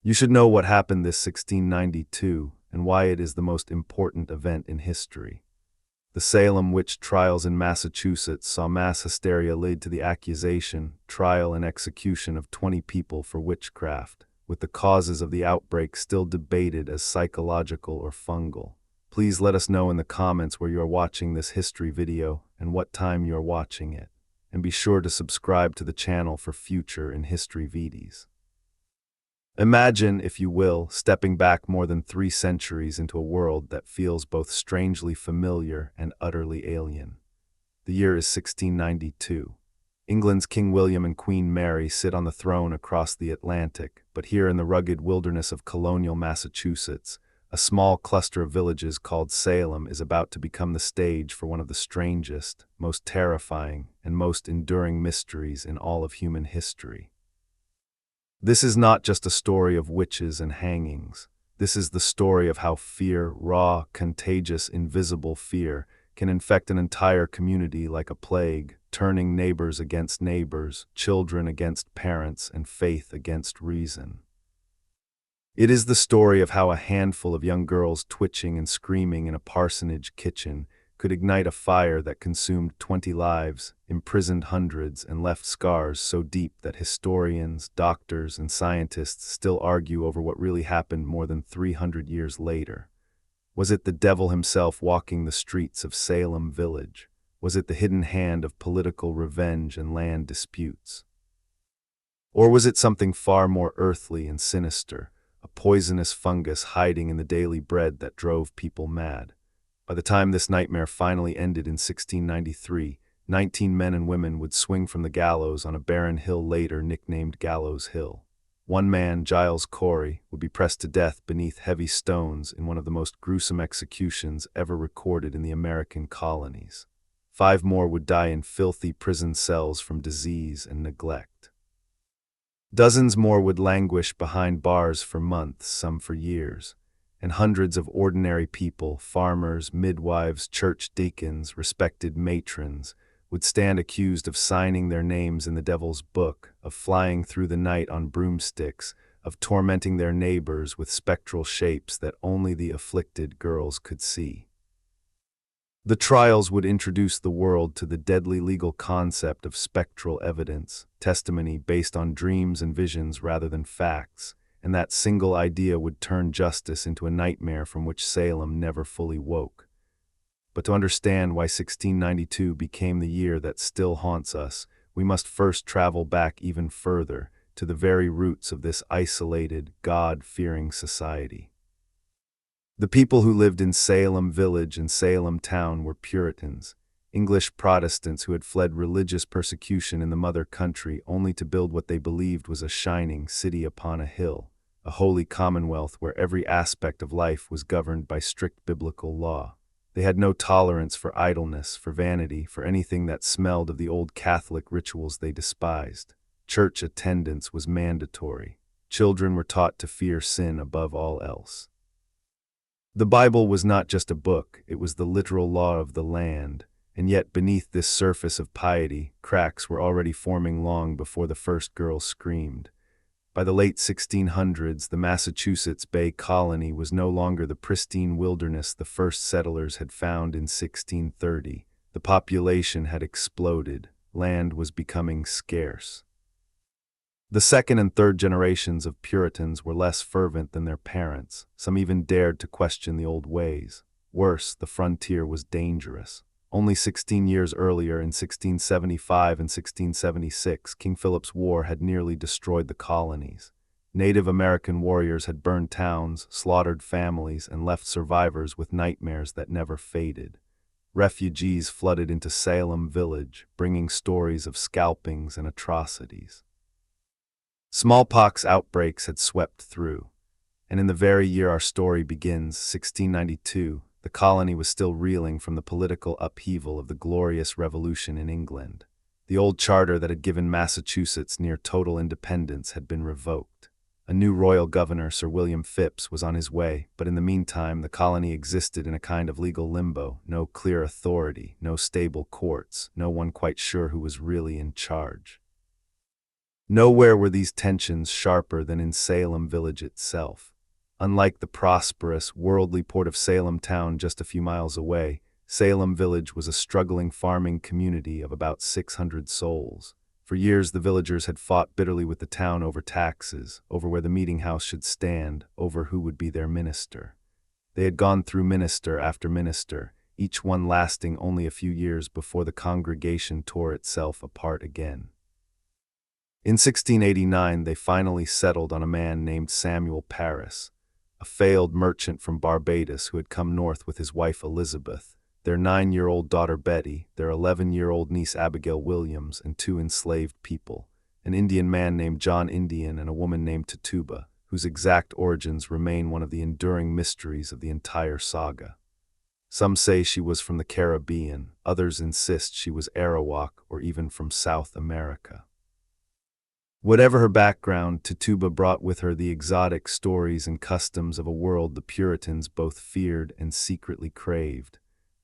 You should know what happened this 1692 and why it is the most important event in history. The Salem Witch Trials in Massachusetts saw mass hysteria lead to the accusation, trial, and execution of 20 people for witchcraft, with the causes of the outbreak still debated as psychological or fungal. Please let us know in the comments where you are watching this history video and what time you are watching it. And be sure to subscribe to the channel for future in history videos. Imagine, if you will, stepping back more than 3 centuries into a world that feels both strangely familiar and utterly alien. The year is 1692. England's King William and Queen Mary sit on the throne across the Atlantic, but here in the rugged wilderness of colonial Massachusetts, a small cluster of villages called Salem is about to become the stage for one of the strangest, most terrifying, and most enduring mysteries in all of human history. This is not just a story of witches and hangings. This is the story of how fear, raw, contagious, invisible fear, can infect an entire community like a plague, turning neighbors against neighbors, children against parents, and faith against reason. It is the story of how a handful of young girls twitching and screaming in a parsonage kitchen could ignite a fire that consumed 20 lives, imprisoned hundreds, and left scars so deep that historians, doctors, and scientists still argue over what really happened more than 300 years later. Was it the devil himself walking the streets of Salem Village? Was it the hidden hand of political revenge and land disputes? Or was it something far more earthly and sinister, a poisonous fungus hiding in the daily bread that drove people mad? By the time this nightmare finally ended in 1693, 19 men and women would swing from the gallows on a barren hill later nicknamed Gallows Hill. One man, Giles Corey, would be pressed to death beneath heavy stones in one of the most gruesome executions ever recorded in the American colonies. 5 more would die in filthy prison cells from disease and neglect. Dozens more would languish behind bars for months, some for years. And hundreds of ordinary people, farmers, midwives, church deacons, respected matrons, would stand accused of signing their names in the devil's book, of flying through the night on broomsticks, of tormenting their neighbors with spectral shapes that only the afflicted girls could see. The trials would introduce the world to the deadly legal concept of spectral evidence, testimony based on dreams and visions rather than facts, and that single idea would turn justice into a nightmare from which Salem never fully woke. But to understand why 1692 became the year that still haunts us, we must first travel back even further, to the very roots of this isolated, God-fearing society. The people who lived in Salem Village and Salem Town were Puritans, English Protestants who had fled religious persecution in the mother country only to build what they believed was a shining city upon a hill, a holy commonwealth where every aspect of life was governed by strict biblical law. They had no tolerance for idleness, for vanity, for anything that smelled of the old Catholic rituals they despised. Church attendance was mandatory. Children were taught to fear sin above all else. The Bible was not just a book, it was the literal law of the land, and yet beneath this surface of piety, cracks were already forming long before the first girl screamed. By the late 1600s, the Massachusetts Bay Colony was no longer the pristine wilderness the first settlers had found in 1630. The population had exploded. Land was becoming scarce. The second and third generations of Puritans were less fervent than their parents. Some even dared to question the old ways. Worse, the frontier was dangerous. Only 16 years earlier, in 1675 and 1676, King Philip's War had nearly destroyed the colonies. Native American warriors had burned towns, slaughtered families, and left survivors with nightmares that never faded. Refugees flooded into Salem Village, bringing stories of scalpings and atrocities. Smallpox outbreaks had swept through, and in the very year our story begins, 1692, the colony was still reeling from the political upheaval of the Glorious Revolution in England. The old charter that had given Massachusetts near total independence had been revoked. A new royal governor, Sir William Phips, was on his way, but in the meantime the colony existed in a kind of legal limbo, no clear authority, no stable courts, no one quite sure who was really in charge. Nowhere were these tensions sharper than in Salem village itself. Unlike the prosperous, worldly port of Salem town just a few miles away, Salem village was a struggling farming community of about 600 souls. For years the villagers had fought bitterly with the town over taxes, over where the meeting house should stand, over who would be their minister. They had gone through minister after minister, each one lasting only a few years before the congregation tore itself apart again. In 1689 they finally settled on a man named Samuel Parris, a failed merchant from Barbados who had come north with his wife Elizabeth, their 9-year-old daughter Betty, their 11-year-old niece Abigail Williams, and 2 enslaved people, an Indian man named John Indian and a woman named Tituba, whose exact origins remain one of the enduring mysteries of the entire saga. Some say she was from the Caribbean, others insist she was Arawak or even from South America. Whatever her background, Tituba brought with her the exotic stories and customs of a world the Puritans both feared and secretly craved.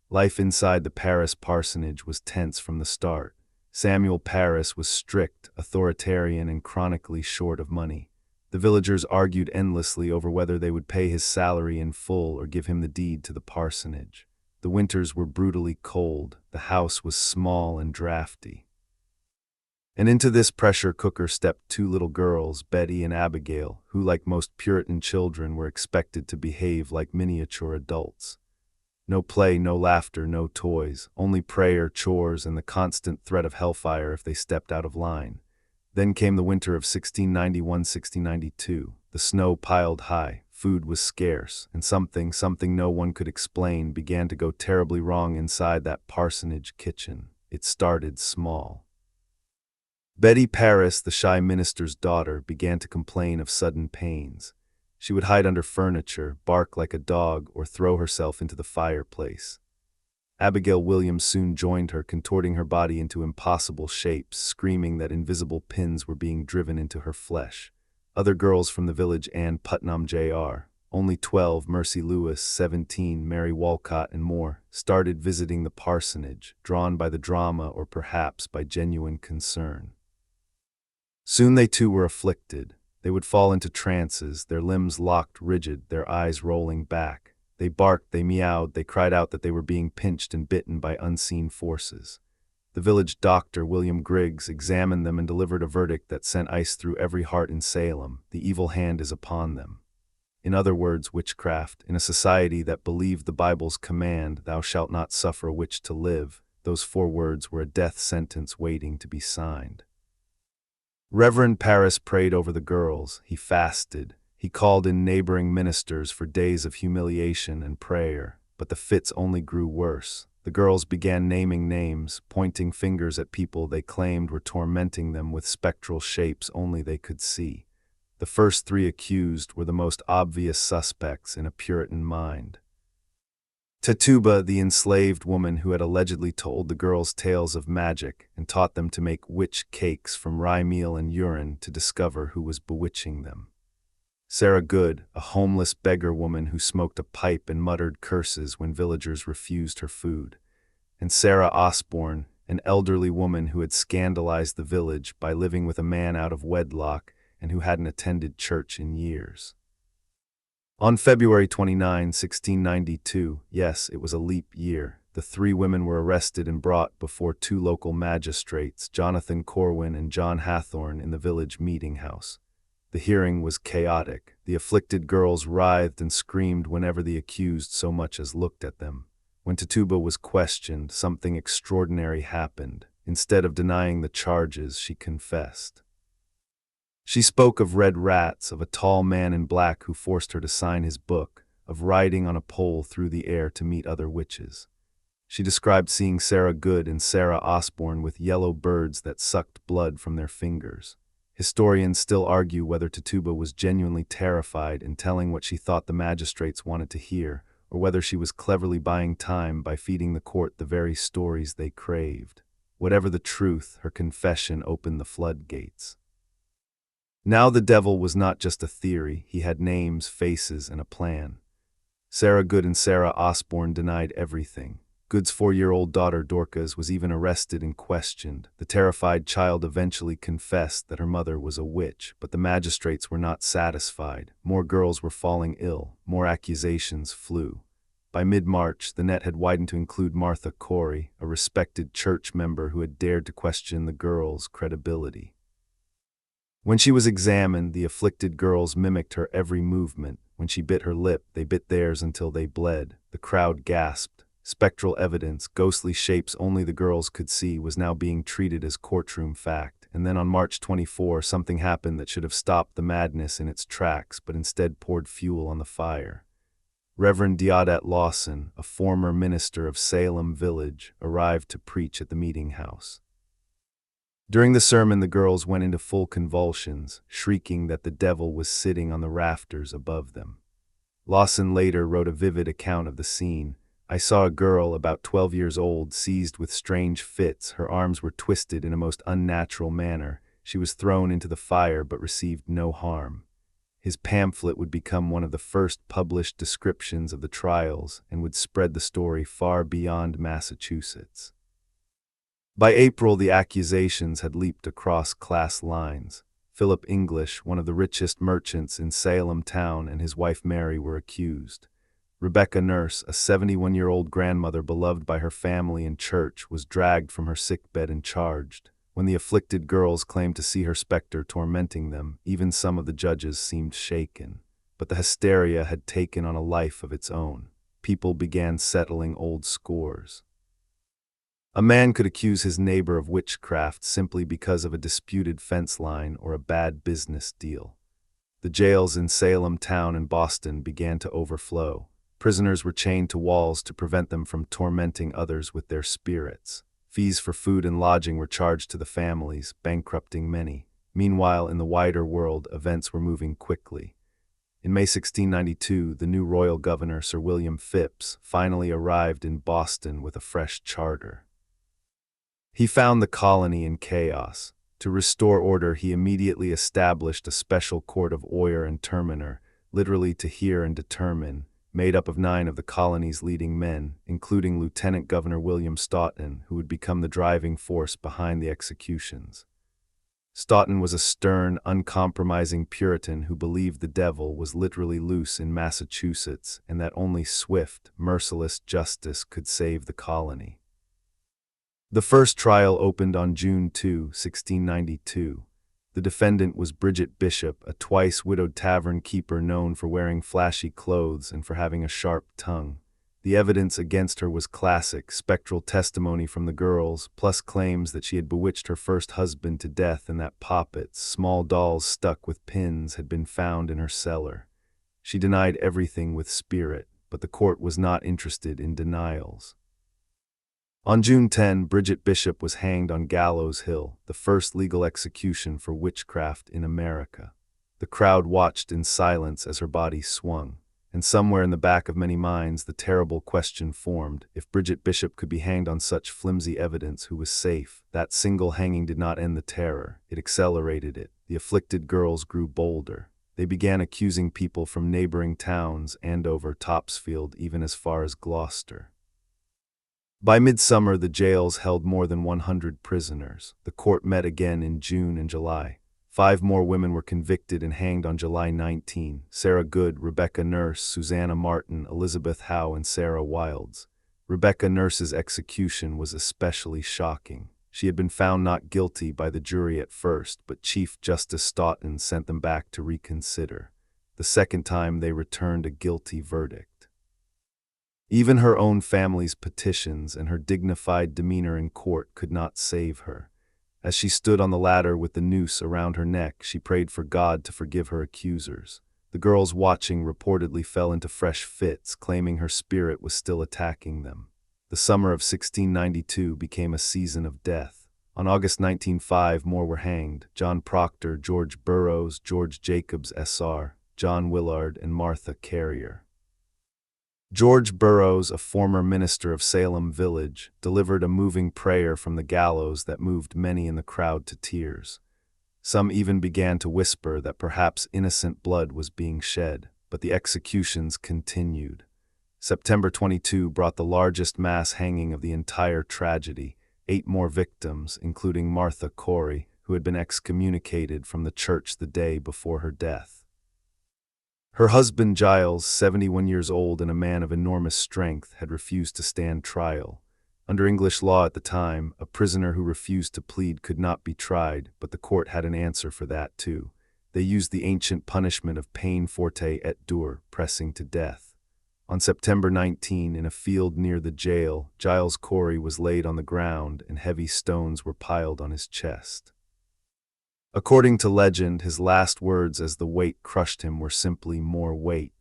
Life inside the Parris parsonage was tense from the start. Samuel Parris was strict, authoritarian, and chronically short of money. The villagers argued endlessly over whether they would pay his salary in full or give him the deed to the parsonage. The winters were brutally cold, the house was small and drafty. And into this pressure cooker stepped 2 little girls, Betty and Abigail, who, like most Puritan children, were expected to behave like miniature adults. No play, no laughter, no toys, only prayer, chores, and the constant threat of hellfire if they stepped out of line. Then came the winter of 1691-1692. The snow piled high, food was scarce, and something no one could explain began to go terribly wrong inside that parsonage kitchen. It started small. Betty Parris, the shy minister's daughter, began to complain of sudden pains. She would hide under furniture, bark like a dog, or throw herself into the fireplace. Abigail Williams soon joined her, contorting her body into impossible shapes, screaming that invisible pins were being driven into her flesh. Other girls from the village, Ann Putnam Jr., only 12, Mercy Lewis, 17, Mary Walcott, and more, started visiting the parsonage, drawn by the drama or perhaps by genuine concern. Soon they too were afflicted. They would fall into trances, their limbs locked rigid, their eyes rolling back. They barked, they meowed, they cried out that they were being pinched and bitten by unseen forces. The village doctor, William Griggs, examined them and delivered a verdict that sent ice through every heart in Salem: the evil hand is upon them. In other words, witchcraft. In a society that believed the Bible's command, "Thou shalt not suffer a witch to live," those 4 words were a death sentence waiting to be signed. Reverend Parris prayed over the girls. He fasted. He called in neighboring ministers for days of humiliation and prayer. But the fits only grew worse. The girls began naming names, pointing fingers at people they claimed were tormenting them with spectral shapes only they could see. The first 3 accused were the most obvious suspects in a Puritan mind. Tituba, the enslaved woman who had allegedly told the girls tales of magic and taught them to make witch cakes from rye meal and urine to discover who was bewitching them. Sarah Good, a homeless beggar woman who smoked a pipe and muttered curses when villagers refused her food. And Sarah Osborne, an elderly woman who had scandalized the village by living with a man out of wedlock and who hadn't attended church in years. On February 29, 1692, yes, it was a leap year, the 3 women were arrested and brought before 2 local magistrates, Jonathan Corwin and John Hathorne, in the village meeting house. The hearing was chaotic. The afflicted girls writhed and screamed whenever the accused so much as looked at them. When Tituba was questioned, something extraordinary happened. Instead of denying the charges, she confessed. She spoke of red rats, of a tall man in black who forced her to sign his book, of riding on a pole through the air to meet other witches. She described seeing Sarah Good and Sarah Osborne with yellow birds that sucked blood from their fingers. Historians still argue whether Tituba was genuinely terrified and telling what she thought the magistrates wanted to hear, or whether she was cleverly buying time by feeding the court the very stories they craved. Whatever the truth, her confession opened the floodgates. Now the devil was not just a theory, he had names, faces, and a plan. Sarah Good and Sarah Osborne denied everything. Good's 4-year-old daughter Dorcas was even arrested and questioned. The terrified child eventually confessed that her mother was a witch, but the magistrates were not satisfied. More girls were falling ill, more accusations flew. By mid-March, the net had widened to include Martha Corey, a respected church member who had dared to question the girls' credibility. When she was examined, the afflicted girls mimicked her every movement. When she bit her lip, they bit theirs until they bled. The crowd gasped. Spectral evidence, ghostly shapes only the girls could see, was now being treated as courtroom fact. And then on March 24, something happened that should have stopped the madness in its tracks, but instead poured fuel on the fire. Reverend Deodat Lawson, a former minister of Salem Village, arrived to preach at the meeting house. During the sermon, the girls went into full convulsions, shrieking that the devil was sitting on the rafters above them. Lawson later wrote a vivid account of the scene. "I saw a girl about 12 years old seized with strange fits. Her arms were twisted in a most unnatural manner. She was thrown into the fire but received no harm." His pamphlet would become one of the first published descriptions of the trials and would spread the story far beyond Massachusetts. By April, the accusations had leaped across class lines. Philip English, one of the richest merchants in Salem town, and his wife Mary were accused. Rebecca Nurse, a 71-year-old grandmother beloved by her family and church, was dragged from her sickbed and charged. When the afflicted girls claimed to see her specter tormenting them, even some of the judges seemed shaken. But the hysteria had taken on a life of its own. People began settling old scores. A man could accuse his neighbor of witchcraft simply because of a disputed fence line or a bad business deal. The jails in Salem town and Boston began to overflow. Prisoners were chained to walls to prevent them from tormenting others with their spirits. Fees for food and lodging were charged to the families, bankrupting many. Meanwhile, in the wider world, events were moving quickly. In May 1692, the new royal governor, Sir William Phips, finally arrived in Boston with a fresh charter. He found the colony in chaos. To restore order, he immediately established a special court of oyer and terminer, literally to hear and determine, made up of 9 of the colony's leading men, including Lieutenant Governor William Stoughton, who would become the driving force behind the executions. Stoughton was a stern, uncompromising Puritan who believed the devil was literally loose in Massachusetts and that only swift, merciless justice could save the colony. The first trial opened on June 2, 1692. The defendant was Bridget Bishop, a twice-widowed tavern keeper known for wearing flashy clothes and for having a sharp tongue. The evidence against her was classic, spectral testimony from the girls, plus claims that she had bewitched her first husband to death and that poppets, small dolls stuck with pins, had been found in her cellar. She denied everything with spirit, but the court was not interested in denials. On June 10, Bridget Bishop was hanged on Gallows Hill, the first legal execution for witchcraft in America. The crowd watched in silence as her body swung, and somewhere in the back of many minds the terrible question formed: if Bridget Bishop could be hanged on such flimsy evidence, who was safe? That single hanging did not end the terror, it accelerated it. The afflicted girls grew bolder. They began accusing people from neighboring towns, Andover, Topsfield, even as far as Gloucester. By midsummer, the jails held more than 100 prisoners. The court met again in June and July. 5 more women were convicted and hanged on July 19: Sarah Good, Rebecca Nurse, Susanna Martin, Elizabeth Howe, and Sarah Wilds. Rebecca Nurse's execution was especially shocking. She had been found not guilty by the jury at first, but Chief Justice Stoughton sent them back to reconsider. The second time, they returned a guilty verdict. Even her own family's petitions and her dignified demeanor in court could not save her. As she stood on the ladder with the noose around her neck, she prayed for God to forgive her accusers. The girls watching reportedly fell into fresh fits, claiming her spirit was still attacking them. The summer of 1692 became a season of death. On August 1905, more were hanged: John Proctor, George Burroughs, George Jacobs S.R., John Willard, and Martha Carrier. George Burroughs, a former minister of Salem Village, delivered a moving prayer from the gallows that moved many in the crowd to tears. Some even began to whisper that perhaps innocent blood was being shed, but the executions continued. September 22 brought the largest mass hanging of the entire tragedy, 8 more victims, including Martha Corey, who had been excommunicated from the church the day before her death. Her husband Giles, 71 years old and a man of enormous strength, had refused to stand trial. Under English law at the time, a prisoner who refused to plead could not be tried, but the court had an answer for that too. They used the ancient punishment of peine forte et dure, pressing to death. On September 19, in a field near the jail, Giles Corey was laid on the ground and heavy stones were piled on his chest. According to legend, his last words as the weight crushed him were simply "more weight."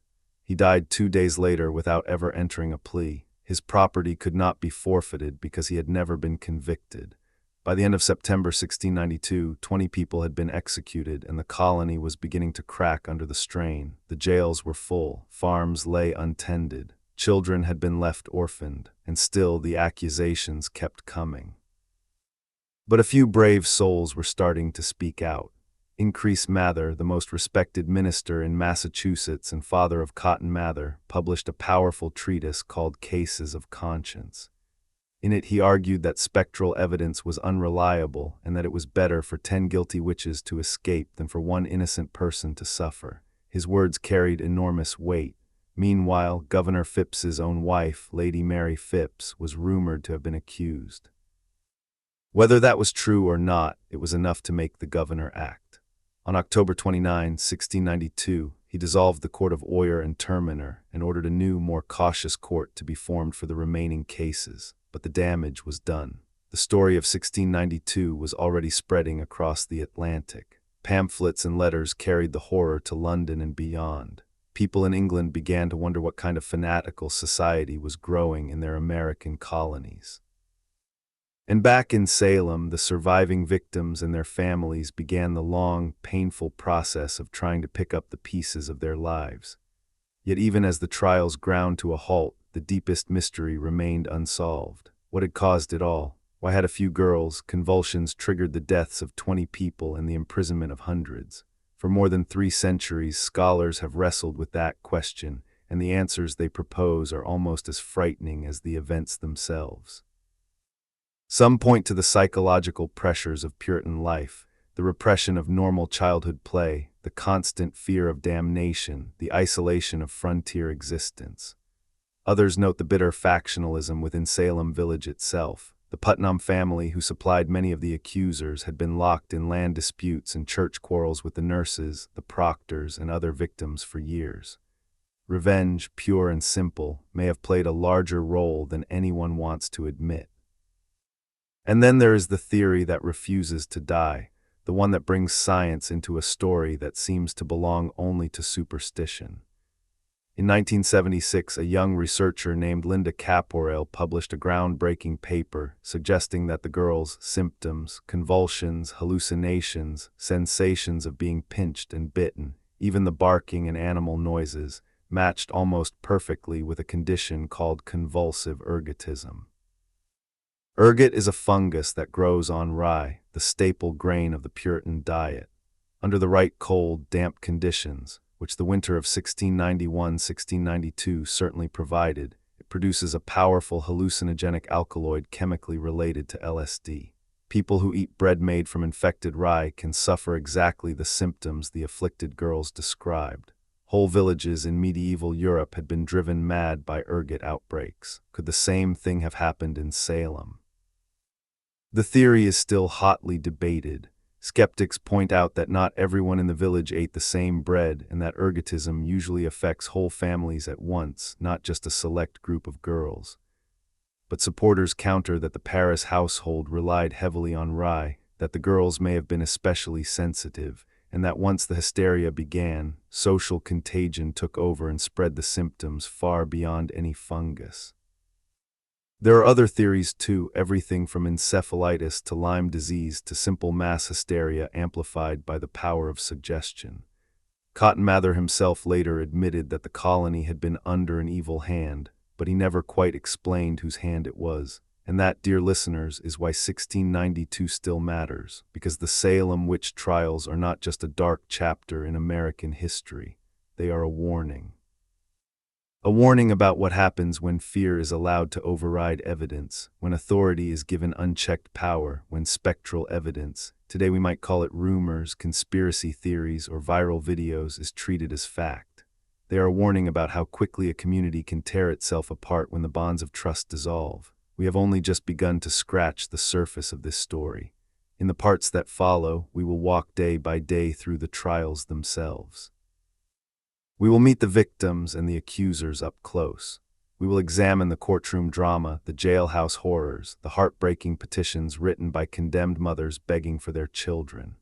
He died 2 days later without ever entering a plea. His property could not be forfeited because he had never been convicted. By the end of September 1692, 20 people had been executed and the colony was beginning to crack under the strain. The jails were full, farms lay untended, children had been left orphaned, and still the accusations kept coming. But a few brave souls were starting to speak out. Increase Mather, the most respected minister in Massachusetts and father of Cotton Mather, published a powerful treatise called Cases of Conscience. In it he argued that spectral evidence was unreliable and that it was better for 10 guilty witches to escape than for one innocent person to suffer. His words carried enormous weight. Meanwhile, Governor Phipps's own wife, Lady Mary Phipps, was rumored to have been accused. Whether that was true or not, it was enough to make the governor act. On October 29, 1692, he dissolved the Court of Oyer and Terminer and ordered a new, more cautious court to be formed for the remaining cases. But the damage was done. The story of 1692 was already spreading across the Atlantic. Pamphlets and letters carried the horror to London and beyond. People in England began to wonder what kind of fanatical society was growing in their American colonies. And back in Salem, the surviving victims and their families began the long, painful process of trying to pick up the pieces of their lives. Yet even as the trials ground to a halt, the deepest mystery remained unsolved. What had caused it all? Why had a few girls' convulsions triggered the deaths of 20 people and the imprisonment of hundreds? For more than 3 centuries, scholars have wrestled with that question, and the answers they propose are almost as frightening as the events themselves. Some point to the psychological pressures of Puritan life, the repression of normal childhood play, the constant fear of damnation, the isolation of frontier existence. Others note the bitter factionalism within Salem village itself. The Putnam family, who supplied many of the accusers, had been locked in land disputes and church quarrels with the nurses, the proctors, and other victims for years. Revenge, pure and simple, may have played a larger role than anyone wants to admit. And then there is the theory that refuses to die, the one that brings science into a story that seems to belong only to superstition. In 1976, a young researcher named Linda Caporale published a groundbreaking paper suggesting that the girls' symptoms, convulsions, hallucinations, sensations of being pinched and bitten, even the barking and animal noises, matched almost perfectly with a condition called convulsive ergotism. Ergot is a fungus that grows on rye, the staple grain of the Puritan diet. Under the right cold, damp conditions, which the winter of 1691-1692 certainly provided, it produces a powerful hallucinogenic alkaloid chemically related to LSD. People who eat bread made from infected rye can suffer exactly the symptoms the afflicted girls described. Whole villages in medieval Europe had been driven mad by ergot outbreaks. Could the same thing have happened in Salem? The theory is still hotly debated. Skeptics point out that not everyone in the village ate the same bread and that ergotism usually affects whole families at once, not just a select group of girls. But supporters counter that the Parris household relied heavily on rye, that the girls may have been especially sensitive, and that once the hysteria began, social contagion took over and spread the symptoms far beyond any fungus. There are other theories too, everything from encephalitis to Lyme disease to simple mass hysteria amplified by the power of suggestion. Cotton Mather himself later admitted that the colony had been under an evil hand, but he never quite explained whose hand it was. And that, dear listeners, is why 1692 still matters, because the Salem Witch Trials are not just a dark chapter in American history. They are a warning. A warning about what happens when fear is allowed to override evidence, when authority is given unchecked power, when spectral evidence, today we might call it rumors, conspiracy theories, or viral videos, is treated as fact. They are a warning about how quickly a community can tear itself apart when the bonds of trust dissolve. We have only just begun to scratch the surface of this story. In the parts that follow, we will walk day by day through the trials themselves. We will meet the victims and the accusers up close. We will examine the courtroom drama, the jailhouse horrors, the heartbreaking petitions written by condemned mothers begging for their children.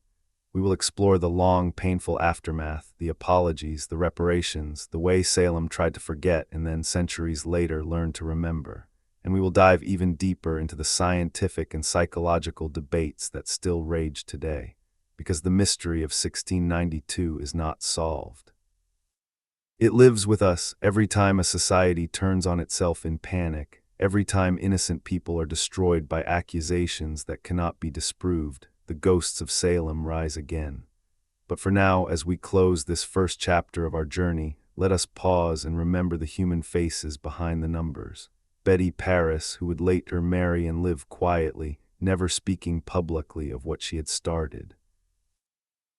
We will explore the long, painful aftermath, the apologies, the reparations, the way Salem tried to forget and then centuries later learned to remember. And we will dive even deeper into the scientific and psychological debates that still rage today, because the mystery of 1692 is not solved. It lives with us every time a society turns on itself in panic, every time innocent people are destroyed by accusations that cannot be disproved. The ghosts of Salem rise again. But for now, as we close this first chapter of our journey, let us pause and remember the human faces behind the numbers. Betty Parris, who would later marry and live quietly, never speaking publicly of what she had started.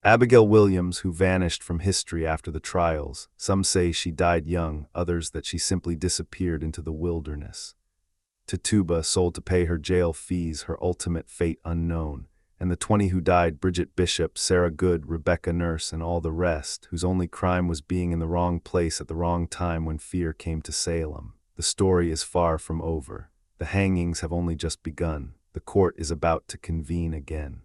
Abigail Williams, who vanished from history after the trials. Some say she died young, others that she simply disappeared into the wilderness. Tituba, sold to pay her jail fees, her ultimate fate unknown. And the 20 who died, Bridget Bishop, Sarah Good, Rebecca Nurse, and all the rest, whose only crime was being in the wrong place at the wrong time when fear came to Salem. The story is far from over. The hangings have only just begun. The court is about to convene again.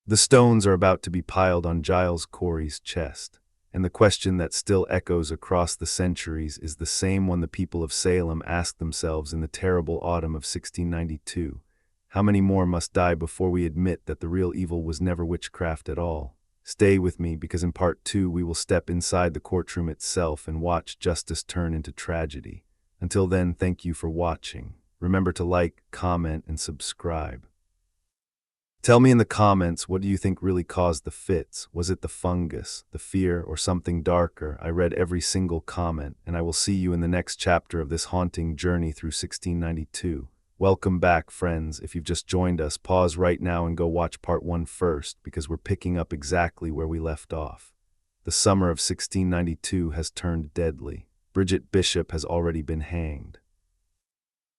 The stones are about to be piled on Giles Corey's chest, and the question that still echoes across the centuries is the same one the people of Salem asked themselves in the terrible autumn of 1692. How many more must die before we admit that the real evil was never witchcraft at all? Stay with me, because in part 2 we will step inside the courtroom itself and watch justice turn into tragedy. Until then, thank you for watching. Remember to like, comment, and subscribe. Tell me in the comments, what do you think really caused the fits? Was it the fungus, the fear, or something darker? I read every single comment, and I will see you in the next chapter of this haunting journey through 1692. Welcome back, friends. If you've just joined us, pause right now and go watch part 1 first, because we're picking up exactly where we left off. The summer of 1692 has turned deadly. Bridget Bishop has already been hanged.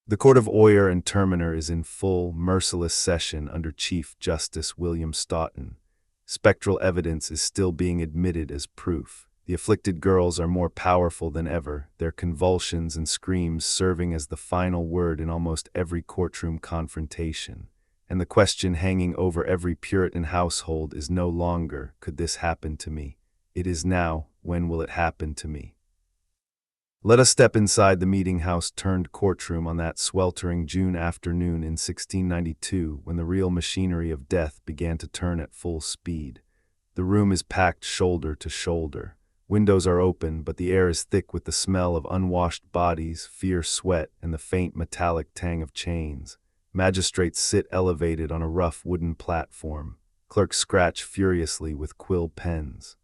The Court of Oyer and Terminer is in full, merciless session under Chief Justice William Stoughton. Spectral evidence is still being admitted as proof. The afflicted girls are more powerful than ever, their convulsions and screams serving as the final word in almost every courtroom confrontation. And the question hanging over every Puritan household is no longer, could this happen to me? It is now, when will it happen to me? Let us step inside the meeting house turned courtroom on that sweltering June afternoon in 1692, when the real machinery of death began to turn at full speed. The room is packed shoulder to shoulder. Windows are open, but the air is thick with the smell of unwashed bodies, fierce sweat, and the faint metallic tang of chains. Magistrates sit elevated on a rough wooden platform. Clerks scratch furiously with quill pens.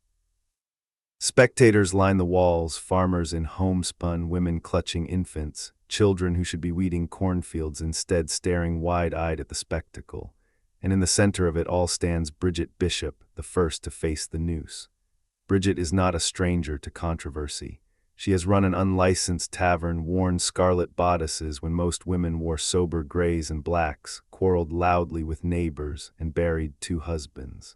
Spectators line the walls, farmers in homespun, women clutching infants, children who should be weeding cornfields instead staring wide-eyed at the spectacle. And in the center of it all stands Bridget Bishop, the first to face the noose. Bridget is not a stranger to controversy. She has run an unlicensed tavern, worn scarlet bodices when most women wore sober grays and blacks, quarreled loudly with neighbors, and buried 2 husbands.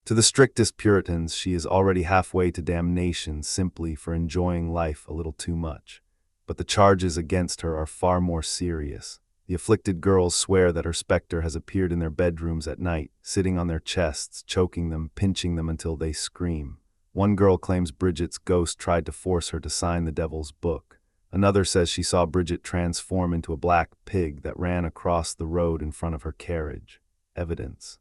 To the strictest Puritans, she is already halfway to damnation simply for enjoying life a little too much. But the charges against her are far more serious. The afflicted girls swear that her specter has appeared in their bedrooms at night, sitting on their chests, choking them, pinching them until they scream. One girl claims Bridget's ghost tried to force her to sign the devil's book. Another says she saw Bridget transform into a black pig that ran across the road in front of her carriage. Evidence.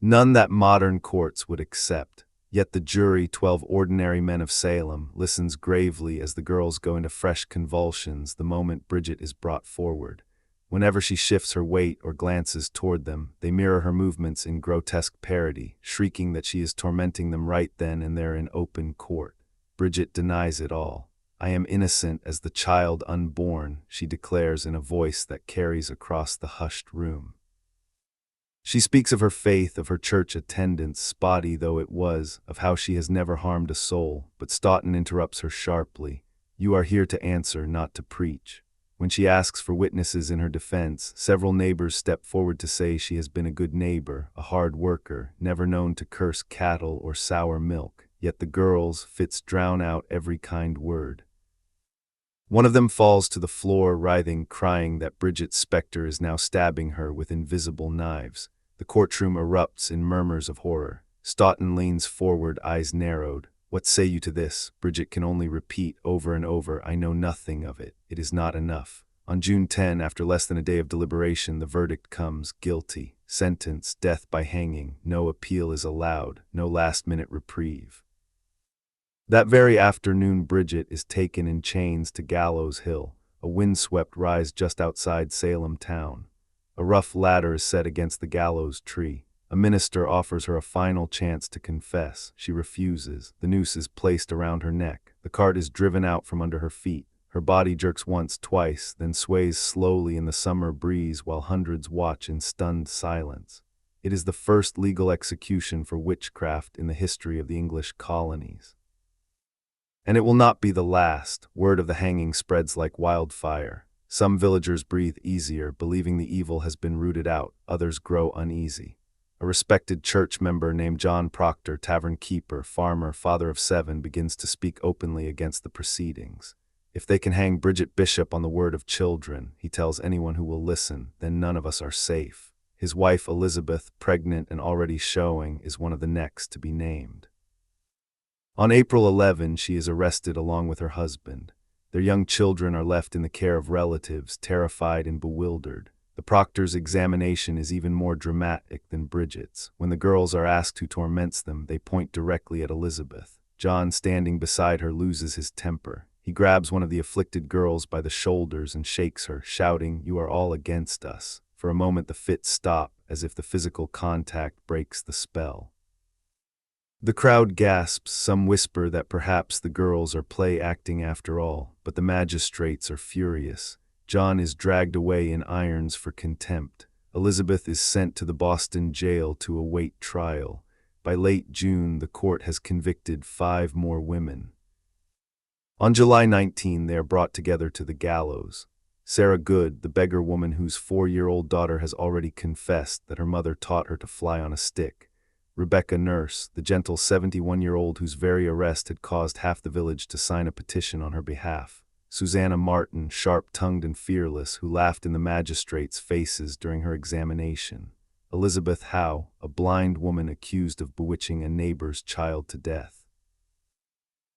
None that modern courts would accept. Yet the jury, 12 ordinary men of Salem, listens gravely as the girls go into fresh convulsions the moment Bridget is brought forward. Whenever she shifts her weight or glances toward them, they mirror her movements in grotesque parody, shrieking that she is tormenting them right then and there in open court. Bridget denies it all. I am innocent as the child unborn, she declares in a voice that carries across the hushed room. She speaks of her faith, of her church attendance, spotty though it was, of how she has never harmed a soul, but Stoughton interrupts her sharply. You are here to answer, not to preach. When she asks for witnesses in her defense, several neighbors step forward to say she has been a good neighbor, a hard worker, never known to curse cattle or sour milk, yet the girls' fits drown out every kind word. One of them falls to the floor, writhing, crying that Bridget's specter is now stabbing her with invisible knives. The courtroom erupts in murmurs of horror. Stoughton leans forward, eyes narrowed. What say you to this? Bridget can only repeat over and over, I know nothing of it. It is not enough. On June 10, after less than a day of deliberation, the verdict comes: guilty. Sentence, death by hanging. No appeal is allowed. No last-minute reprieve. That very afternoon, Bridget is taken in chains to Gallows Hill, a windswept rise just outside Salem town. A rough ladder is set against the gallows tree. A minister offers her a final chance to confess. She refuses. The noose is placed around her neck. The cart is driven out from under her feet. Her body jerks once, twice, then sways slowly in the summer breeze while hundreds watch in stunned silence. It is the first legal execution for witchcraft in the history of the English colonies. And it will not be the last. Word of the hanging spreads like wildfire. Some villagers breathe easier, believing the evil has been rooted out. Others grow uneasy. A respected church member named John Proctor, tavern keeper, farmer, father of 7, begins to speak openly against the proceedings. If they can hang Bridget Bishop on the word of children, he tells anyone who will listen, then none of us are safe. His wife Elizabeth, pregnant and already showing, is one of the next to be named. On April 11, she is arrested along with her husband. Their young children are left in the care of relatives, terrified and bewildered. The proctor's examination is even more dramatic than Bridget's. When the girls are asked who torments them, they point directly at Elizabeth. John, standing beside her, loses his temper. He grabs one of the afflicted girls by the shoulders and shakes her, shouting, "You are all against us." For a moment the fits stop, as if the physical contact breaks the spell. The crowd gasps, some whisper that perhaps the girls are play acting after all, but the magistrates are furious. John is dragged away in irons for contempt. Elizabeth is sent to the Boston jail to await trial. By late June, the court has convicted 5 more women. On July 19, they are brought together to the gallows. Sarah Good, the beggar woman whose 4-year-old daughter has already confessed that her mother taught her to fly on a stick. Rebecca Nurse, the gentle 71-year-old whose very arrest had caused half the village to sign a petition on her behalf. Susanna Martin, sharp-tongued and fearless, who laughed in the magistrates' faces during her examination. Elizabeth Howe, a blind woman accused of bewitching a neighbor's child to death.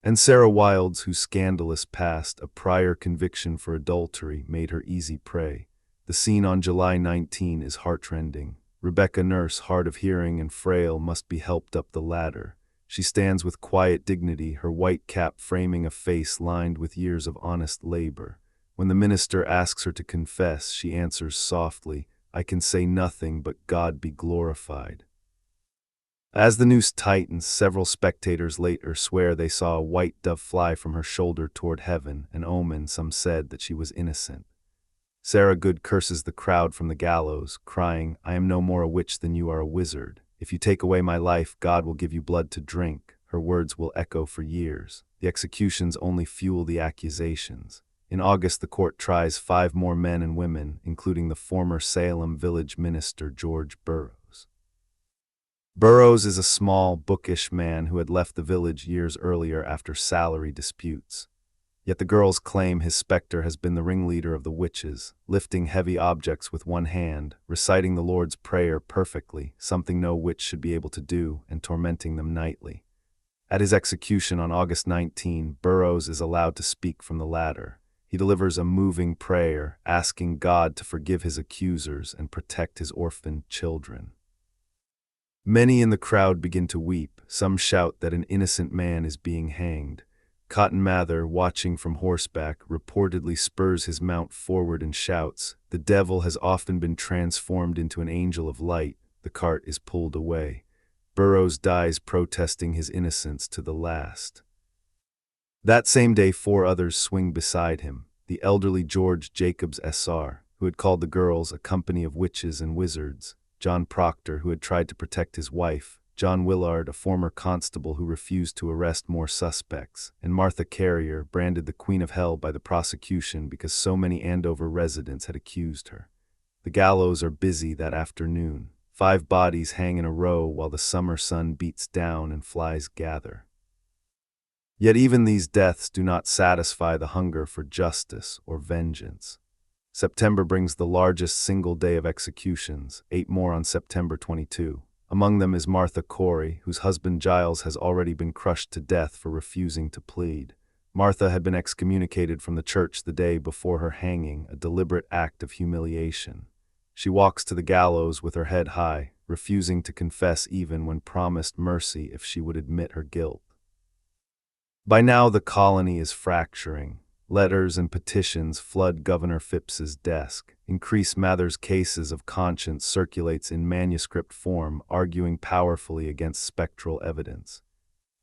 And Sarah Wilds, whose scandalous past, a prior conviction for adultery, made her easy prey. The scene on July 19 is heartrending. Rebecca Nurse, hard of hearing and frail, must be helped up the ladder. She stands with quiet dignity, her white cap framing a face lined with years of honest labor. When the minister asks her to confess, she answers softly, "I can say nothing, but God be glorified." As the noose tightens, several spectators later swear they saw a white dove fly from her shoulder toward heaven, an omen, some said, that she was innocent. Sarah Good curses the crowd from the gallows, crying, "I am no more a witch than you are a wizard. If you take away my life, God will give you blood to drink." Her words will echo for years. The executions only fuel the accusations. In August, the court tries 5 more men and women, including the former Salem village minister George Burroughs. Burroughs is a small, bookish man who had left the village years earlier after salary disputes. Yet the girls claim his specter has been the ringleader of the witches, lifting heavy objects with one hand, reciting the Lord's Prayer perfectly, something no witch should be able to do, and tormenting them nightly. At his execution on August 19, Burroughs is allowed to speak from the ladder. He delivers a moving prayer, asking God to forgive his accusers and protect his orphaned children. Many in the crowd begin to weep. Some shout that an innocent man is being hanged. Cotton Mather, watching from horseback, reportedly spurs his mount forward and shouts, "The devil has often been transformed into an angel of light." The cart is pulled away. Burroughs dies protesting his innocence to the last. That same day 4 others swing beside him, the elderly George Jacobs S.R., who had called the girls a company of witches and wizards, John Proctor, who had tried to protect his wife, John Willard, a former constable who refused to arrest more suspects, and Martha Carrier, branded the Queen of Hell by the prosecution because so many Andover residents had accused her. The gallows are busy that afternoon. 5 bodies hang in a row while the summer sun beats down and flies gather. Yet even these deaths do not satisfy the hunger for justice or vengeance. September brings the largest single day of executions, 8 more on September 22. Among them is Martha Corey, whose husband Giles has already been crushed to death for refusing to plead. Martha had been excommunicated from the church the day before her hanging, a deliberate act of humiliation. She walks to the gallows with her head high, refusing to confess even when promised mercy if she would admit her guilt. By now the colony is fracturing. Letters and petitions flood Governor Phipps's desk. Increase Mather's cases of conscience circulates in manuscript form, arguing powerfully against spectral evidence.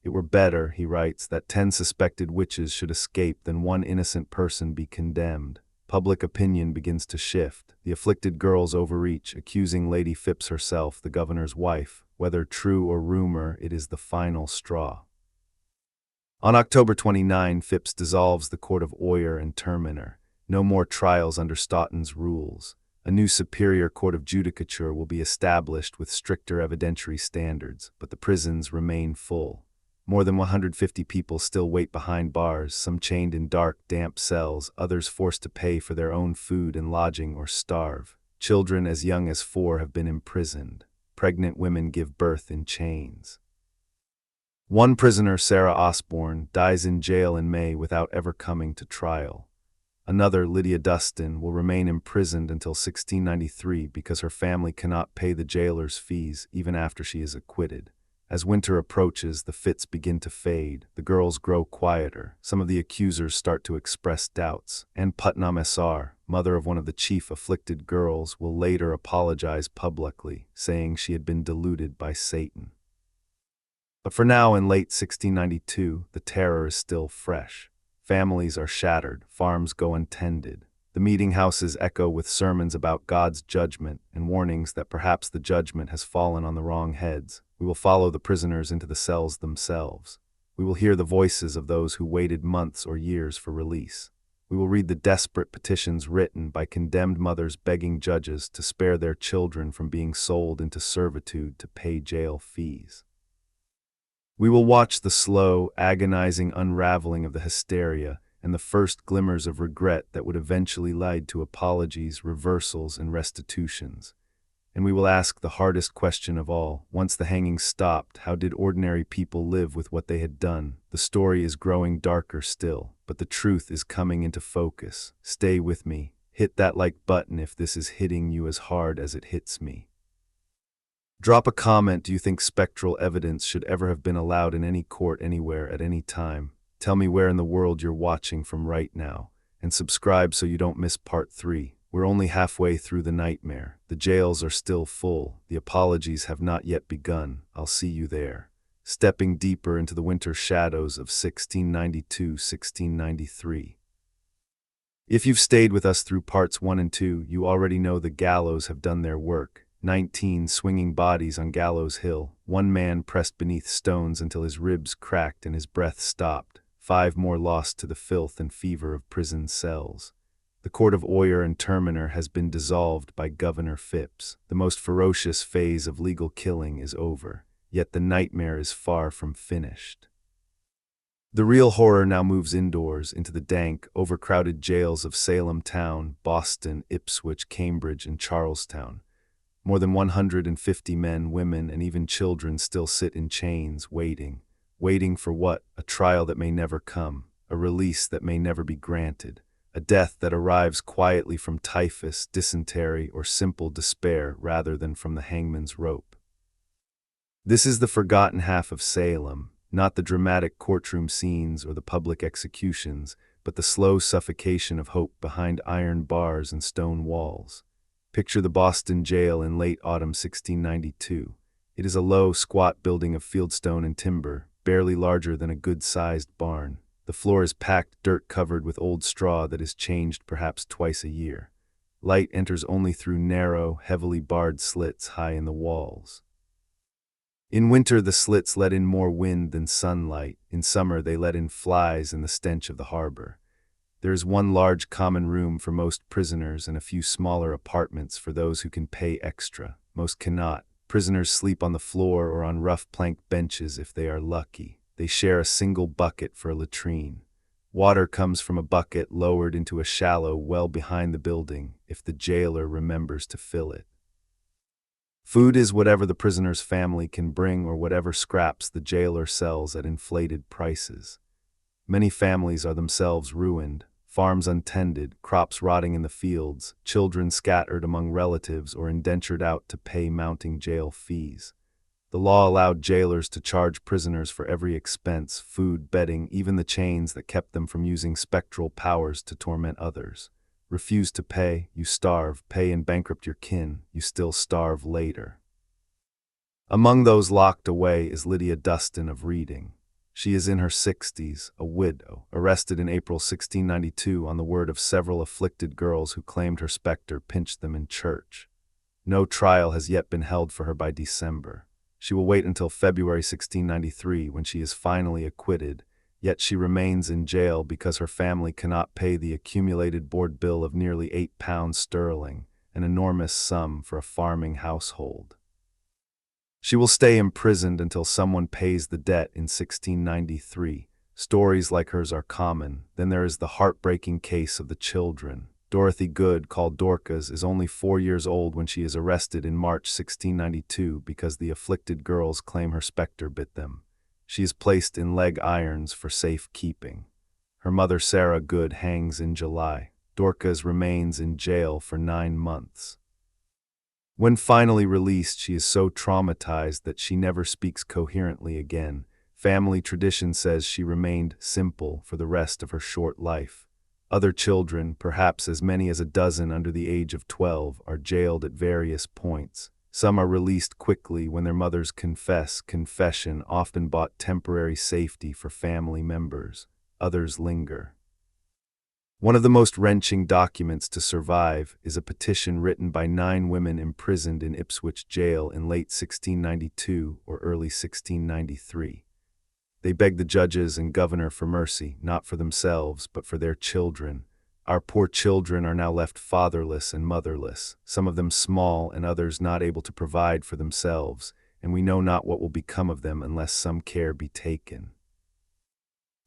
It were better, he writes, that 10 suspected witches should escape than 1 innocent person be condemned. Public opinion begins to shift. The afflicted girls overreach, accusing Lady Phipps herself, the governor's wife. Whether true or rumor, it is the final straw. On October 29, Phipps dissolves the Court of Oyer and Terminer. No more trials under Stoughton's rules. A new superior court of judicature will be established with stricter evidentiary standards, but the prisons remain full. More than 150 people still wait behind bars, some chained in dark, damp cells, others forced to pay for their own food and lodging or starve. Children as young as 4 have been imprisoned. Pregnant women give birth in chains. One prisoner, Sarah Osborne, dies in jail in May without ever coming to trial. Another, Lydia Dustin, will remain imprisoned until 1693 because her family cannot pay the jailer's fees even after she is acquitted. As winter approaches, the fits begin to fade, the girls grow quieter, some of the accusers start to express doubts. Ann Putnam S.R., mother of one of the chief afflicted girls, will later apologize publicly, saying she had been deluded by Satan. But for now, in late 1692, the terror is still fresh. Families are shattered, farms go untended. The meeting houses echo with sermons about God's judgment and warnings that perhaps the judgment has fallen on the wrong heads. We will follow the prisoners into the cells themselves. We will hear the voices of those who waited months or years for release. We will read the desperate petitions written by condemned mothers begging judges to spare their children from being sold into servitude to pay jail fees. We will watch the slow, agonizing unraveling of the hysteria and the first glimmers of regret that would eventually lead to apologies, reversals, and restitutions. And we will ask the hardest question of all. Once the hanging stopped, how did ordinary people live with what they had done? The story is growing darker still, but the truth is coming into focus. Stay with me. Hit that like button if this is hitting you as hard as it hits me. Drop a comment. Do you think spectral evidence should ever have been allowed in any court anywhere at any time? Tell me where in the world you're watching from right now. And subscribe so you don't miss part 3. We're only halfway through the nightmare. The jails are still full. The apologies have not yet begun. I'll see you there. Stepping deeper into the winter shadows of 1692-1693. If you've stayed with us through parts 1 and 2, you already know the gallows have done their work. 19 swinging bodies on Gallows Hill, 1 man pressed beneath stones until his ribs cracked and his breath stopped, 5 more lost to the filth and fever of prison cells. The Court of Oyer and Terminer has been dissolved by Governor Phipps. The most ferocious phase of legal killing is over, yet the nightmare is far from finished. The real horror now moves indoors into the dank, overcrowded jails of Salem Town, Boston, Ipswich, Cambridge, and Charlestown. More than 150 men, women, and even children still sit in chains, waiting. Waiting for what? A trial that may never come, a release that may never be granted, a death that arrives quietly from typhus, dysentery, or simple despair rather than from the hangman's rope. This is the forgotten half of Salem, not the dramatic courtroom scenes or the public executions, but the slow suffocation of hope behind iron bars and stone walls. Picture the Boston jail in late autumn 1692. It is a low, squat building of fieldstone and timber, barely larger than a good-sized barn. The floor is packed dirt covered with old straw that is changed perhaps twice a year. Light enters only through narrow, heavily barred slits high in the walls. In winter, the slits let in more wind than sunlight. In summer, they let in flies and the stench of the harbor. There is one large common room for most prisoners and a few smaller apartments for those who can pay extra. Most cannot. Prisoners sleep on the floor or on rough plank benches if they are lucky. They share a single bucket for a latrine. Water comes from a bucket lowered into a shallow well behind the building if the jailer remembers to fill it. Food is whatever the prisoner's family can bring or whatever scraps the jailer sells at inflated prices. Many families are themselves ruined, farms untended, crops rotting in the fields, children scattered among relatives or indentured out to pay mounting jail fees. The law allowed jailers to charge prisoners for every expense, food, bedding, even the chains that kept them from using spectral powers to torment others. Refuse to pay, you starve. Pay and bankrupt your kin, you still starve later. Among those locked away is Lydia Dustin of Reading. She is in her 60s, a widow, arrested in April 1692 on the word of several afflicted girls who claimed her specter pinched them in church. No trial has yet been held for her by December. She will wait until February 1693 when she is finally acquitted, yet she remains in jail because her family cannot pay the accumulated board bill of nearly £8 sterling, an enormous sum for a farming household. She will stay imprisoned until someone pays the debt in 1693. Stories like hers are common. Then there is the heartbreaking case of the children. Dorothy Good, called Dorcas, is only 4 years old when she is arrested in March 1692 because the afflicted girls claim her specter bit them. She is placed in leg irons for safe keeping. Her mother, Sarah Good, hangs in July. Dorcas remains in jail for 9 months. When finally released, she is so traumatized that she never speaks coherently again. Family tradition says she remained simple for the rest of her short life. Other children, perhaps as many as a dozen under the age of 12, are jailed at various points. Some are released quickly when their mothers confess. Confession often bought temporary safety for family members. Others linger. One of the most wrenching documents to survive is a petition written by 9 women imprisoned in Ipswich jail in late 1692 or early 1693. They beg the judges and governor for mercy, not for themselves, but for their children. Our poor children are now left fatherless and motherless, some of them small and others not able to provide for themselves, and we know not what will become of them unless some care be taken.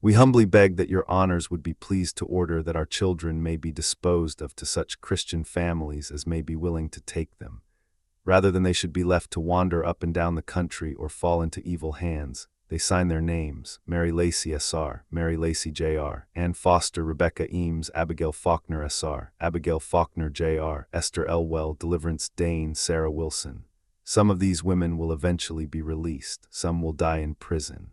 We humbly beg that your honors would be pleased to order that our children may be disposed of to such Christian families as may be willing to take them, rather than they should be left to wander up and down the country or fall into evil hands. They sign their names: Mary Lacey S.R., Mary Lacey J.R., Ann Foster, Rebecca Eames, Abigail Faulkner S.R., Abigail Faulkner J.R., Esther Elwell, Deliverance Dane, Sarah Wilson. Some of these women will eventually be released. Some will die in prison.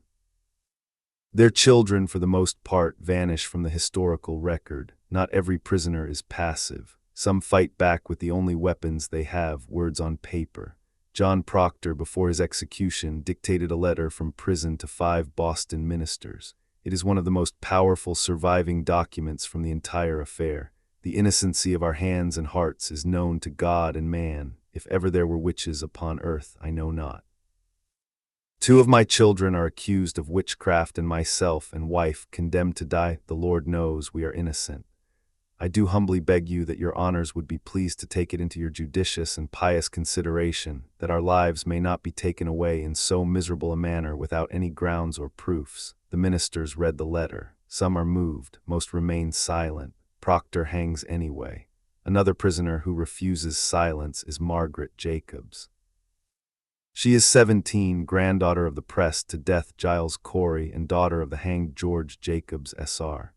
Their children, for the most part, vanish from the historical record. Not every prisoner is passive. Some fight back with the only weapons they have, words on paper. John Proctor, before his execution, dictated a letter from prison to 5 Boston ministers. It is one of the most powerful surviving documents from the entire affair. The innocency of our hands and hearts is known to God and man. If ever there were witches upon earth, I know not. 2 of my children are accused of witchcraft, and myself and wife condemned to die. The Lord knows we are innocent. I do humbly beg you that your honors would be pleased to take it into your judicious and pious consideration, that our lives may not be taken away in so miserable a manner without any grounds or proofs. The ministers read the letter. Some are moved, most remain silent. Proctor hangs anyway. Another prisoner who refuses silence is Margaret Jacobs. She is 17, granddaughter of the pressed to death Giles Corey and daughter of the hanged George Jacobs S.R.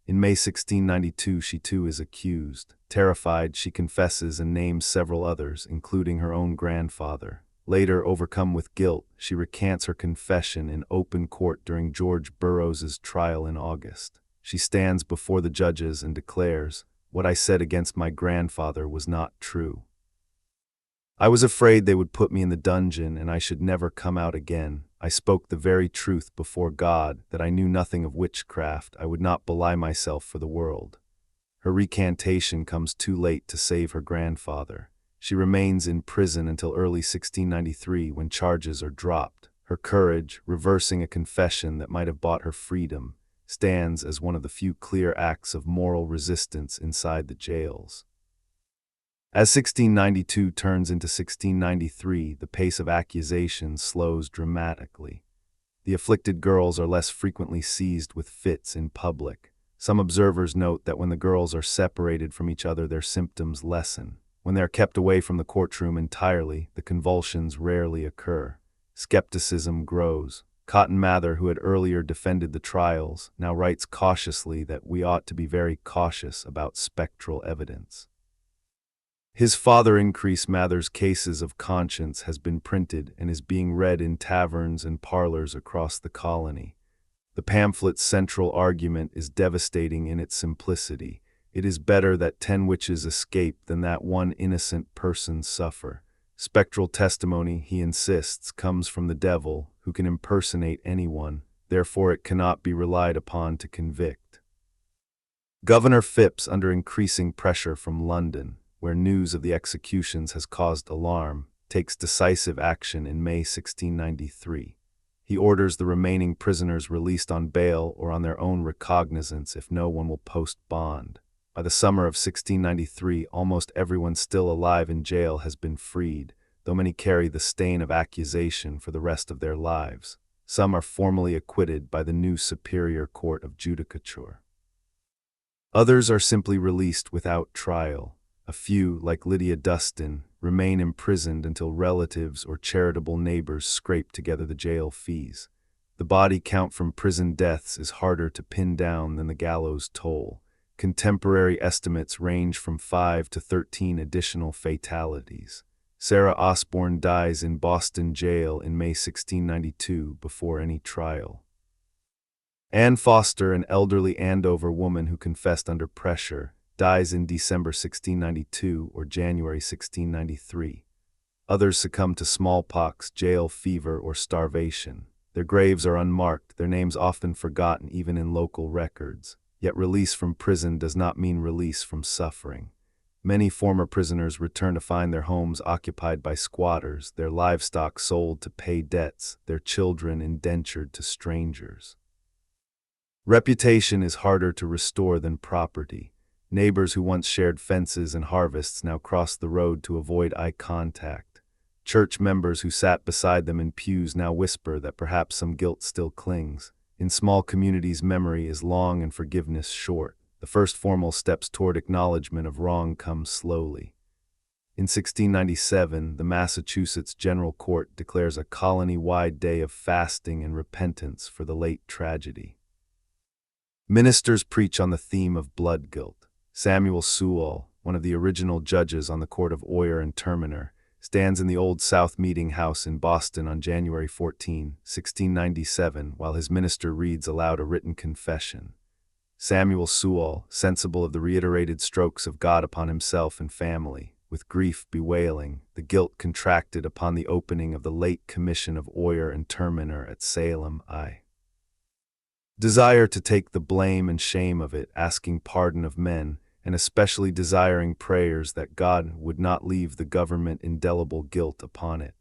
In May 1692, she too is accused. Terrified, she confesses and names several others, including her own grandfather. Later, overcome with guilt, she recants her confession in open court during George Burroughs's trial in August. She stands before the judges and declares, "What I said against my grandfather was not true. I was afraid they would put me in the dungeon and I should never come out again. I spoke the very truth before God, that I knew nothing of witchcraft. I would not belie myself for the world. Her recantation comes too late to save her grandfather. She remains in prison until early 1693 when charges are dropped. Her courage, reversing a confession that might have bought her freedom, stands as one of the few clear acts of moral resistance inside the jails. As 1692 turns into 1693, the pace of accusations slows dramatically. The afflicted girls are less frequently seized with fits in public. Some observers note that when the girls are separated from each other, their symptoms lessen. When they are kept away from the courtroom entirely, the convulsions rarely occur. Skepticism grows. Cotton Mather, who had earlier defended the trials, now writes cautiously that we ought to be very cautious about spectral evidence. His father, Increase Mather's Cases of Conscience, has been printed and is being read in taverns and parlors across the colony. The pamphlet's central argument is devastating in its simplicity. It is better that 10 witches escape than that one innocent person suffer. Spectral testimony, he insists, comes from the devil, who can impersonate anyone, therefore it cannot be relied upon to convict. Governor Phipps, under increasing pressure from London, where news of the executions has caused alarm, takes decisive action in May 1693. He orders the remaining prisoners released on bail or on their own recognizance if no one will post bond. By the summer of 1693, almost everyone still alive in jail has been freed, though many carry the stain of accusation for the rest of their lives. Some are formally acquitted by the new Superior Court of Judicature. Others are simply released without trial. A few, like Lydia Dustin, remain imprisoned until relatives or charitable neighbors scrape together the jail fees. The body count from prison deaths is harder to pin down than the gallows toll. Contemporary estimates range from 5 to 13 additional fatalities. Sarah Osborne dies in Boston jail in May 1692 before any trial. Anne Foster, an elderly Andover woman who confessed under pressure, dies in December 1692 or January 1693. Others succumb to smallpox, jail fever, or starvation. Their graves are unmarked, their names often forgotten even in local records. Yet release from prison does not mean release from suffering. Many former prisoners return to find their homes occupied by squatters, their livestock sold to pay debts, their children indentured to strangers. Reputation is harder to restore than property. Neighbors who once shared fences and harvests now cross the road to avoid eye contact. Church members who sat beside them in pews now whisper that perhaps some guilt still clings. In small communities, memory is long and forgiveness short. The first formal steps toward acknowledgement of wrong come slowly. In 1697, the Massachusetts General Court declares a colony-wide day of fasting and repentance for the late tragedy. Ministers preach on the theme of blood guilt. Samuel Sewall, one of the original judges on the Court of Oyer and Terminer, stands in the Old South Meeting House in Boston on January 14, 1697, while his minister reads aloud a written confession. Samuel Sewall, sensible of the reiterated strokes of God upon himself and family, with grief bewailing the guilt contracted upon the opening of the late commission of Oyer and Terminer at Salem, desire to take the blame and shame of it, asking pardon of men, and especially desiring prayers that God would not leave the government indelible guilt upon it.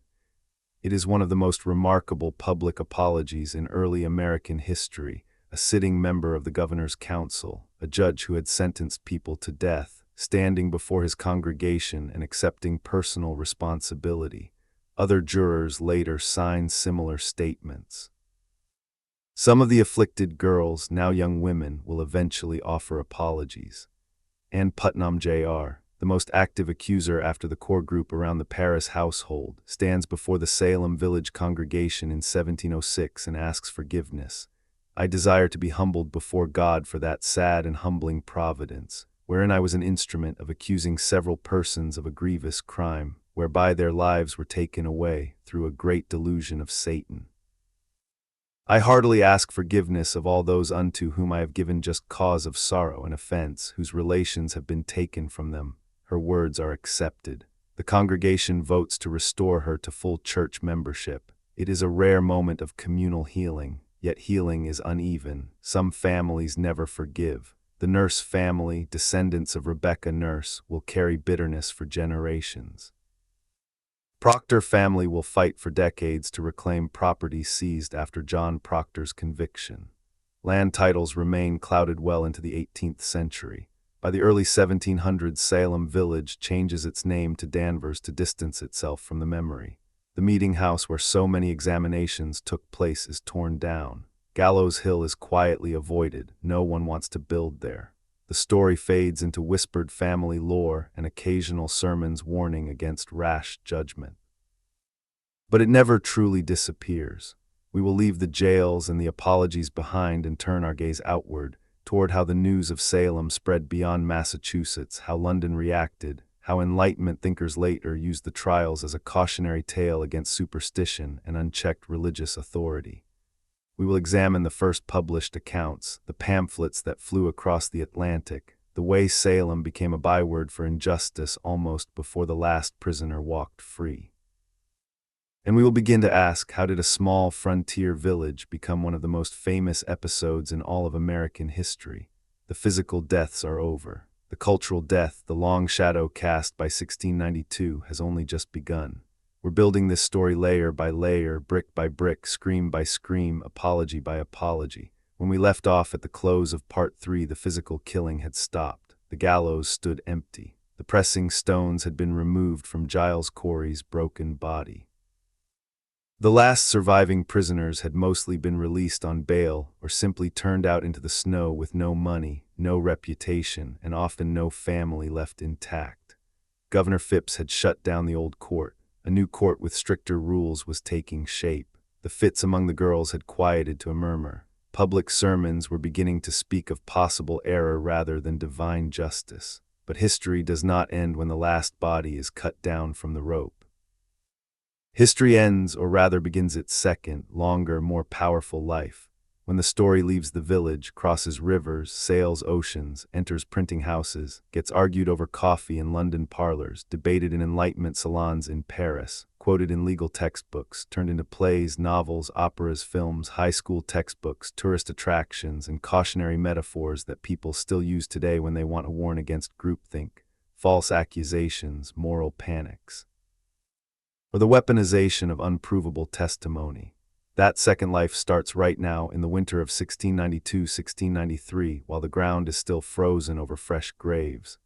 It is one of the most remarkable public apologies in early American history. A sitting member of the governor's council, a judge who had sentenced people to death, standing before his congregation and accepting personal responsibility. Other jurors later signed similar statements. Some of the afflicted girls, now young women, will eventually offer apologies. Ann Putnam Jr., the most active accuser after the core group around the Parris household, stands before the Salem village congregation in 1706 and asks forgiveness. I desire to be humbled before God for that sad and humbling providence, wherein I was an instrument of accusing several persons of a grievous crime, whereby their lives were taken away through a great delusion of Satan. I heartily ask forgiveness of all those unto whom I have given just cause of sorrow and offense, whose relations have been taken from them. Her words are accepted. The congregation votes to restore her to full church membership. It is a rare moment of communal healing, yet healing is uneven. Some families never forgive. The Nurse family, descendants of Rebecca Nurse, will carry bitterness for generations. Proctor family will fight for decades to reclaim property seized after John Proctor's conviction. Land titles remain clouded well into the 18th century. By the early 1700s, Salem Village changes its name to Danvers to distance itself from the memory. The meeting house where so many examinations took place is torn down. Gallows Hill is quietly avoided. No one wants to build there. The story fades into whispered family lore and occasional sermons warning against rash judgment. But it never truly disappears. We will leave the jails and the apologies behind and turn our gaze outward, toward how the news of Salem spread beyond Massachusetts, how London reacted, how Enlightenment thinkers later used the trials as a cautionary tale against superstition and unchecked religious authority. We will examine the first published accounts, the pamphlets that flew across the Atlantic, the way Salem became a byword for injustice almost before the last prisoner walked free. And we will begin to ask, how did a small frontier village become one of the most famous episodes in all of American history? The physical deaths are over. The cultural death, the long shadow cast by 1692, has only just begun. We're building this story layer by layer, brick by brick, scream by scream, apology by apology. When we left off at the close of Part 3, the physical killing had stopped. The gallows stood empty. The pressing stones had been removed from Giles Corey's broken body. The last surviving prisoners had mostly been released on bail or simply turned out into the snow with no money, no reputation, and often no family left intact. Governor Phipps had shut down the old court. A new court with stricter rules was taking shape. The fits among the girls had quieted to a murmur. Public sermons were beginning to speak of possible error rather than divine justice. But history does not end when the last body is cut down from the rope. History ends, or rather begins its second, longer, more powerful life, when the story leaves the village, crosses rivers, sails oceans, enters printing houses, gets argued over coffee in London parlors, debated in Enlightenment salons in Paris, quoted in legal textbooks, turned into plays, novels, operas, films, high school textbooks, tourist attractions, and cautionary metaphors that people still use today when they want to warn against groupthink, false accusations, moral panics, or the weaponization of unprovable testimony. That second life starts right now in the winter of 1692-1693, while the ground is still frozen over fresh graves.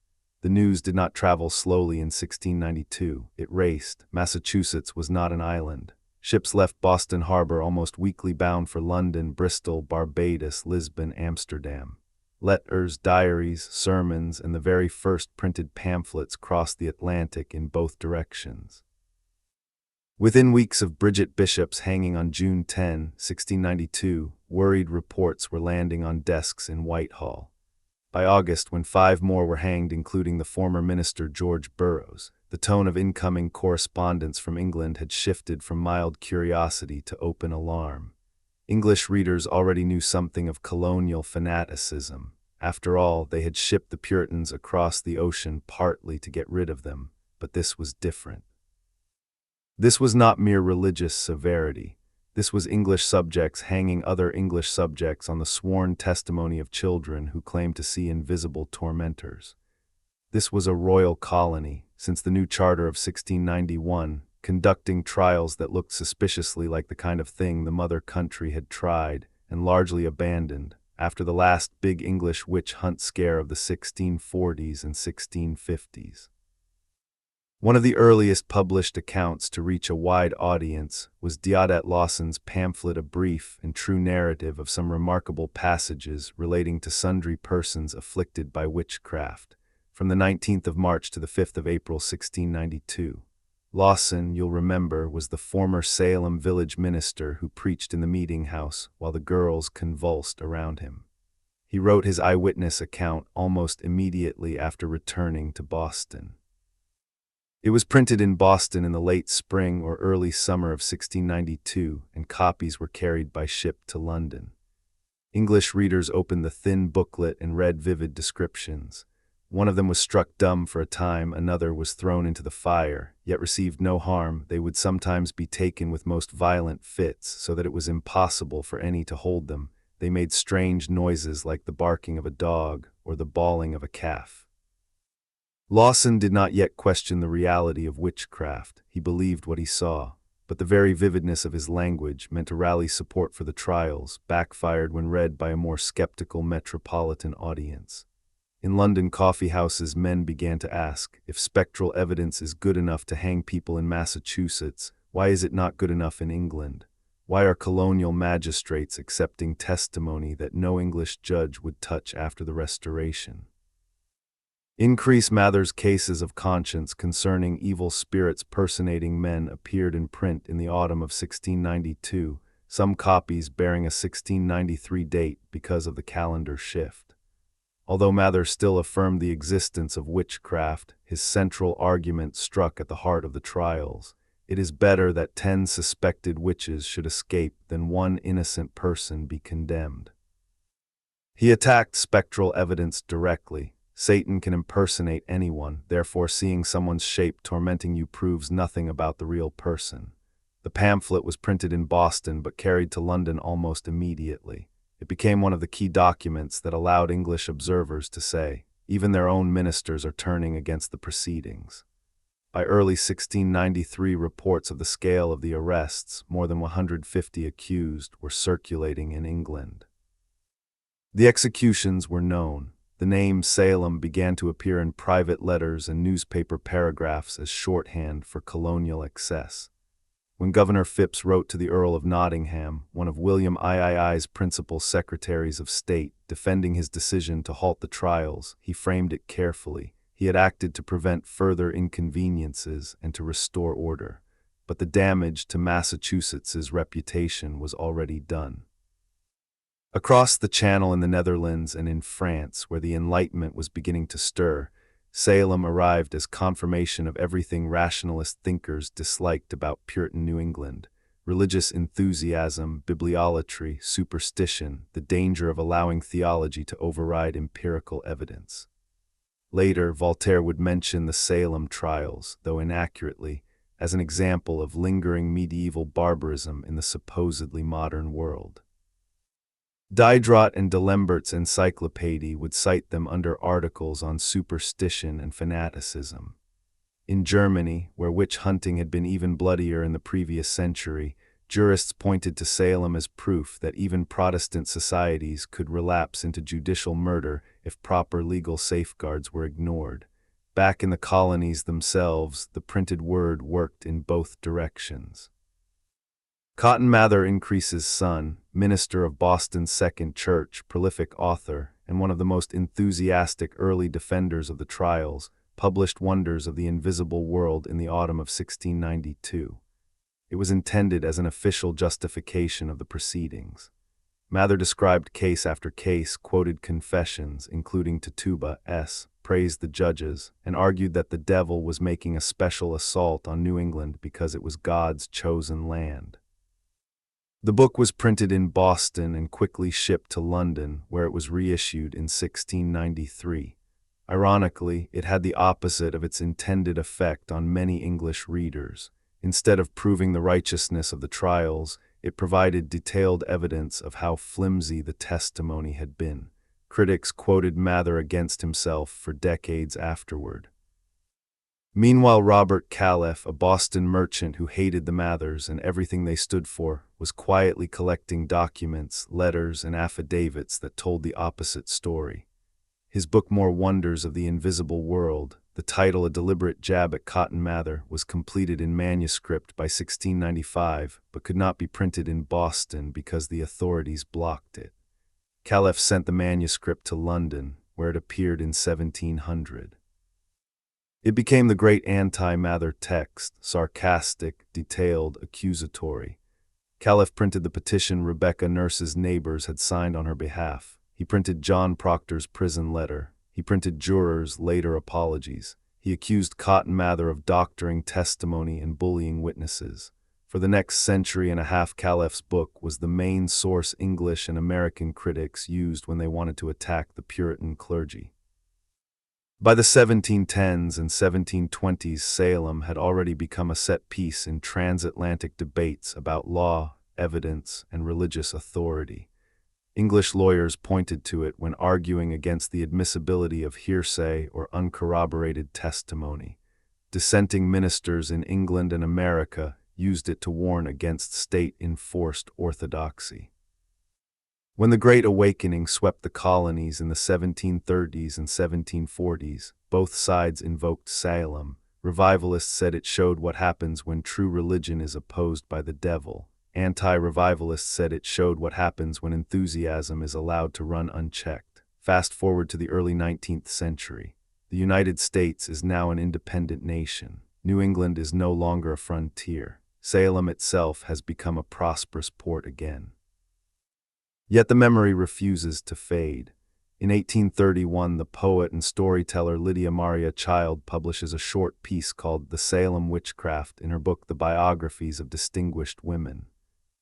The news did not travel slowly in 1692. It raced. Massachusetts was not an island. Ships left Boston Harbor almost weekly bound for London, Bristol, Barbados, Lisbon, Amsterdam. Letters, diaries, sermons, and the very first printed pamphlets crossed the Atlantic in both directions. Within weeks of Bridget Bishop's hanging on June 10, 1692, worried reports were landing on desks in Whitehall. By August, when 5 more were hanged, including the former minister George Burroughs, the tone of incoming correspondence from England had shifted from mild curiosity to open alarm. English readers already knew something of colonial fanaticism. After all, they had shipped the Puritans across the ocean partly to get rid of them, but this was different. This was not mere religious severity. This was English subjects hanging other English subjects on the sworn testimony of children who claimed to see invisible tormentors. This was a royal colony, since the new charter of 1691, conducting trials that looked suspiciously like the kind of thing the mother country had tried and largely abandoned after the last big English witch hunt scare of the 1640s and 1650s. One of the earliest published accounts to reach a wide audience was Deodat Lawson's pamphlet, A Brief and True Narrative of Some Remarkable Passages Relating to Sundry Persons Afflicted by Witchcraft, from the 19th of March to the 5th of April 1692. Lawson, you'll remember, was the former Salem village minister who preached in the meeting house while the girls convulsed around him. He wrote his eyewitness account almost immediately after returning to Boston. It was printed in Boston in the late spring or early summer of 1692, and copies were carried by ship to London. English readers opened the thin booklet and read vivid descriptions. One of them was struck dumb for a time, another was thrown into the fire, yet received no harm. They would sometimes be taken with most violent fits, so that it was impossible for any to hold them. They made strange noises like the barking of a dog or the bawling of a calf. Lawson did not yet question the reality of witchcraft. He believed what he saw, but the very vividness of his language, meant to rally support for the trials, backfired when read by a more skeptical metropolitan audience. In London coffee houses, men began to ask, if spectral evidence is good enough to hang people in Massachusetts, why is it not good enough in England? Why are colonial magistrates accepting testimony that no English judge would touch after the Restoration? Increase Mather's cases of conscience concerning evil spirits personating men appeared in print in the autumn of 1692, some copies bearing a 1693 date because of the calendar shift. Although Mather still affirmed the existence of witchcraft, his central argument struck at the heart of the trials. It is better that 10 suspected witches should escape than one innocent person be condemned. He attacked spectral evidence directly. Satan can impersonate anyone, therefore seeing someone's shape tormenting you proves nothing about the real person. The pamphlet was printed in Boston but carried to London almost immediately. It became one of the key documents that allowed English observers to say, even their own ministers are turning against the proceedings. By early 1693, reports of the scale of the arrests, more than 150 accused, were circulating in England. The executions were known. The name Salem began to appear in private letters and newspaper paragraphs as shorthand for colonial excess. When Governor Phipps wrote to the Earl of Nottingham, one of William III's principal secretaries of state, defending his decision to halt the trials, he framed it carefully. He had acted to prevent further inconveniences and to restore order, but the damage to Massachusetts's reputation was already done. Across the Channel in the Netherlands and in France, where the Enlightenment was beginning to stir, Salem arrived as confirmation of everything rationalist thinkers disliked about Puritan New England: religious enthusiasm, bibliolatry, superstition, the danger of allowing theology to override empirical evidence. Later, Voltaire would mention the Salem trials, though inaccurately, as an example of lingering medieval barbarism in the supposedly modern world. Diderot and D'Alembert's Encyclopédie would cite them under articles on superstition and fanaticism. In Germany, where witch hunting had been even bloodier in the previous century, jurists pointed to Salem as proof that even Protestant societies could relapse into judicial murder if proper legal safeguards were ignored. Back in the colonies themselves, the printed word worked in both directions. Cotton Mather, Increase's son, minister of Boston's Second Church, prolific author, and one of the most enthusiastic early defenders of the trials, published Wonders of the Invisible World in the autumn of 1692. It was intended as an official justification of the proceedings. Mather described case after case, quoted confessions, including Tituba's, praised the judges, and argued that the devil was making a special assault on New England because it was God's chosen land. The book was printed in Boston and quickly shipped to London, where it was reissued in 1693. Ironically, it had the opposite of its intended effect on many English readers. Instead of proving the righteousness of the trials, it provided detailed evidence of how flimsy the testimony had been. Critics quoted Mather against himself for decades afterward. Meanwhile, Robert Calef, a Boston merchant who hated the Mathers and everything they stood for, was quietly collecting documents, letters, and affidavits that told the opposite story. His book, More Wonders of the Invisible World, the title a deliberate jab at Cotton Mather, was completed in manuscript by 1695, but could not be printed in Boston because the authorities blocked it. Calef sent the manuscript to London, where it appeared in 1700. It became the great anti-Mather text, sarcastic, detailed, accusatory. Calef printed the petition Rebecca Nurse's neighbors had signed on her behalf. He printed John Proctor's prison letter. He printed jurors' later apologies. He accused Cotton Mather of doctoring testimony and bullying witnesses. For the next century and a half, Calef's book was the main source English and American critics used when they wanted to attack the Puritan clergy. By the 1710s and 1720s, Salem had already become a set piece in transatlantic debates about law, evidence, and religious authority. English lawyers pointed to it when arguing against the admissibility of hearsay or uncorroborated testimony. Dissenting ministers in England and America used it to warn against state-enforced orthodoxy. When the Great Awakening swept the colonies in the 1730s and 1740s, both sides invoked Salem. Revivalists said it showed what happens when true religion is opposed by the devil. Anti-revivalists said it showed what happens when enthusiasm is allowed to run unchecked. Fast forward to the early 19th century. The United States is now an independent nation. New England is no longer a frontier. Salem itself has become a prosperous port again. Yet the memory refuses to fade. In 1831, the poet and storyteller Lydia Maria Child publishes a short piece called The Salem Witchcraft in her book The Biographies of Distinguished Women.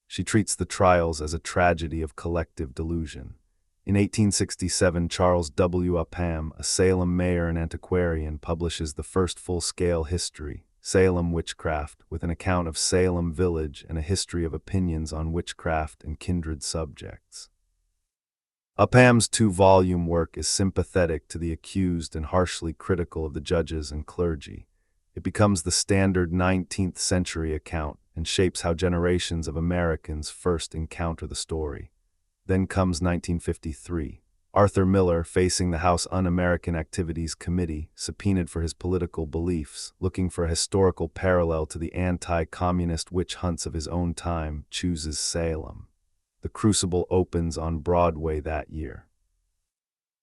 She treats the trials as a tragedy of collective delusion. In 1867, Charles W. Upham, a Salem mayor and antiquarian, publishes the first full-scale history, Salem Witchcraft, with an account of Salem village and a history of opinions on witchcraft and kindred subjects. Upham's two-volume work is sympathetic to the accused and harshly critical of the judges and clergy. It becomes the standard 19th century account and shapes how generations of Americans first encounter the story. Then comes 1953. Arthur Miller, facing the House Un-American Activities Committee, subpoenaed for his political beliefs, looking for a historical parallel to the anti-communist witch hunts of his own time, chooses Salem. The Crucible opens on Broadway that year.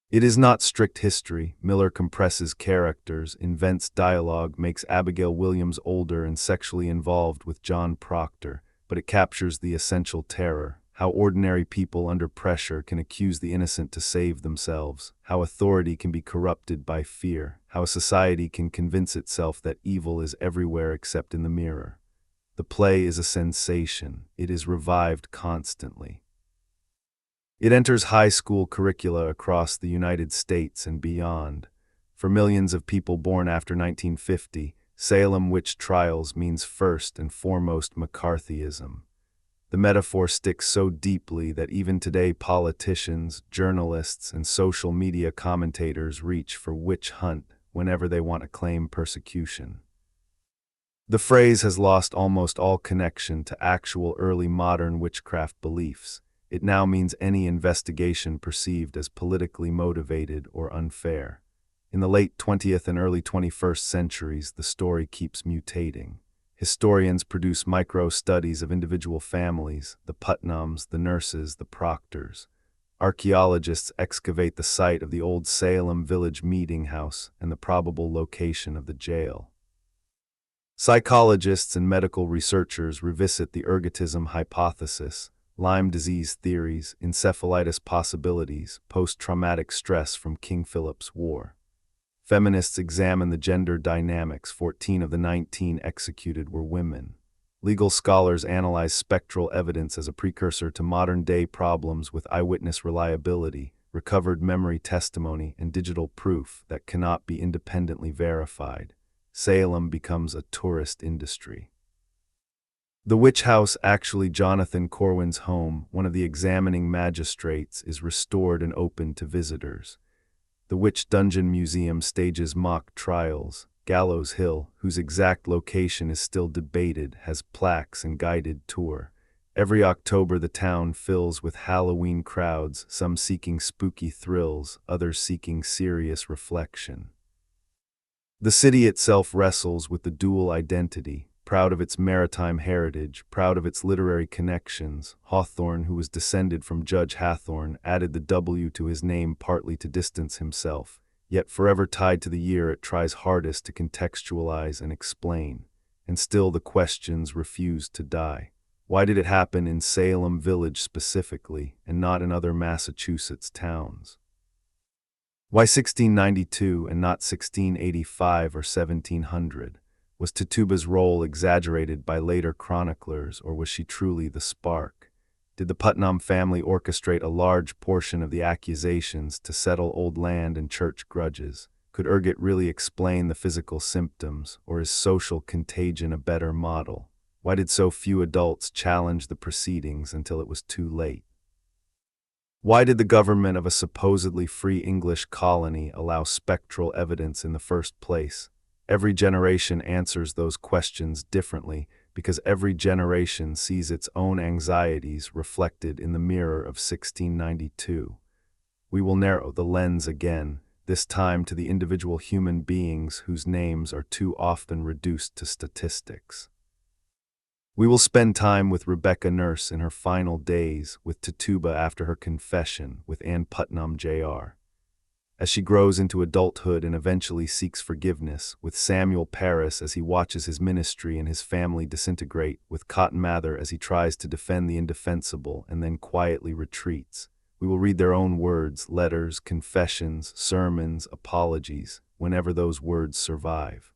It is not strict history. Miller compresses characters, invents dialogue, makes Abigail Williams older and sexually involved with John Proctor, but it captures the essential terror. How ordinary people under pressure can accuse the innocent to save themselves, how authority can be corrupted by fear, how a society can convince itself that evil is everywhere except in the mirror. The play is a sensation. It is revived constantly. It enters high school curricula across the United States and beyond. For millions of people born after 1950, Salem Witch Trials means first and foremost McCarthyism. The metaphor sticks so deeply that even today politicians, journalists, and social media commentators reach for witch hunt whenever they want to claim persecution. The phrase has lost almost all connection to actual early modern witchcraft beliefs. It now means any investigation perceived as politically motivated or unfair. In the late 20th and early 21st centuries, the story keeps mutating. Historians produce micro-studies of individual families, the Putnams, the nurses, the Proctors. Archaeologists excavate the site of the old Salem village meeting house and the probable location of the jail. Psychologists and medical researchers revisit the ergotism hypothesis, Lyme disease theories, encephalitis possibilities, post-traumatic stress from King Philip's War. Feminists examine the gender dynamics. 14 of the 19 executed were women. Legal scholars analyze spectral evidence as a precursor to modern-day problems with eyewitness reliability, recovered memory testimony, and digital proof that cannot be independently verified. Salem becomes a tourist industry. The witch house, actually Jonathan Corwin's home, one of the examining magistrates, is restored and open to visitors. The Witch Dungeon Museum stages mock trials. Gallows Hill, whose exact location is still debated, has plaques and guided tour. Every October the town fills with Halloween crowds, some seeking spooky thrills, others seeking serious reflection. The city itself wrestles with the dual identity, proud of its maritime heritage, proud of its literary connections. Hawthorne, who was descended from Judge Hathorne, added the W to his name partly to distance himself, yet forever tied to the year it tries hardest to contextualize and explain. And still the questions refuse to die. Why did it happen in Salem Village specifically, and not in other Massachusetts towns? Why 1692 and not 1685 or 1700? Was Tituba's role exaggerated by later chroniclers, or was she truly the spark? Did the Putnam family orchestrate a large portion of the accusations to settle old land and church grudges? Could ergot really explain the physical symptoms, or is social contagion a better model? Why did so few adults challenge the proceedings until it was too late? Why did the government of a supposedly free English colony allow spectral evidence in the first place? Every generation answers those questions differently because every generation sees its own anxieties reflected in the mirror of 1692. We will narrow the lens again, this time to the individual human beings whose names are too often reduced to statistics. We will spend time with Rebecca Nurse in her final days, with Tituba after her confession, with Ann Putnam Jr. as she grows into adulthood and eventually seeks forgiveness, with Samuel Parris as he watches his ministry and his family disintegrate, with Cotton Mather as he tries to defend the indefensible and then quietly retreats. We will read their own words, letters, confessions, sermons, apologies, whenever those words survive.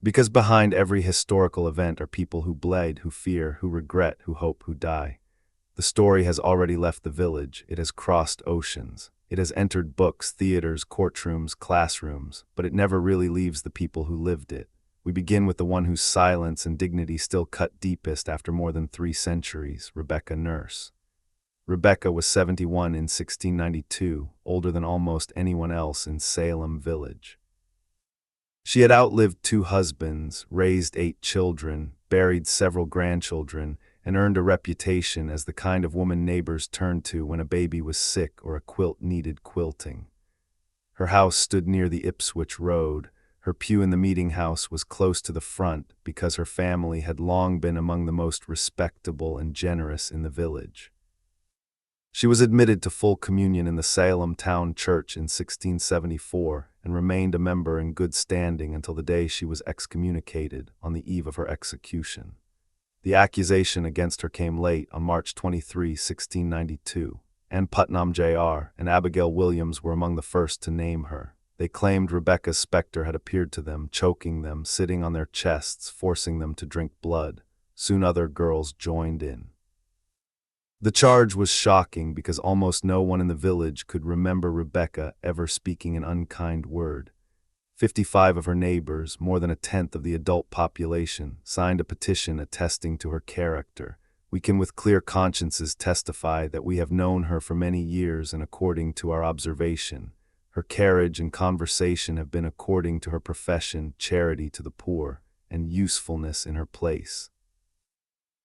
Because behind every historical event are people who bled, who fear, who regret, who hope, who die. The story has already left the village, it has crossed oceans. It has entered books, theaters, courtrooms, classrooms, but it never really leaves the people who lived it. We begin with the one whose silence and dignity still cut deepest after more than 3 centuries, Rebecca Nurse. Rebecca was 71 in 1692, older than almost anyone else in Salem village. She had outlived 2 husbands, raised 8 children, buried several grandchildren, and earned a reputation as the kind of woman neighbors turned to when a baby was sick or a quilt needed quilting. Her house stood near the Ipswich Road. Her pew in the meeting house was close to the front because her family had long been among the most respectable and generous in the village. She was admitted to full communion in the Salem Town Church in 1674 and remained a member in good standing until the day she was excommunicated on the eve of her execution. The accusation against her came late on March 23, 1692. Ann Putnam Jr. and Abigail Williams were among the first to name her. They claimed Rebecca's specter had appeared to them, choking them, sitting on their chests, forcing them to drink blood. Soon other girls joined in. The charge was shocking because almost no one in the village could remember Rebecca ever speaking an unkind word. 55 of her neighbors, more than 1/10 of the adult population, signed a petition attesting to her character. We can with clear consciences testify that we have known her for many years, and according to our observation, her carriage and conversation have been according to her profession, charity to the poor, and usefulness in her place.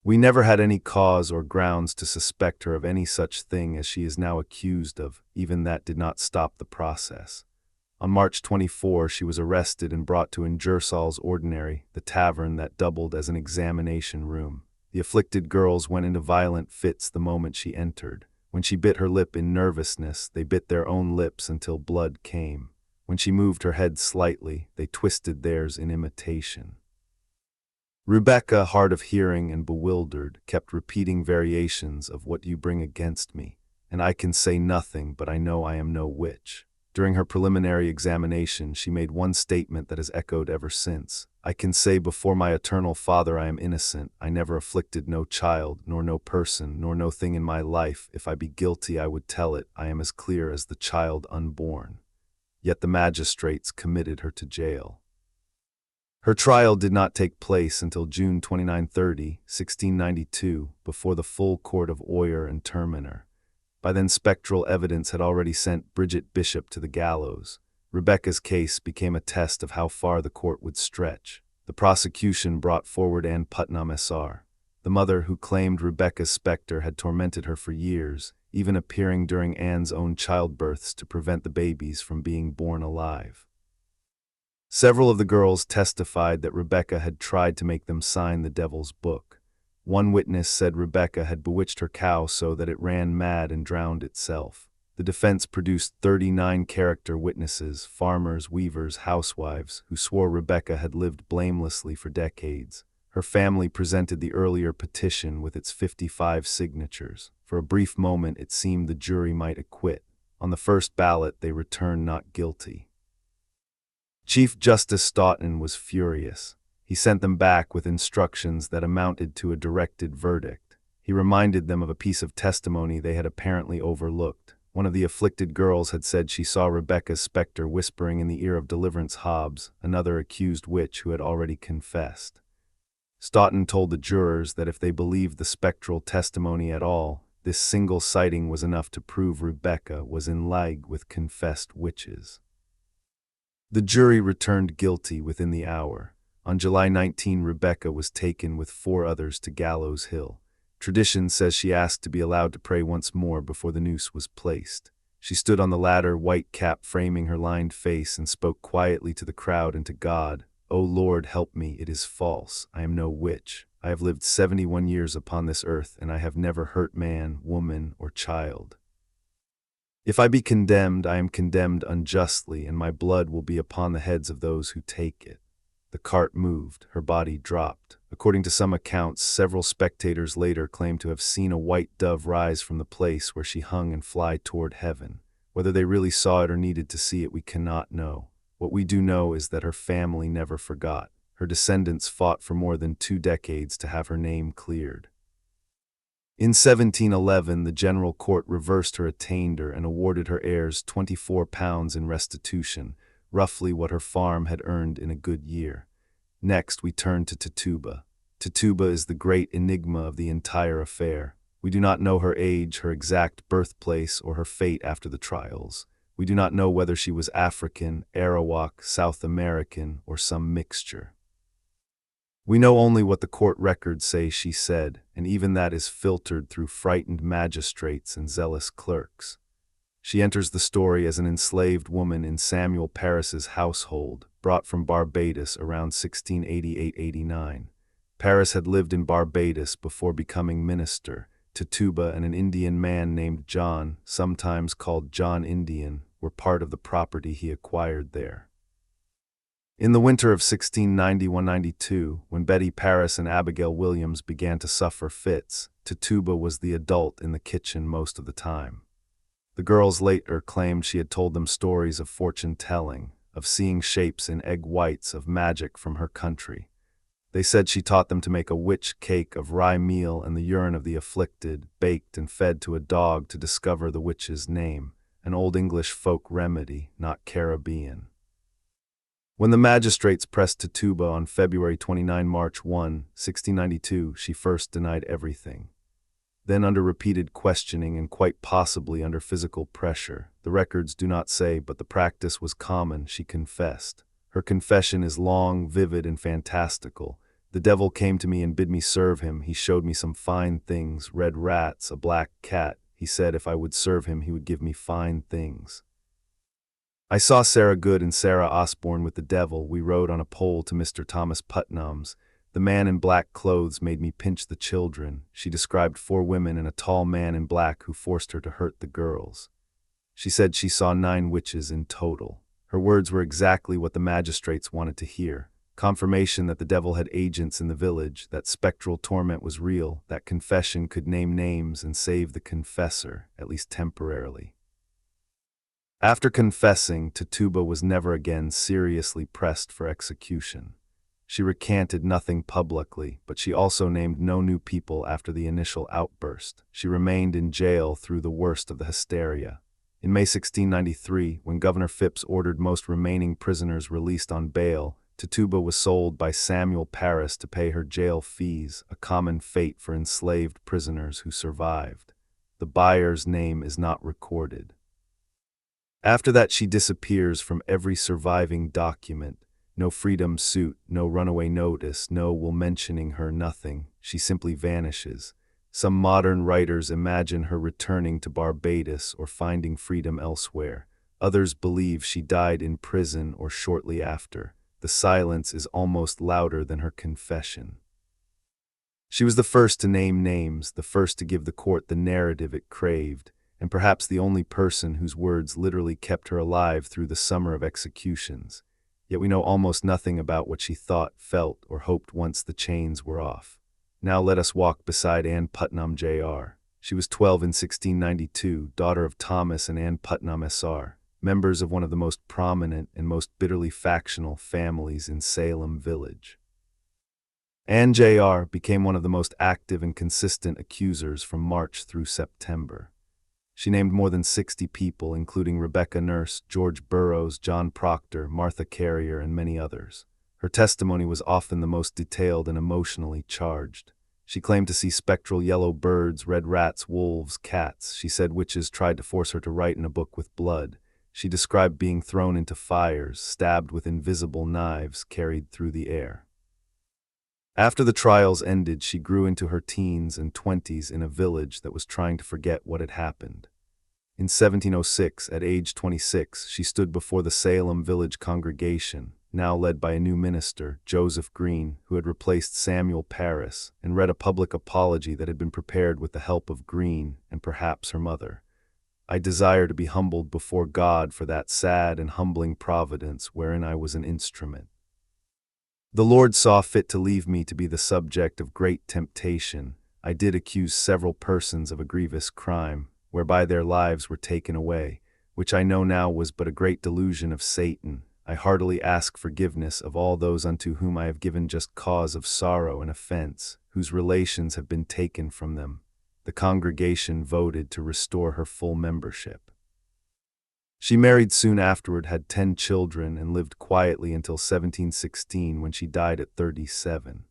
We never had any cause or grounds to suspect her of any such thing as she is now accused of. Even that did not stop the process. On March 24, she was arrested and brought to Ingersoll's Ordinary, the tavern that doubled as an examination room. The afflicted girls went into violent fits the moment she entered. When she bit her lip in nervousness, they bit their own lips until blood came. When she moved her head slightly, they twisted theirs in imitation. Rebecca, hard of hearing and bewildered, kept repeating variations of "What you bring against me, and I can say nothing, but I know I am no witch." During her preliminary examination, she made one statement that has echoed ever since. "I can say before my eternal Father I am innocent. I never afflicted no child, nor no person, nor no thing in my life. If I be guilty, I would tell it. I am as clear as the child unborn." Yet the magistrates committed her to jail. Her trial did not take place until June 29-30, 1692, before the full court of Oyer and Terminer. By then, spectral evidence had already sent Bridget Bishop to the gallows. Rebecca's case became a test of how far the court would stretch. The prosecution brought forward Ann Putnam Sr., the mother who claimed Rebecca's specter had tormented her for years, even appearing during Ann's own childbirths to prevent the babies from being born alive. Several of the girls testified that Rebecca had tried to make them sign the devil's book. One witness said Rebecca had bewitched her cow so that it ran mad and drowned itself. The defense produced 39 character witnesses, farmers, weavers, housewives, who swore Rebecca had lived blamelessly for decades. Her family presented the earlier petition with its 55 signatures. For a brief moment it seemed the jury might acquit. On the first ballot they returned not guilty. Chief Justice Stoughton was furious. He sent them back with instructions that amounted to a directed verdict. He reminded them of a piece of testimony they had apparently overlooked. One of the afflicted girls had said she saw Rebecca's specter whispering in the ear of Deliverance Hobbs, another accused witch who had already confessed. Stoughton told the jurors that if they believed the spectral testimony at all, this single sighting was enough to prove Rebecca was in league with confessed witches. The jury returned guilty within the hour. On July 19, Rebecca was taken with 4 others to Gallows Hill. Tradition says she asked to be allowed to pray once more before the noose was placed. She stood on the ladder, white cap framing her lined face, and spoke quietly to the crowd and to God. "O Lord, help me, it is false. I am no witch. I have lived 71 years upon this earth, and I have never hurt man, woman, or child. If I be condemned, I am condemned unjustly, and my blood will be upon the heads of those who take it." The cart moved, her body dropped. According to some accounts, several spectators later claimed to have seen a white dove rise from the place where she hung and fly toward heaven. Whether they really saw it or needed to see it, we cannot know. What we do know is that her family never forgot. Her descendants fought for more than 2 decades to have her name cleared. In 1711, the General Court reversed her attainder and awarded her heirs £24 in restitution, roughly what her farm had earned in a good year. Next, we turn to Tituba. Tituba is the great enigma of the entire affair. We do not know her age, her exact birthplace, or her fate after the trials. We do not know whether she was African, Arawak, South American, or some mixture. We know only what the court records say she said, and even that is filtered through frightened magistrates and zealous clerks. She enters the story as an enslaved woman in Samuel Parris's household, brought from Barbados around 1688-89. Parris had lived in Barbados before becoming minister. Tituba and an Indian man named John, sometimes called John Indian, were part of the property he acquired there. In the winter of 1691-92, when Betty Parris and Abigail Williams began to suffer fits, Tituba was the adult in the kitchen most of the time. The girls later claimed she had told them stories of fortune-telling, of seeing shapes in egg whites, of magic from her country. They said she taught them to make a witch cake of rye meal and the urine of the afflicted, baked and fed to a dog to discover the witch's name, an old English folk remedy, not Caribbean. When the magistrates pressed Tituba on February 29, March 1, 1692, she first denied everything. Then, under repeated questioning and quite possibly under physical pressure, the records do not say, but the practice was common, she confessed. Her confession is long, vivid, and fantastical. "The devil came to me and bid me serve him. He showed me some fine things, red rats, a black cat. He said if I would serve him, he would give me fine things. I saw Sarah Good and Sarah Osborne with the devil. We rode on a pole to Mr. Thomas Putnam's. The man in black clothes made me pinch the children." She described 4 women and a tall man in black who forced her to hurt the girls. She said she saw 9 witches in total. Her words were exactly what the magistrates wanted to hear. Confirmation that the devil had agents in the village, that spectral torment was real, that confession could name names and save the confessor, at least temporarily. After confessing, Tituba was never again seriously pressed for execution. She recanted nothing publicly, but she also named no new people after the initial outburst. She remained in jail through the worst of the hysteria. In May 1693, when Governor Phipps ordered most remaining prisoners released on bail, Tituba was sold by Samuel Parris to pay her jail fees, a common fate for enslaved prisoners who survived. The buyer's name is not recorded. After that, she disappears from every surviving document. No freedom suit, no runaway notice, no will mentioning her, nothing. She simply vanishes. Some modern writers imagine her returning to Barbados or finding freedom elsewhere. Others believe she died in prison or shortly after. The silence is almost louder than her confession. She was the first to name names, the first to give the court the narrative it craved, and perhaps the only person whose words literally kept her alive through the summer of executions. Yet we know almost nothing about what she thought, felt, or hoped once the chains were off. Now let us walk beside Ann Putnam, Jr. She was 12 in 1692, daughter of Thomas and Ann Putnam, S.R., members of one of the most prominent and most bitterly factional families in Salem Village. Ann Jr. became one of the most active and consistent accusers from March through September. She named more than 60 people, including Rebecca Nurse, George Burroughs, John Proctor, Martha Carrier, and many others. Her testimony was often the most detailed and emotionally charged. She claimed to see spectral yellow birds, red rats, wolves, cats. She said witches tried to force her to write in a book with blood. She described being thrown into fires, stabbed with invisible knives carried through the air. After the trials ended, she grew into her teens and 20s in a village that was trying to forget what had happened. In 1706, at age 26, she stood before the Salem village congregation, now led by a new minister, Joseph Green, who had replaced Samuel Parris, and read a public apology that had been prepared with the help of Green and perhaps her mother. "I desire to be humbled before God for that sad and humbling providence wherein I was an instrument. The Lord saw fit to leave me to be the subject of great temptation. I did accuse several persons of a grievous crime, whereby their lives were taken away, which I know now was but a great delusion of Satan. I heartily ask forgiveness of all those unto whom I have given just cause of sorrow and offense, whose relations have been taken from them." The congregation voted to restore her full membership. She married soon afterward, had 10 children, and lived quietly until 1716, when she died at 37.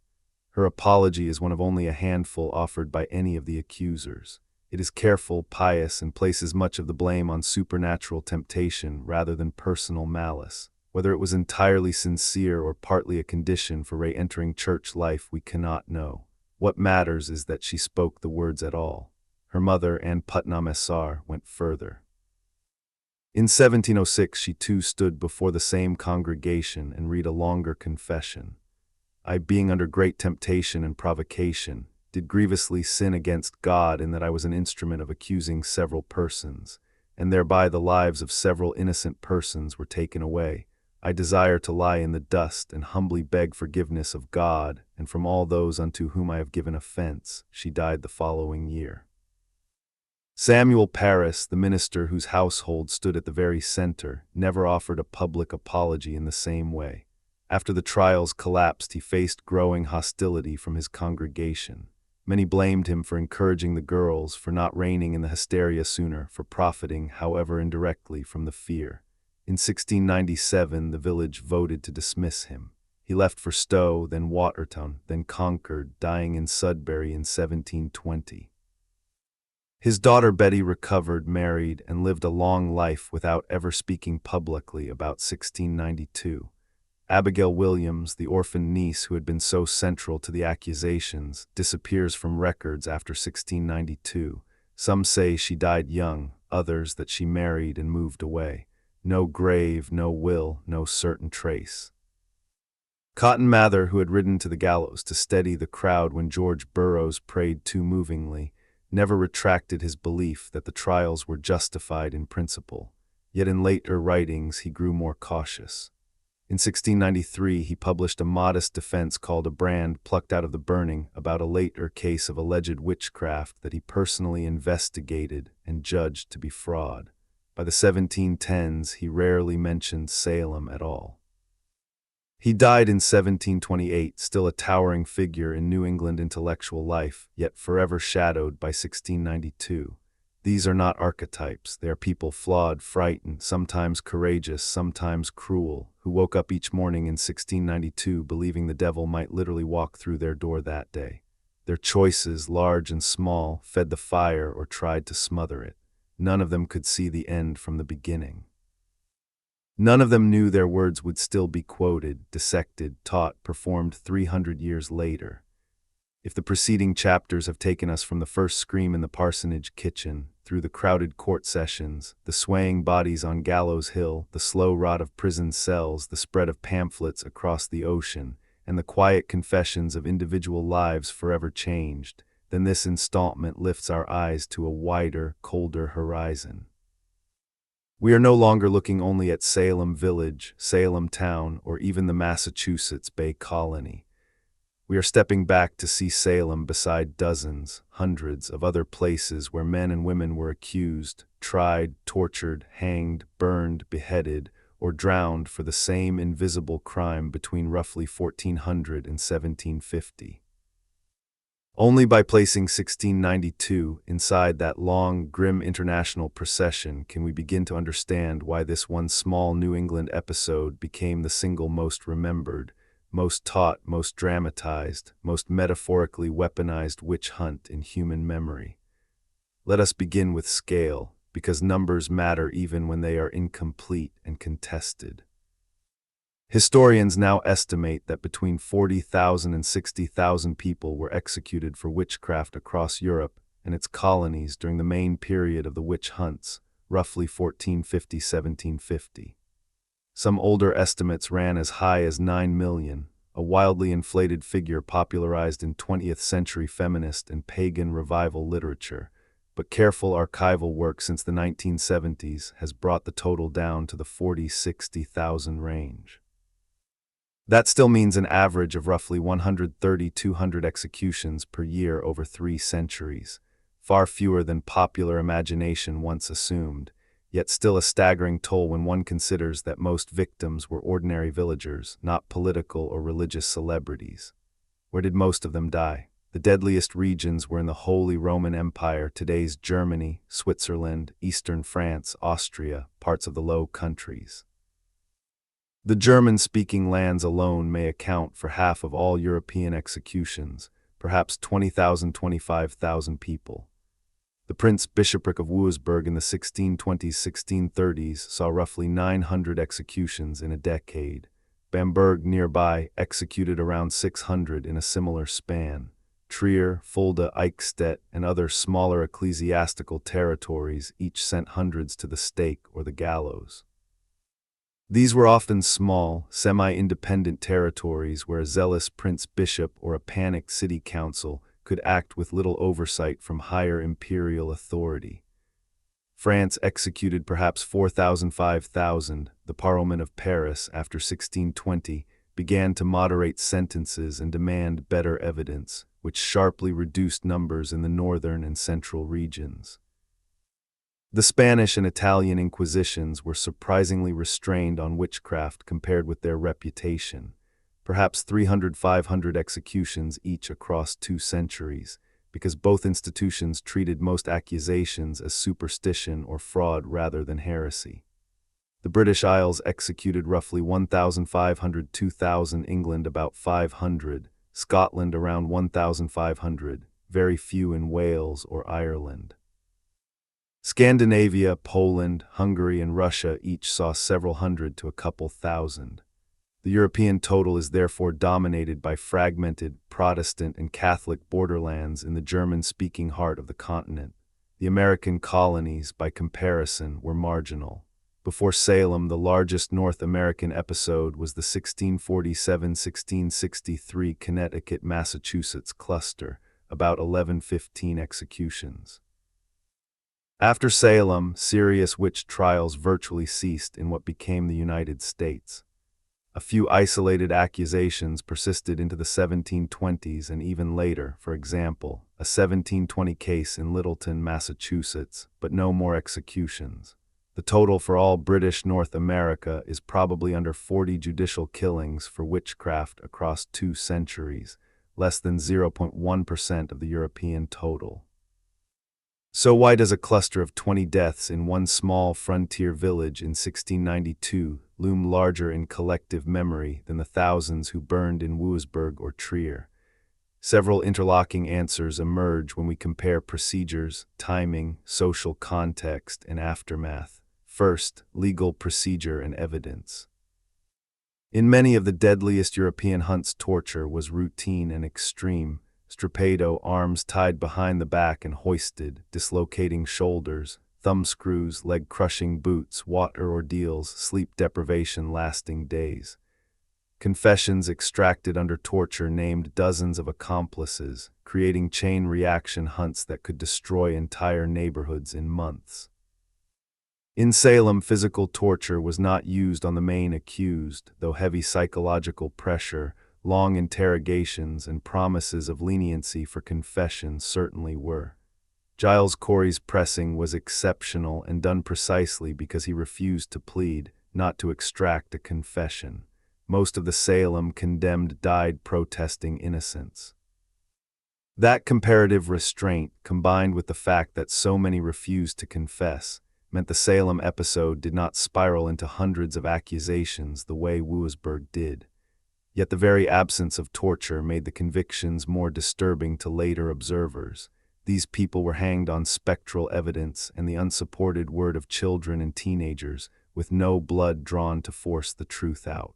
Her apology is one of only a handful offered by any of the accusers. It is careful, pious, and places much of the blame on supernatural temptation rather than personal malice. Whether it was entirely sincere or partly a condition for re-entering church life, we cannot know. What matters is that she spoke the words at all. Her mother, Anne Putnam S.R., went further. In 1706, she too stood before the same congregation and read a longer confession. "I, being under great temptation and provocation, did grievously sin against God in that I was an instrument of accusing several persons, and thereby the lives of several innocent persons were taken away. I desire to lie in the dust and humbly beg forgiveness of God and from all those unto whom I have given offense." She died the following year. Samuel Parris, the minister whose household stood at the very center, never offered a public apology in the same way. After the trials collapsed, he faced growing hostility from his congregation. Many blamed him for encouraging the girls, for not reigning in the Hysteria sooner, for profiting, however indirectly, from the fear. In 1697, the village voted to dismiss him. He left for Stowe, then Watertown, then Concord, dying in Sudbury in 1720. His daughter Betty recovered, married, and lived a long life without ever speaking publicly about 1692. Abigail Williams, the orphan niece who had been so central to the accusations, disappears from records after 1692. Some say she died young, others that she married and moved away. No grave, no will, no certain trace. Cotton Mather, who had ridden to the gallows to steady the crowd when George Burroughs prayed too movingly, never retracted his belief that the trials were justified in principle. Yet in later writings he grew more cautious. In 1693, he published a modest defense called A Brand Plucked Out of the Burning about a later case of alleged witchcraft that he personally investigated and judged to be fraud. By the 1710s, he rarely mentioned Salem at all. He died in 1728, still a towering figure in New England intellectual life, yet forever shadowed by 1692. These are not archetypes. They are people flawed, frightened, sometimes courageous, sometimes cruel, who woke up each morning in 1692 believing the devil might literally walk through their door that day. Their choices, large and small, fed the fire or tried to smother it. None of them could see the end from the beginning. None of them knew their words would still be quoted, dissected, taught, performed 300 years later. If the preceding chapters have taken us from the first scream in the parsonage kitchen, through the crowded court sessions, the swaying bodies on Gallows Hill, the slow rot of prison cells, the spread of pamphlets across the ocean, and the quiet confessions of individual lives forever changed, then this installment lifts our eyes to a wider, colder horizon. We are no longer looking only at Salem Village, Salem Town, or even the Massachusetts Bay Colony. We are stepping back to see Salem beside dozens, hundreds of other places where men and women were accused, tried, tortured, hanged, burned, beheaded, or drowned for the same invisible crime between roughly 1400 and 1750. Only by placing 1692 inside that long, grim international procession can we begin to understand why this one small New England episode became the single most remembered, most taught, most dramatized, most metaphorically weaponized witch hunt in human memory. Let us begin with scale, because numbers matter even when they are incomplete and contested. Historians now estimate that between 40,000 and 60,000 people were executed for witchcraft across Europe and its colonies during the main period of the witch hunts, roughly 1450–1750. Some older estimates ran as high as 9 million, a wildly inflated figure popularized in 20th century feminist and pagan revival literature, but careful archival work since the 1970s has brought the total down to the 40–60,000 range. That still means an average of roughly 130–200 executions per year over 3 centuries, far fewer than popular imagination once assumed, yet still a staggering toll when one considers that most victims were ordinary villagers, not political or religious celebrities. Where did most of them die? The deadliest regions were in the Holy Roman Empire, today's Germany, Switzerland, eastern France, Austria, parts of the Low Countries. The German-speaking lands alone may account for half of all European executions, perhaps 20,000–25,000 people. The Prince-Bishopric of Wurzburg in the 1620s–1630s saw roughly 900 executions in a decade. Bamberg nearby executed around 600 in a similar span. Trier, Fulda, Eichstätt, and other smaller ecclesiastical territories each sent hundreds to the stake or the gallows. These were often small, semi-independent territories where a zealous prince-bishop or a panicked city council could act with little oversight from higher imperial authority. France executed perhaps 4,000–5,000. The Parliament of Paris, after 1620, began to moderate sentences and demand better evidence, which sharply reduced numbers in the northern and central regions. The Spanish and Italian Inquisitions were surprisingly restrained on witchcraft compared with their reputation, perhaps 300–500 executions each across 2 centuries, because both institutions treated most accusations as superstition or fraud rather than heresy. The British Isles executed roughly 1,500–2,000, England about 500, Scotland around 1,500, very few in Wales or Ireland. Scandinavia, Poland, Hungary, and Russia each saw several hundred to a couple thousand. The European total is therefore dominated by fragmented Protestant and Catholic borderlands in the German-speaking heart of the continent. The American colonies, by comparison, were marginal. Before Salem, the largest North American episode was the 1647–1663 Connecticut-Massachusetts cluster, about 1115 executions. After Salem, serious witch trials virtually ceased in what became the United States. A few isolated accusations persisted into the 1720s and even later, for example, a 1720 case in Littleton, Massachusetts, but no more executions. The total for all British North America is probably under 40 judicial killings for witchcraft across 2 centuries, less than 0.1% of the European total. So why does a cluster of 20 deaths in one small frontier village in 1692 loom larger in collective memory than the thousands who burned in Wurzburg or Trier? Several interlocking answers emerge when we compare procedures, timing, social context, and aftermath. First, legal procedure and evidence. In many of the deadliest European hunts, torture was routine and extreme. Strapado, arms tied behind the back and hoisted, dislocating shoulders, thumb screws, leg-crushing boots, water ordeals, sleep deprivation lasting days. Confessions extracted under torture named dozens of accomplices, creating chain reaction hunts that could destroy entire neighborhoods in months. In Salem, physical torture was not used on the main accused, though heavy psychological pressure, long interrogations, and promises of leniency for confession certainly were. Giles Corey's pressing was exceptional and done precisely because he refused to plead, not to extract a confession. Most of the Salem condemned died protesting innocence. That comparative restraint, combined with the fact that so many refused to confess, meant the Salem episode did not spiral into hundreds of accusations the way Wuisberg did. Yet the very absence of torture made the convictions more disturbing to later observers. These people were hanged on spectral evidence and the unsupported word of children and teenagers, with no blood drawn to force the truth out.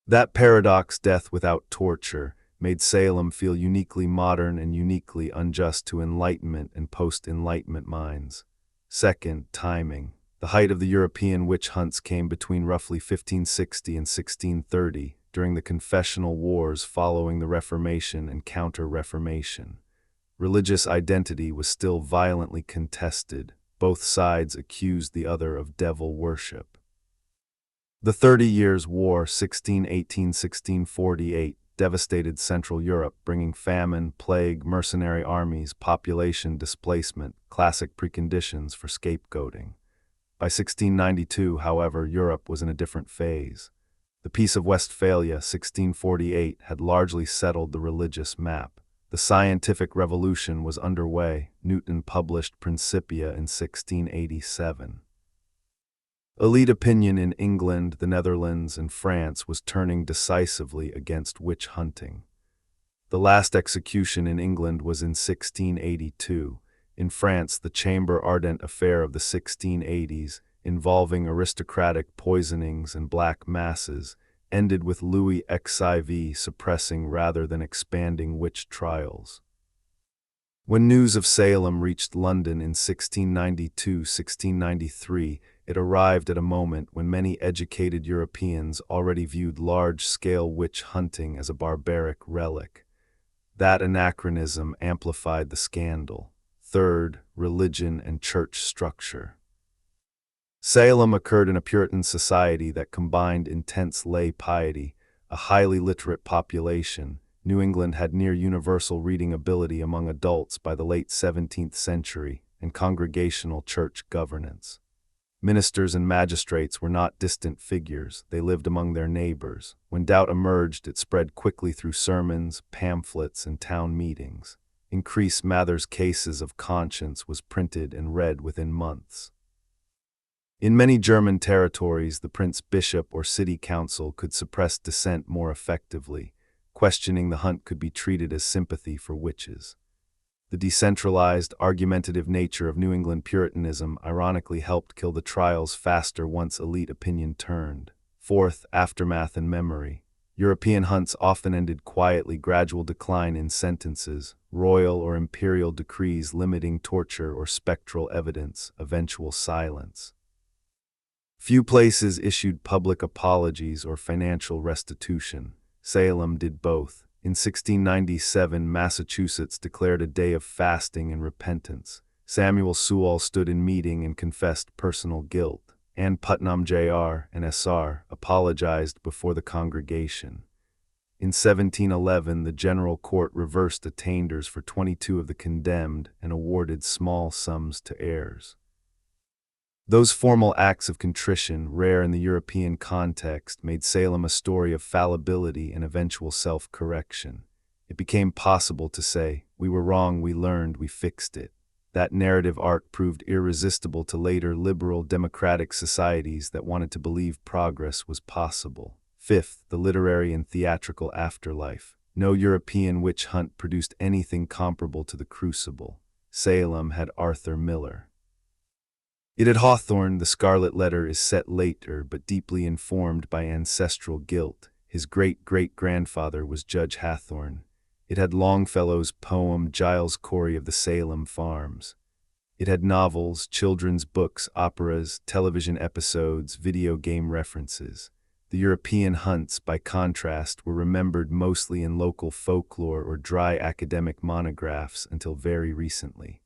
That paradox, death without torture, made Salem feel uniquely modern and uniquely unjust to Enlightenment and post-Enlightenment minds. Second, timing. The height of the European witch hunts came between roughly 1560 and 1630, during the confessional wars following the Reformation and Counter-Reformation. Religious identity was still violently contested. Both sides accused the other of devil worship. The 30 Years' War, 1618–1648, devastated Central Europe, bringing famine, plague, mercenary armies, population displacement, classic preconditions for scapegoating. By 1692, however, Europe was in a different phase. The Peace of Westphalia, 1648, had largely settled the religious map. The scientific revolution was underway. Newton published Principia in 1687. Elite opinion in England, the Netherlands, and France was turning decisively against witch hunting. The last execution in England was in 1682. In France, the Chamber Ardent affair of the 1680s, involving aristocratic poisonings and black masses, ended with Louis XIV suppressing rather than expanding witch trials. When news of Salem reached London in 1692–1693, it arrived at a moment when many educated Europeans already viewed large-scale witch hunting as a barbaric relic. That anachronism amplified the scandal. Third, religion and church structure. Salem occurred in a Puritan society that combined intense lay piety, a highly literate population. New England had near-universal reading ability among adults by the late 17th century, and congregational church governance. Ministers and magistrates were not distant figures, they lived among their neighbors. When doubt emerged, it spread quickly through sermons, pamphlets, and town meetings. Increase Mather's Cases of Conscience was printed and read within months. In many German territories, the prince-bishop or city council could suppress dissent more effectively. Questioning the hunt could be treated as sympathy for witches. The decentralized, argumentative nature of New England Puritanism ironically helped kill the trials faster once elite opinion turned. Fourth, aftermath and memory. European hunts often ended quietly, gradual decline in sentences, royal or imperial decrees limiting torture or spectral evidence, eventual silence. Few places issued public apologies or financial restitution. Salem did both. In 1697, Massachusetts declared a day of fasting and repentance. Samuel Sewall stood in meeting and confessed personal guilt. Ann Putnam Jr. and S.R. apologized before the congregation. In 1711, the General Court reversed attainders for 22 of the condemned and awarded small sums to heirs. Those formal acts of contrition, rare in the European context, made Salem a story of fallibility and eventual self-correction. It became possible to say, "We were wrong, we learned, we fixed it." That narrative arc proved irresistible to later liberal democratic societies that wanted to believe progress was possible. Fifth, the literary and theatrical afterlife. No European witch hunt produced anything comparable to The Crucible. Salem had Arthur Miller. It had Hawthorne. The Scarlet Letter is set later but deeply informed by ancestral guilt. His great-great-grandfather was Judge Hathorne. It had Longfellow's poem Giles Corey of the Salem Farms. It had novels, children's books, operas, television episodes, video game references. The European hunts, by contrast, were remembered mostly in local folklore or dry academic monographs until very recently.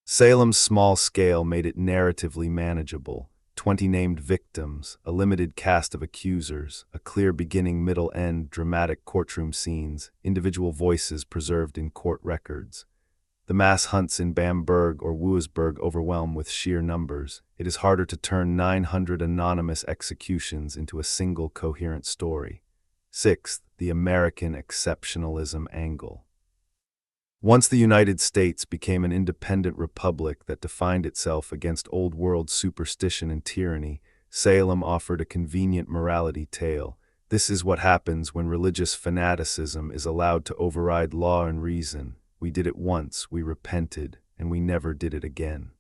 Salem's small scale made it narratively manageable. 20 named victims, a limited cast of accusers, a clear beginning, middle, end, dramatic courtroom scenes, individual voices preserved in court records. The mass hunts in Bamberg or Wuisberg overwhelm with sheer numbers. It is harder to turn 900 anonymous executions into a single coherent story. Sixth, the American exceptionalism angle. Once the United States became an independent republic that defined itself against Old World superstition and tyranny, Salem offered a convenient morality tale. This is what happens when religious fanaticism is allowed to override law and reason. We did it once, we repented, and we never did it again.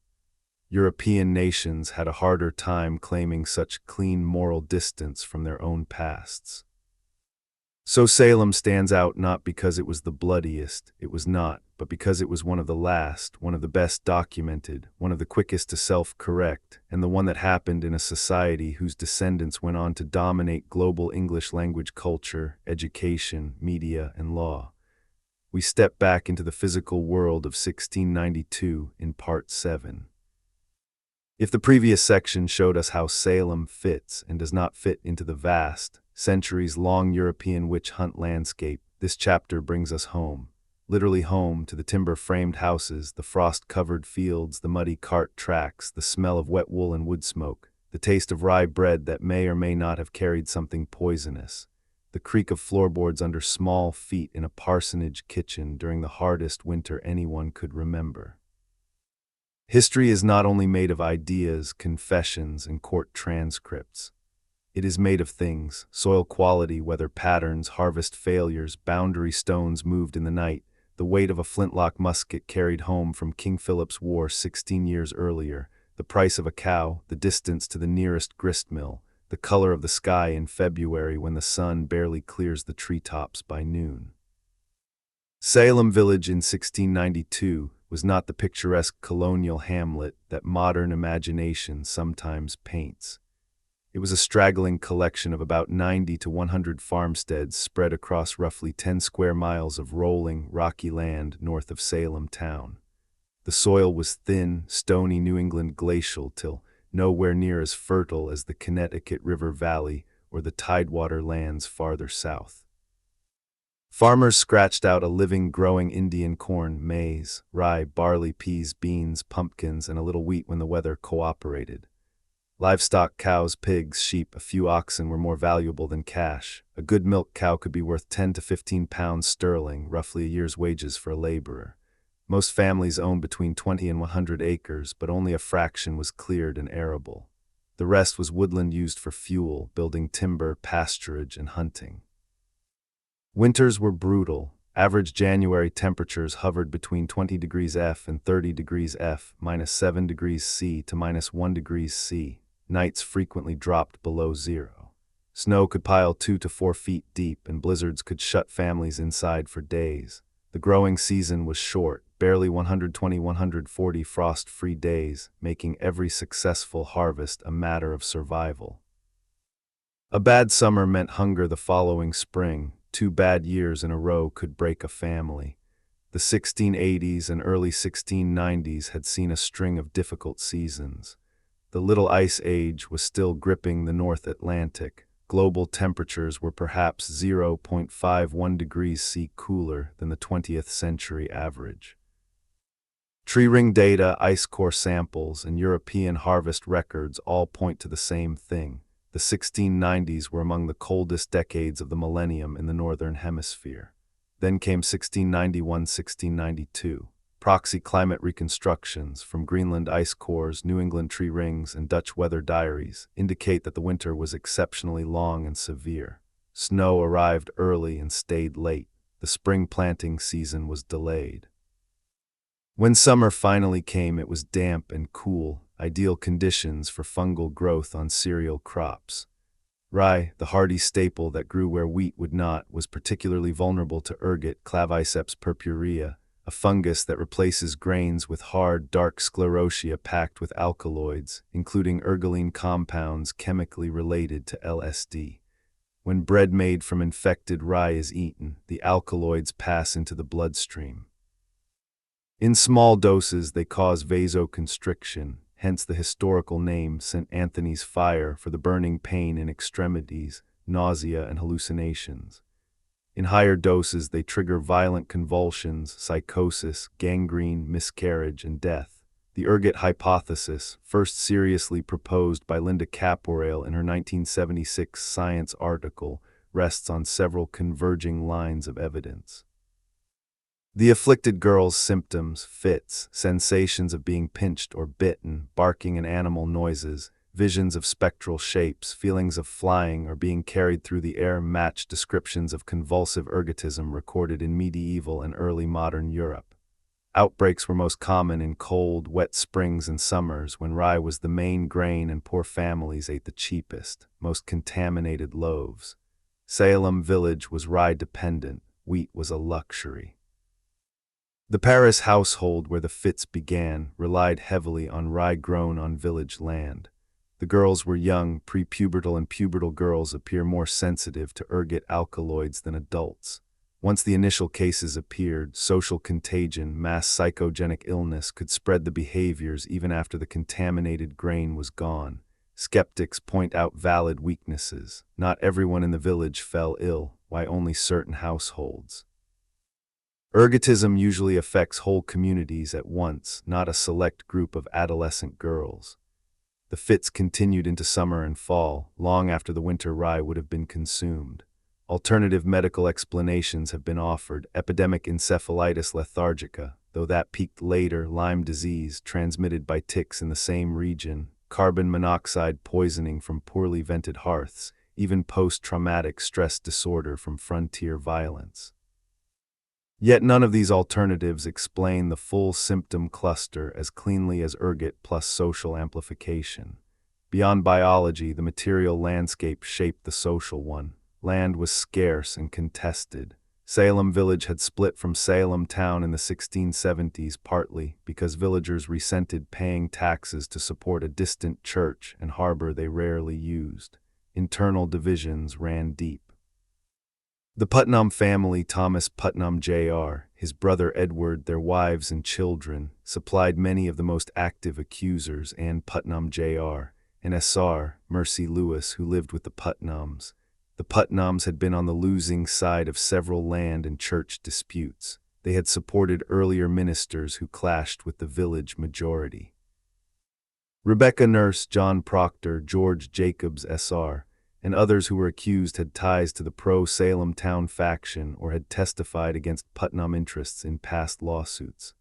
European nations had a harder time claiming such clean moral distance from their own pasts. So Salem stands out not because it was the bloodiest, it was not, but because it was one of the last, one of the best documented, one of the quickest to self-correct, and the one that happened in a society whose descendants went on to dominate global English language culture, education, media, and law. We step back into the physical world of 1692 in Part 7. If the previous section showed us how Salem fits and does not fit into the vast, centuries-long European witch hunt landscape, this chapter brings us home. Literally home to the timber-framed houses, the frost-covered fields, the muddy cart tracks, the smell of wet wool and wood smoke, the taste of rye bread that may or may not have carried something poisonous, the creak of floorboards under small feet in a parsonage kitchen during the hardest winter anyone could remember. History is not only made of ideas, confessions, and court transcripts. It is made of things: soil quality, weather patterns, harvest failures, boundary stones moved in the night, the weight of a flintlock musket carried home from King Philip's War 16 years earlier, the price of a cow, the distance to the nearest grist mill, the color of the sky in February when the sun barely clears the treetops by noon. Salem Village in 1692 was not the picturesque colonial hamlet that modern imagination sometimes paints. It was a straggling collection of about 90 to 100 farmsteads spread across roughly 10 square miles of rolling, rocky land north of Salem town. The soil was thin, stony New England glacial till nowhere near as fertile as the Connecticut River Valley or the tidewater lands farther south. Farmers scratched out a living growing Indian corn, maize, rye, barley, peas, beans, pumpkins, and a little wheat when the weather cooperated. Livestock, cows, pigs, sheep, a few oxen were more valuable than cash. A good milk cow could be worth 10 to 15 pounds sterling, roughly a year's wages for a laborer. Most families owned between 20 and 100 acres, but only a fraction was cleared and arable. The rest was woodland used for fuel, building timber, pasturage, and hunting. Winters were brutal. Average January temperatures hovered between 20 degrees F and 30 degrees F, -7 degrees C to -1 degrees C. Nights frequently dropped below zero. Snow could pile 2 to 4 feet deep, and blizzards could shut families inside for days. The growing season was short, barely 120–140 frost-free days, making every successful harvest a matter of survival. A bad summer meant hunger the following spring. 2 bad years in a row could break a family. The 1680s and early 1690s had seen a string of difficult seasons. The Little Ice Age was still gripping the North Atlantic. Global temperatures were perhaps 0.51 degrees C cooler than the 20th century average. Tree ring data, ice core samples, and European harvest records all point to the same thing. The 1690s were among the coldest decades of the millennium in the Northern Hemisphere. Then came 1691–1692. Proxy climate reconstructions from Greenland ice cores, New England tree rings, and Dutch weather diaries indicate that the winter was exceptionally long and severe. Snow arrived early and stayed late. The spring planting season was delayed. When summer finally came, it was damp and cool, ideal conditions for fungal growth on cereal crops. Rye, the hardy staple that grew where wheat would not, was particularly vulnerable to ergot, Claviceps purpurea, a fungus that replaces grains with hard, dark sclerotia packed with alkaloids, including ergoline compounds chemically related to LSD. When bread made from infected rye is eaten, the alkaloids pass into the bloodstream. In small doses, they cause vasoconstriction, hence the historical name St. Anthony's fire for the burning pain in extremities, nausea, and hallucinations. In higher doses, they trigger violent convulsions, psychosis, gangrene, miscarriage, and death. The ergot hypothesis, first seriously proposed by Linda Caporail in her 1976 Science article, rests on several converging lines of evidence. The afflicted girl's symptoms, fits, sensations of being pinched or bitten, barking and animal noises, visions of spectral shapes, feelings of flying or being carried through the air match descriptions of convulsive ergotism recorded in medieval and early modern Europe. Outbreaks were most common in cold, wet springs and summers when rye was the main grain and poor families ate the cheapest, most contaminated loaves. Salem village was rye-dependent, wheat was a luxury. The Parris household, where the fits began, relied heavily on rye grown on village land. The girls were young, prepubertal, and pubertal girls appear more sensitive to ergot alkaloids than adults. Once the initial cases appeared, social contagion, mass psychogenic illness could spread the behaviors even after the contaminated grain was gone. Skeptics point out valid weaknesses. Not everyone in the village fell ill, why only certain households? Ergotism usually affects whole communities at once, not a select group of adolescent girls. The fits continued into summer and fall, long after the winter rye would have been consumed. Alternative medical explanations have been offered: epidemic encephalitis lethargica, though that peaked later, Lyme disease, transmitted by ticks in the same region, carbon monoxide poisoning from poorly vented hearths, even post-traumatic stress disorder from frontier violence. Yet none of these alternatives explain the full symptom cluster as cleanly as ergot plus social amplification. Beyond biology, the material landscape shaped the social one. Land was scarce and contested. Salem village had split from Salem town in the 1670s partly because villagers resented paying taxes to support a distant church and harbor they rarely used. Internal divisions ran deep. The Putnam family, Thomas Putnam Jr., his brother Edward, their wives and children, supplied many of the most active accusers, and Putnam Jr., and S.R. Mercy Lewis, who lived with the Putnams. The Putnams had been on the losing side of several land and church disputes. They had supported earlier ministers who clashed with the village majority. Rebecca Nurse, John Proctor, George Jacobs, S.R., and others who were accused had ties to the pro-Salem town faction or had testified against Putnam interests in past lawsuits.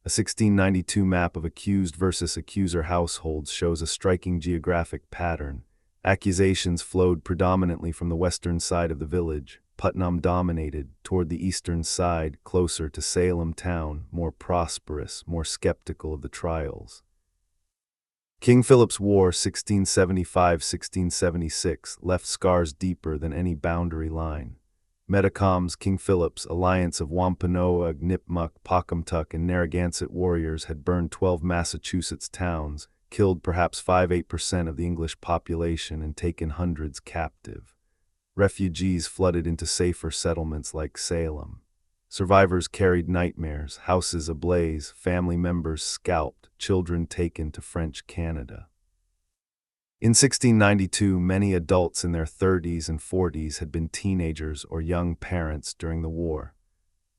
A 1692 map of accused versus accuser households shows a striking geographic pattern. Accusations flowed predominantly from the western side of the village. Putnam dominated, toward the eastern side, closer to Salem town, more prosperous, more skeptical of the trials. King Philip's War 1675–1676 left scars deeper than any boundary line. Metacom's King Philip's alliance of Wampanoag, Nipmuc, Pocumtuck, and Narragansett warriors had burned 12 Massachusetts towns, killed perhaps 5–8% of the English population, and taken hundreds captive. Refugees flooded into safer settlements like Salem. Survivors carried nightmares, houses ablaze, family members scalped, children taken to French Canada. In 1692, many adults in their 30s and 40s had been teenagers or young parents during the war.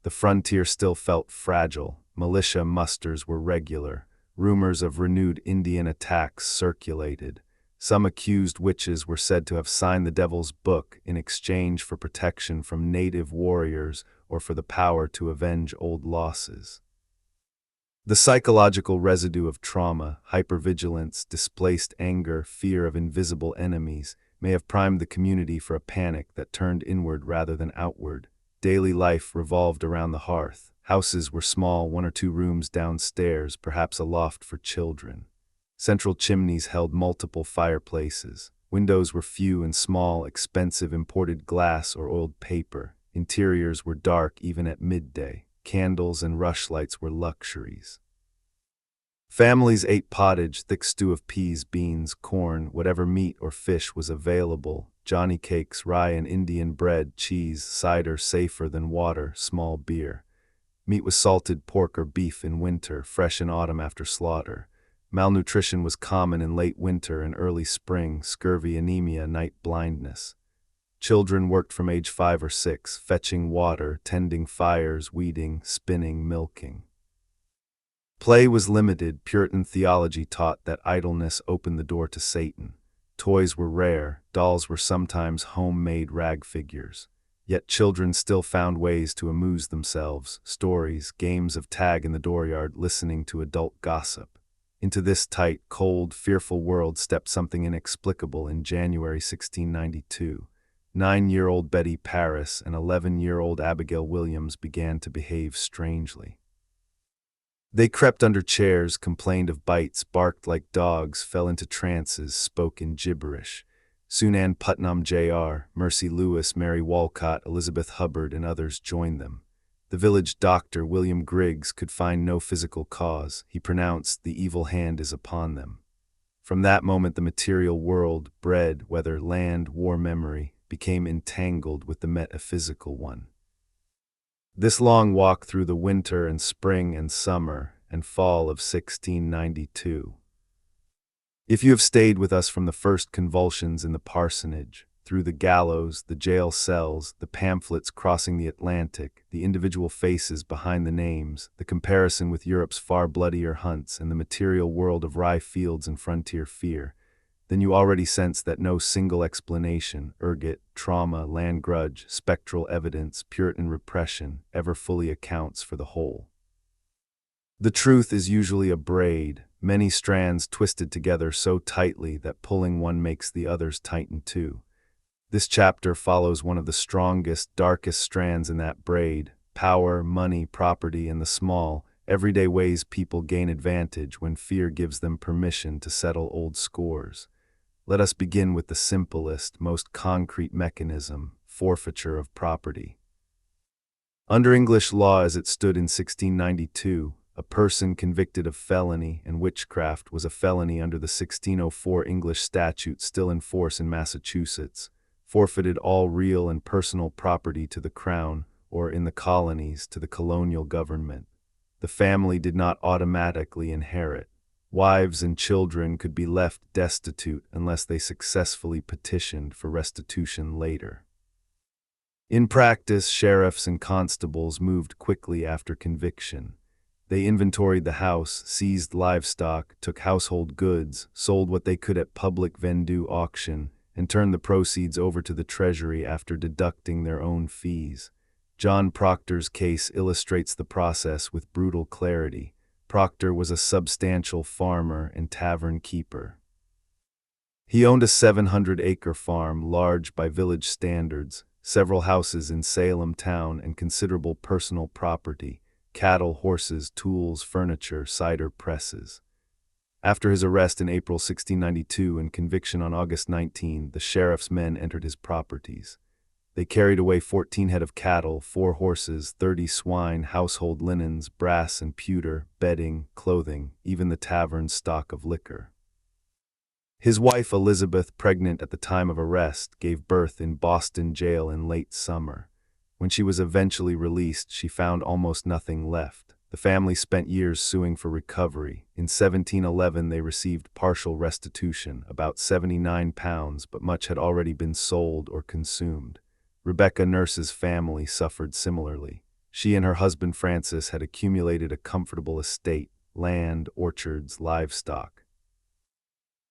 The frontier still felt fragile, militia musters were regular, rumors of renewed Indian attacks circulated. Some accused witches were said to have signed the Devil's Book in exchange for protection from native warriors or for the power to avenge old losses. The psychological residue of trauma, hypervigilance, displaced anger, fear of invisible enemies, may have primed the community for a panic that turned inward rather than outward. Daily life revolved around the hearth. Houses were small, 1 or 2 rooms downstairs, perhaps a loft for children. Central chimneys held multiple fireplaces. Windows were few and small, expensive imported glass or oiled paper. Interiors were dark even at midday. Candles and rushlights were luxuries. Families ate pottage, thick stew of peas, beans, corn, whatever meat or fish was available. Johnny cakes, rye and Indian bread, cheese, cider safer than water, small beer. Meat was salted pork or beef in winter, fresh in autumn after slaughter. Malnutrition was common in late winter and early spring, scurvy, anemia, night blindness. Children worked from age 5 or 6, fetching water, tending fires, weeding, spinning, milking. Play was limited. Puritan theology taught that idleness opened the door to Satan. Toys were rare. Dolls were sometimes homemade rag figures. Yet children still found ways to amuse themselves, stories, games of tag in the dooryard, listening to adult gossip. Into this tight, cold, fearful world stepped something inexplicable in January 1692. 9-year-old Betty Parris and 11-year-old Abigail Williams began to behave strangely. They crept under chairs, complained of bites, barked like dogs, fell into trances, spoke in gibberish. Soon Ann Putnam, Jr., Mercy Lewis, Mary Walcott, Elizabeth Hubbard, and others joined them. The village doctor, William Griggs, could find no physical cause. He pronounced, "The evil hand is upon them." From that moment the material world, bread, weather, land, war, memory, became entangled with the metaphysical one. This long walk through the winter and spring and summer and fall of 1692. If you have stayed with us from the first convulsions in the parsonage, through the gallows, the jail cells, the pamphlets crossing the Atlantic, the individual faces behind the names, the comparison with Europe's far bloodier hunts, and the material world of rye fields and frontier fear, then you already sense that no single explanation, ergot, trauma, land grudge, spectral evidence, Puritan repression, ever fully accounts for the whole. The truth is usually a braid, many strands twisted together so tightly that pulling one makes the others tighten too. This chapter follows one of the strongest, darkest strands in that braid: power, money, property, and the small, everyday ways people gain advantage when fear gives them permission to settle old scores. Let us begin with the simplest, most concrete mechanism: forfeiture of property. Under English law as it stood in 1692, a person convicted of felony and witchcraft was a felony under the 1604 English statute still in force in Massachusetts, forfeited all real and personal property to the Crown, or in the colonies to the colonial government. The family did not automatically inherit. Wives and children could be left destitute unless they successfully petitioned for restitution later. In practice, sheriffs and constables moved quickly after conviction. They inventoried the house, seized livestock, took household goods, sold what they could at public vendue auction, and turned the proceeds over to the treasury after deducting their own fees. John Proctor's case illustrates the process with brutal clarity. Proctor was a substantial farmer and tavern keeper. He owned a 700-acre farm, large by village standards, several houses in Salem town, and considerable personal property: cattle, horses, tools, furniture, cider presses. After his arrest in April 1692 and conviction on August 19, the sheriff's men entered his properties. They carried away 14 head of cattle, 4 horses, 30 swine, household linens, brass and pewter, bedding, clothing, even the tavern's stock of liquor. His wife Elizabeth, pregnant at the time of arrest, gave birth in Boston jail in late summer. When she was eventually released, she found almost nothing left. The family spent years suing for recovery. In 1711 they received partial restitution, about £79, but much had already been sold or consumed. Rebecca Nurse's family suffered similarly. She and her husband Francis had accumulated a comfortable estate, land, orchards, livestock.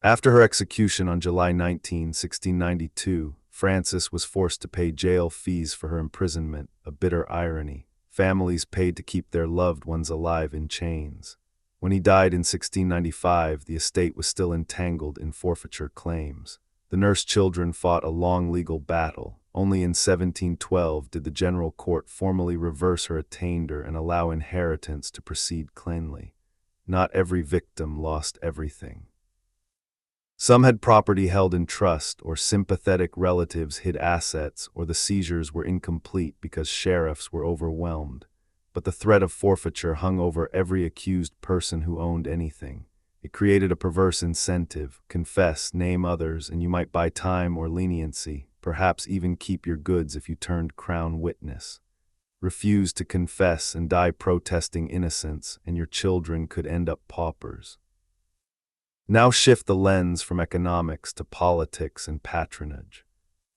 After her execution on July 19, 1692, Francis was forced to pay jail fees for her imprisonment, a bitter irony. Families paid to keep their loved ones alive in chains. When he died in 1695, the estate was still entangled in forfeiture claims. The Nurse children fought a long legal battle. Only in 1712 did the General Court formally reverse her attainder and allow inheritance to proceed cleanly. Not every victim lost everything. Some had property held in trust, or sympathetic relatives hid assets, or the seizures were incomplete because sheriffs were overwhelmed. But the threat of forfeiture hung over every accused person who owned anything. It created a perverse incentive: confess, name others, and you might buy time or leniency, perhaps even keep your goods if you turned Crown witness. Refuse to confess and die protesting innocence, and your children could end up paupers. Now shift the lens from economics to politics and patronage.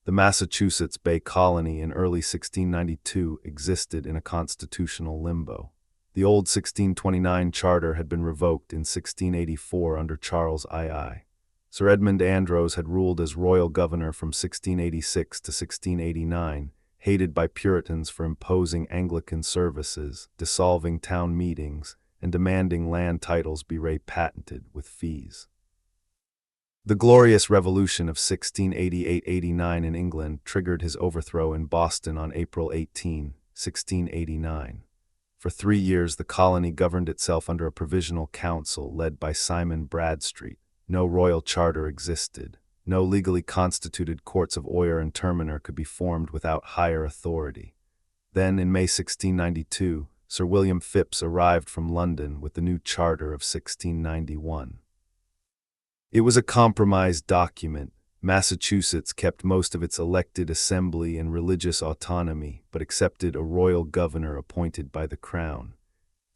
The Massachusetts Bay Colony in early 1692 existed in a constitutional limbo. The old 1629 charter had been revoked in 1684 under Charles II. Sir Edmund Andros had ruled as royal governor from 1686 to 1689, hated by Puritans for imposing Anglican services, dissolving town meetings, and demanding land titles be re-patented with fees. The Glorious Revolution of 1688–89 in England triggered his overthrow in Boston on April 18, 1689. For 3 years, the colony governed itself under a provisional council led by Simon Bradstreet. No royal charter existed. No legally constituted courts of oyer and terminer could be formed without higher authority. Then, in May 1692, Sir William Phips arrived from London with the new charter of 1691. It was a compromise document. Massachusetts kept most of its elected assembly and religious autonomy, but accepted a royal governor appointed by the crown.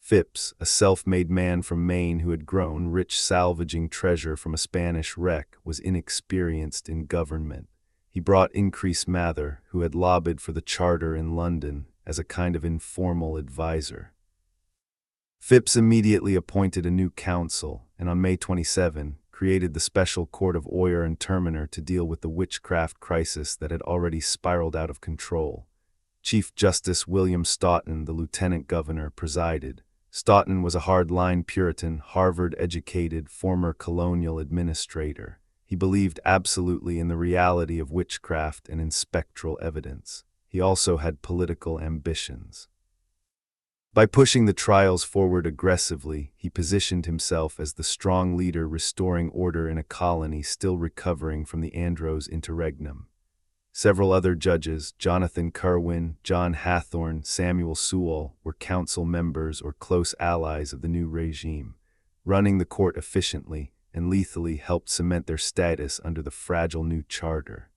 Phips, a self-made man from Maine who had grown rich salvaging treasure from a Spanish wreck, was inexperienced in government. He brought Increase Mather, who had lobbied for the charter in London, as a kind of informal advisor. Phips immediately appointed a new council, and on May 27, created the Special Court of Oyer and Terminer to deal with the witchcraft crisis that had already spiraled out of control. Chief Justice William Stoughton, the lieutenant governor, presided. Stoughton was a hard-line Puritan, Harvard-educated, former colonial administrator. He believed absolutely in the reality of witchcraft and in spectral evidence. He also had political ambitions. By pushing the trials forward aggressively, he positioned himself as the strong leader restoring order in a colony still recovering from the Andros interregnum. Several other judges, Jonathan Kerwin, John Hathorne, Samuel Sewall, were council members or close allies of the new regime. Running the court efficiently and lethally helped cement their status under the fragile new charter.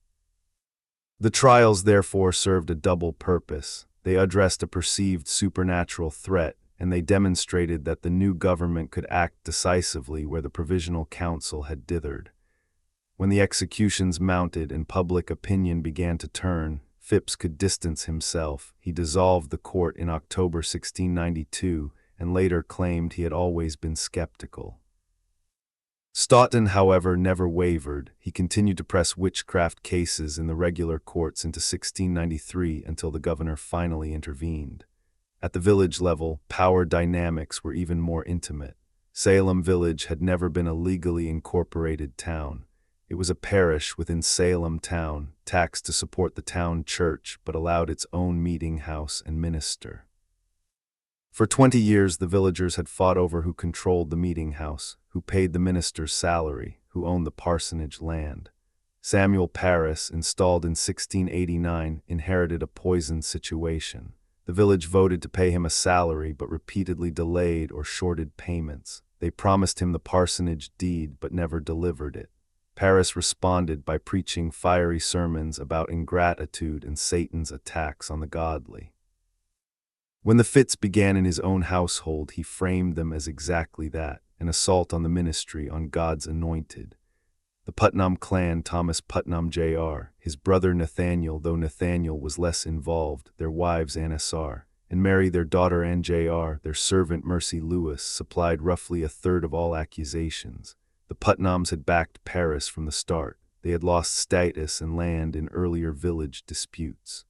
The trials therefore served a double purpose. They addressed a perceived supernatural threat, and they demonstrated that the new government could act decisively where the Provisional Council had dithered. When the executions mounted and public opinion began to turn, Phips could distance himself. He dissolved the court in October 1692 and later claimed he had always been skeptical. Stoughton, however, never wavered. He continued to press witchcraft cases in the regular courts into 1693 until the governor finally intervened. At the village level, power dynamics were even more intimate. Salem Village had never been a legally incorporated town. It was a parish within Salem town, taxed to support the town church, but allowed its own meeting house and minister. For 20 years, the villagers had fought over who controlled the meeting house, who paid the minister's salary, who owned the parsonage land. Samuel Parris, installed in 1689, inherited a poisoned situation. The village voted to pay him a salary, but repeatedly delayed or shorted payments. They promised him the parsonage deed, but never delivered it. Parris responded by preaching fiery sermons about ingratitude and Satan's attacks on the godly. When the fits began in his own household, he framed them as exactly that, an assault on the ministry, on God's anointed. The Putnam clan, Thomas Putnam Jr., his brother Nathaniel, though Nathaniel was less involved, their wives Anne S.R. and Mary, their daughter Anne Jr., their servant Mercy Lewis, supplied roughly a third of all accusations. The Putnams had backed Parris from the start. They had lost status and land in earlier village disputes.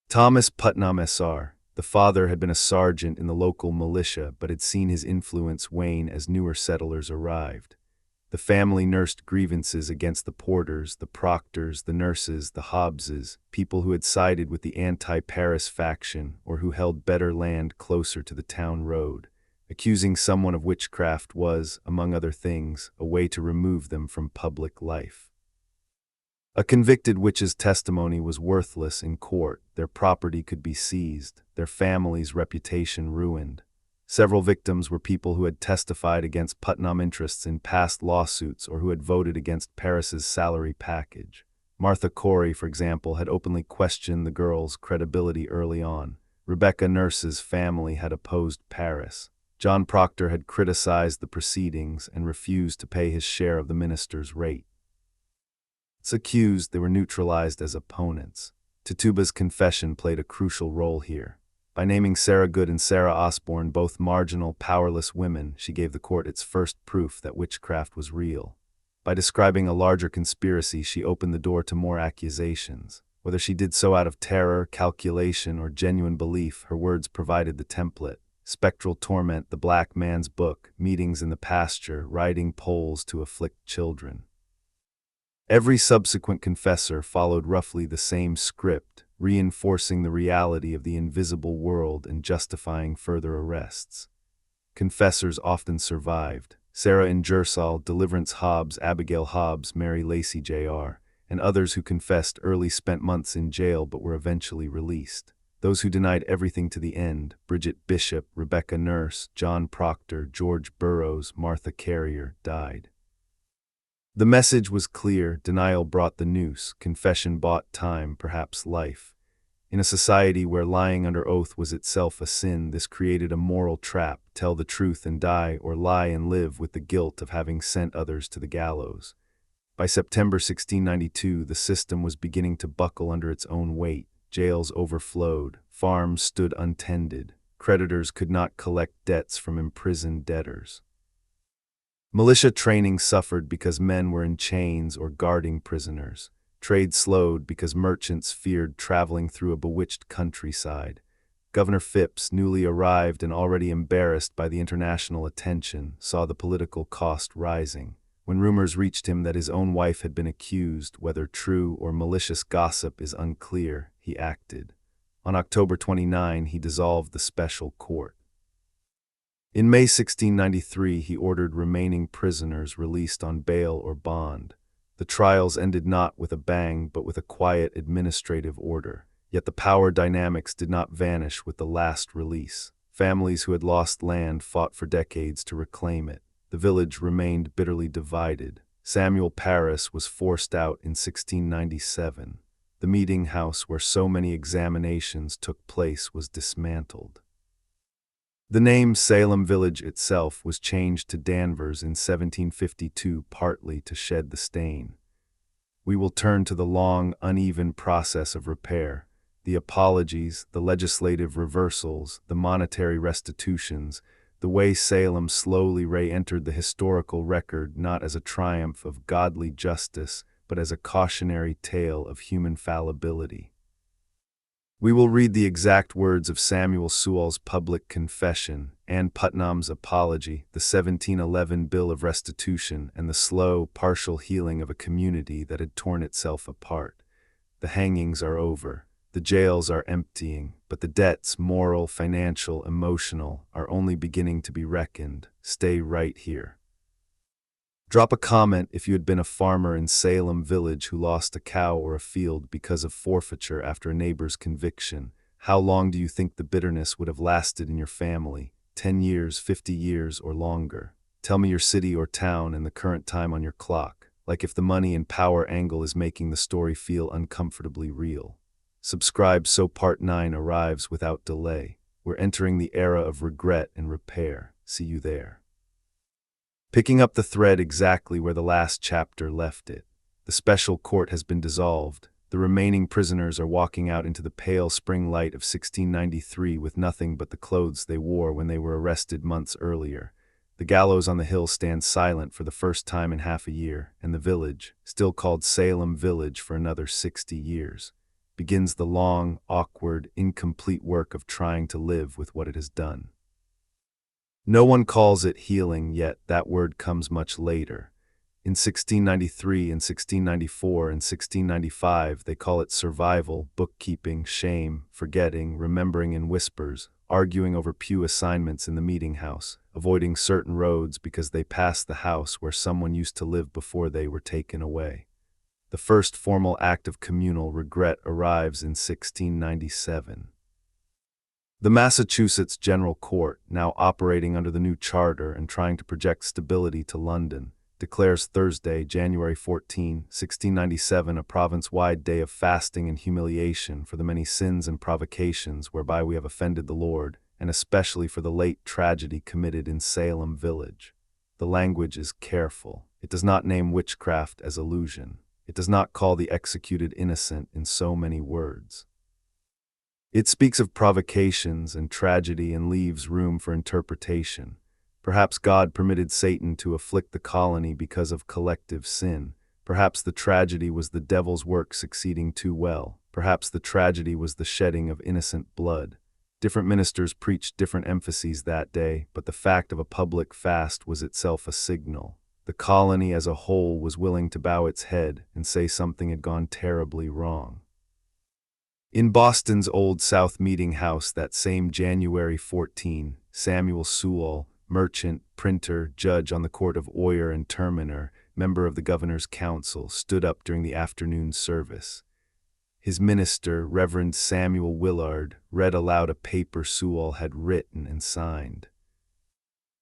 Thomas Putnam S.R., the father, had been a sergeant in the local militia but had seen his influence wane as newer settlers arrived. The family nursed grievances against the porters, the proctors, the nurses, the Hobbses, people who had sided with the anti-Parris faction or who held better land closer to the town road. Accusing someone of witchcraft was, among other things, a way to remove them from public life. A convicted witch's testimony was worthless in court. Their property could be seized, their family's reputation ruined. Several victims were people who had testified against Putnam interests in past lawsuits or who had voted against Parris's salary package. Martha Corey, for example, had openly questioned the girl's credibility early on. Rebecca Nurse's family had opposed Parris. John Proctor had criticized the proceedings and refused to pay his share of the minister's rate. Once accused, they were neutralized as opponents. Tituba's confession played a crucial role here. By naming Sarah Good and Sarah Osborne, both marginal, powerless women, she gave the court its first proof that witchcraft was real. By describing a larger conspiracy, she opened the door to more accusations. Whether she did so out of terror, calculation, or genuine belief, her words provided the template. Spectral torment, the black man's book, meetings in the pasture, riding poles to afflict children. Every subsequent confessor followed roughly the same script, reinforcing the reality of the invisible world and justifying further arrests. Confessors often survived. Sarah Ingersoll, Deliverance Hobbs, Abigail Hobbs, Mary Lacey Jr., and others who confessed early spent months in jail but were eventually released. Those who denied everything to the end, Bridget Bishop, Rebecca Nurse, John Proctor, George Burroughs, Martha Carrier, died. The message was clear: denial brought the noose, confession bought time, perhaps life. In a society where lying under oath was itself a sin, this created a moral trap: tell the truth and die, or lie and live with the guilt of having sent others to the gallows. By September 1692, the system was beginning to buckle under its own weight. Jails overflowed, farms stood untended, creditors could not collect debts from imprisoned debtors. Militia training suffered because men were in chains or guarding prisoners. Trade slowed because merchants feared traveling through a bewitched countryside. Governor Phipps, newly arrived and already embarrassed by the international attention, saw the political cost rising. When rumors reached him that his own wife had been accused, whether true or malicious gossip is unclear, he acted. On October 29, he dissolved the special court. In May 1693, he ordered remaining prisoners released on bail or bond. The trials ended not with a bang, but with a quiet administrative order. Yet the power dynamics did not vanish with the last release. Families who had lost land fought for decades to reclaim it. The village remained bitterly divided. Samuel Parris was forced out in 1697. The meeting house where so many examinations took place was dismantled. The name Salem Village itself was changed to Danvers in 1752, partly to shed the stain. We will turn to the long, uneven process of repair, the apologies, the legislative reversals, the monetary restitutions, the way Salem slowly re-entered the historical record not as a triumph of godly justice, but as a cautionary tale of human fallibility. We will read the exact words of Samuel Sewall's public confession, Ann Putnam's apology, the 1711 Bill of Restitution, and the slow, partial healing of a community that had torn itself apart. The hangings are over. The jails are emptying, but the debts, moral, financial, emotional, are only beginning to be reckoned. Stay right here. Drop a comment if you had been a farmer in Salem Village who lost a cow or a field because of forfeiture after a neighbor's conviction. How long do you think the bitterness would have lasted in your family? 10 years, 50 years, or longer? Tell me your city or town and the current time on your clock, like if the money and power angle is making the story feel uncomfortably real. Subscribe so Part 9 arrives without delay. We're entering the era of regret and repair. See you there. Picking up the thread exactly where the last chapter left it. The special court has been dissolved. The remaining prisoners are walking out into the pale spring light of 1693 with nothing but the clothes they wore when they were arrested months earlier. The gallows on the hill stands silent for the first time in half a year, and the village, still called Salem Village for another 60 years, begins the long, awkward, incomplete work of trying to live with what it has done. No one calls it healing, yet that word comes much later. In 1693 and 1694 and 1695, they call it survival, bookkeeping, shame, forgetting, remembering in whispers, arguing over pew assignments in the meeting house, avoiding certain roads because they passed the house where someone used to live before they were taken away. The first formal act of communal regret arrives in 1697. The Massachusetts General Court, now operating under the new charter and trying to project stability to London, declares Thursday, January 14, 1697, a province-wide day of fasting and humiliation for the many sins and provocations whereby we have offended the Lord, and especially for the late tragedy committed in Salem Village. The language is careful. It does not name witchcraft as illusion. It does not call the executed innocent in so many words. It speaks of provocations and tragedy and leaves room for interpretation. Perhaps God permitted Satan to afflict the colony because of collective sin. Perhaps the tragedy was the devil's work succeeding too well. Perhaps the tragedy was the shedding of innocent blood. Different ministers preached different emphases that day, but the fact of a public fast was itself a signal. The colony as a whole was willing to bow its head and say something had gone terribly wrong. In Boston's Old South Meeting House that same January 14, Samuel Sewall, merchant, printer, judge on the court of Oyer and Terminer, member of the governor's council, stood up during the afternoon service. His minister, Reverend Samuel Willard, read aloud a paper Sewall had written and signed.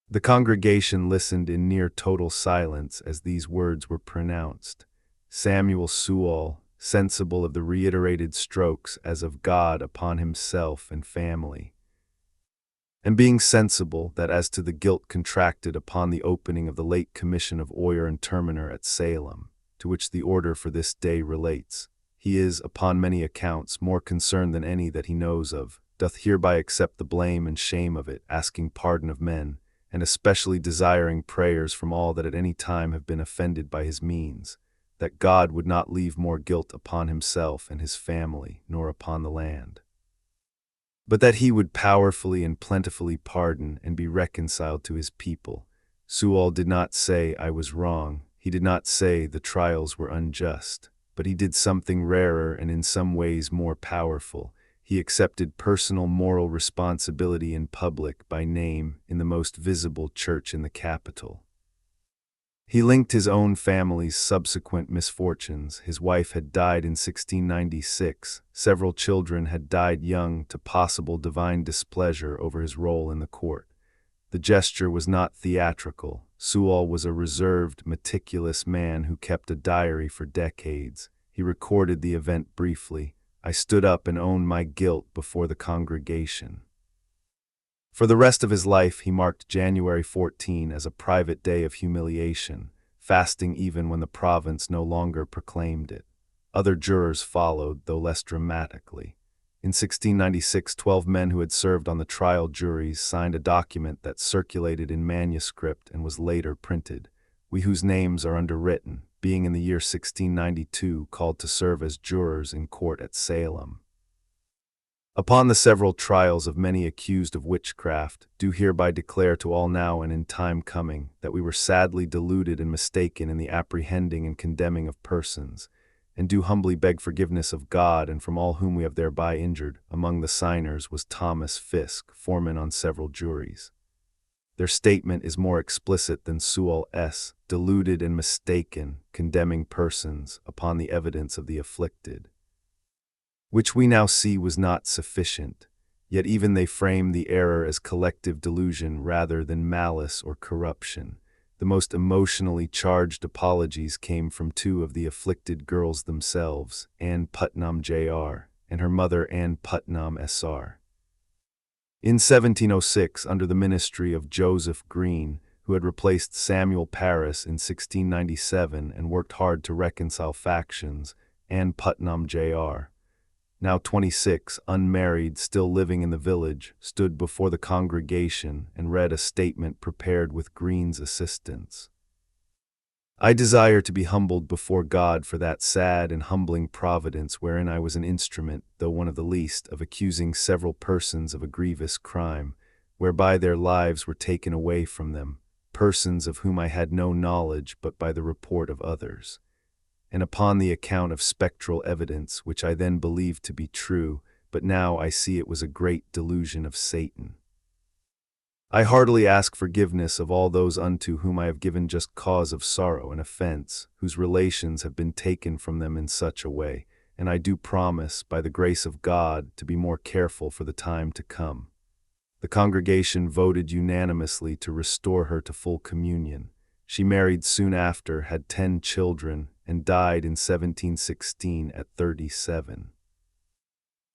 The congregation listened in near total silence as these words were pronounced. Samuel Sewall, sensible of the reiterated strokes as of God upon himself and family, and being sensible that as to the guilt contracted upon the opening of the late commission of Oyer and Terminer at Salem, to which the order for this day relates, he is, upon many accounts, more concerned than any that he knows of, doth hereby accept the blame and shame of it, asking pardon of men, and especially desiring prayers from all that at any time have been offended by his means, that God would not leave more guilt upon himself and his family, nor upon the land, but that he would powerfully and plentifully pardon and be reconciled to his people. Sewall did not say, "I was wrong." He did not say the trials were unjust. But he did something rarer and in some ways more powerful. He accepted personal moral responsibility in public by name in the most visible church in the capital. He linked his own family's subsequent misfortunes. His wife had died in 1696. Several children had died young to possible divine displeasure over his role in the court. The gesture was not theatrical. Sewall was a reserved, meticulous man who kept a diary for decades. He recorded the event briefly. I stood up and owned my guilt before the congregation. For the rest of his life, he marked January 14 as a private day of humiliation, fasting even when the province no longer proclaimed it. Other jurors followed, though less dramatically. In 1696, 12 men who had served on the trial juries signed a document that circulated in manuscript and was later printed. We whose names are underwritten, being in the year 1692 called to serve as jurors in court at Salem. Upon the several trials of many accused of witchcraft, do hereby declare to all now and in time coming that we were sadly deluded and mistaken in the apprehending and condemning of persons, and do humbly beg forgiveness of God and from all whom we have thereby injured. Among the signers was Thomas Fisk, foreman on several juries. Their statement is more explicit than Sewall's, deluded and mistaken, condemning persons upon the evidence of the afflicted, which we now see was not sufficient, yet even they frame the error as collective delusion rather than malice or corruption. The most emotionally charged apologies came from two of the afflicted girls themselves, Ann Putnam Jr. and her mother Ann Putnam Sr. In 1706, under the ministry of Joseph Green, who had replaced Samuel Parris in 1697 and worked hard to reconcile factions, Ann Putnam Jr., now 26, unmarried, still living in the village, stood before the congregation and read a statement prepared with Green's assistance. I desire to be humbled before God for that sad and humbling providence wherein I was an instrument, though one of the least, of accusing several persons of a grievous crime, whereby their lives were taken away from them, persons of whom I had no knowledge but by the report of others, and upon the account of spectral evidence, which I then believed to be true, but now I see it was a great delusion of Satan. I heartily ask forgiveness of all those unto whom I have given just cause of sorrow and offense, whose relations have been taken from them in such a way, and I do promise, by the grace of God, to be more careful for the time to come. The congregation voted unanimously to restore her to full communion. She married soon after, had 10 children, and died in 1716 at 37.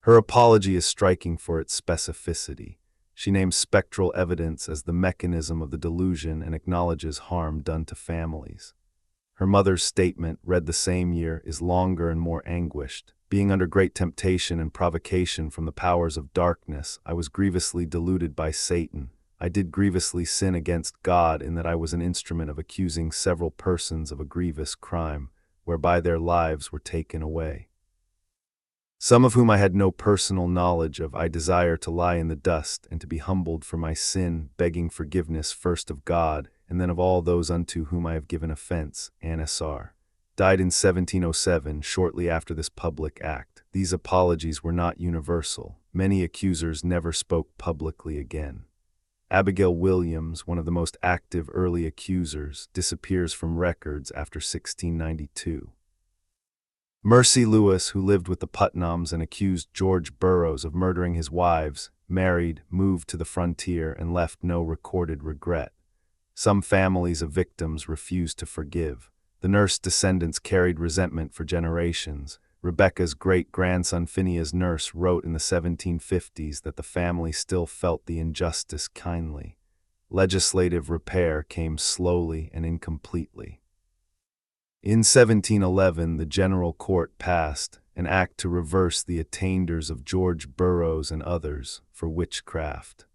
Her apology is striking for its specificity. She names spectral evidence as the mechanism of the delusion and acknowledges harm done to families. Her mother's statement, read the same year, is longer and more anguished. Being under great temptation and provocation from the powers of darkness, I was grievously deluded by Satan. I did grievously sin against God in that I was an instrument of accusing several persons of a grievous crime, whereby their lives were taken away. Some of whom I had no personal knowledge of, I desire to lie in the dust and to be humbled for my sin, begging forgiveness first of God, and then of all those unto whom I have given offense. Anasar died in 1707, shortly after this public act. These apologies were not universal. Many accusers never spoke publicly again. Abigail Williams, one of the most active early accusers, disappears from records after 1692. Mercy Lewis, who lived with the Putnams and accused George Burroughs of murdering his wives, married, moved to the frontier, and left no recorded regret. Some families of victims refused to forgive. The nurse descendants carried resentment for generations. Rebecca's great-grandson Phineas Nurse wrote in the 1750s that the family still felt the injustice keenly. Legislative repair came slowly and incompletely. In 1711, the General Court passed an act to reverse the attainders of George Burroughs and others for witchcraft.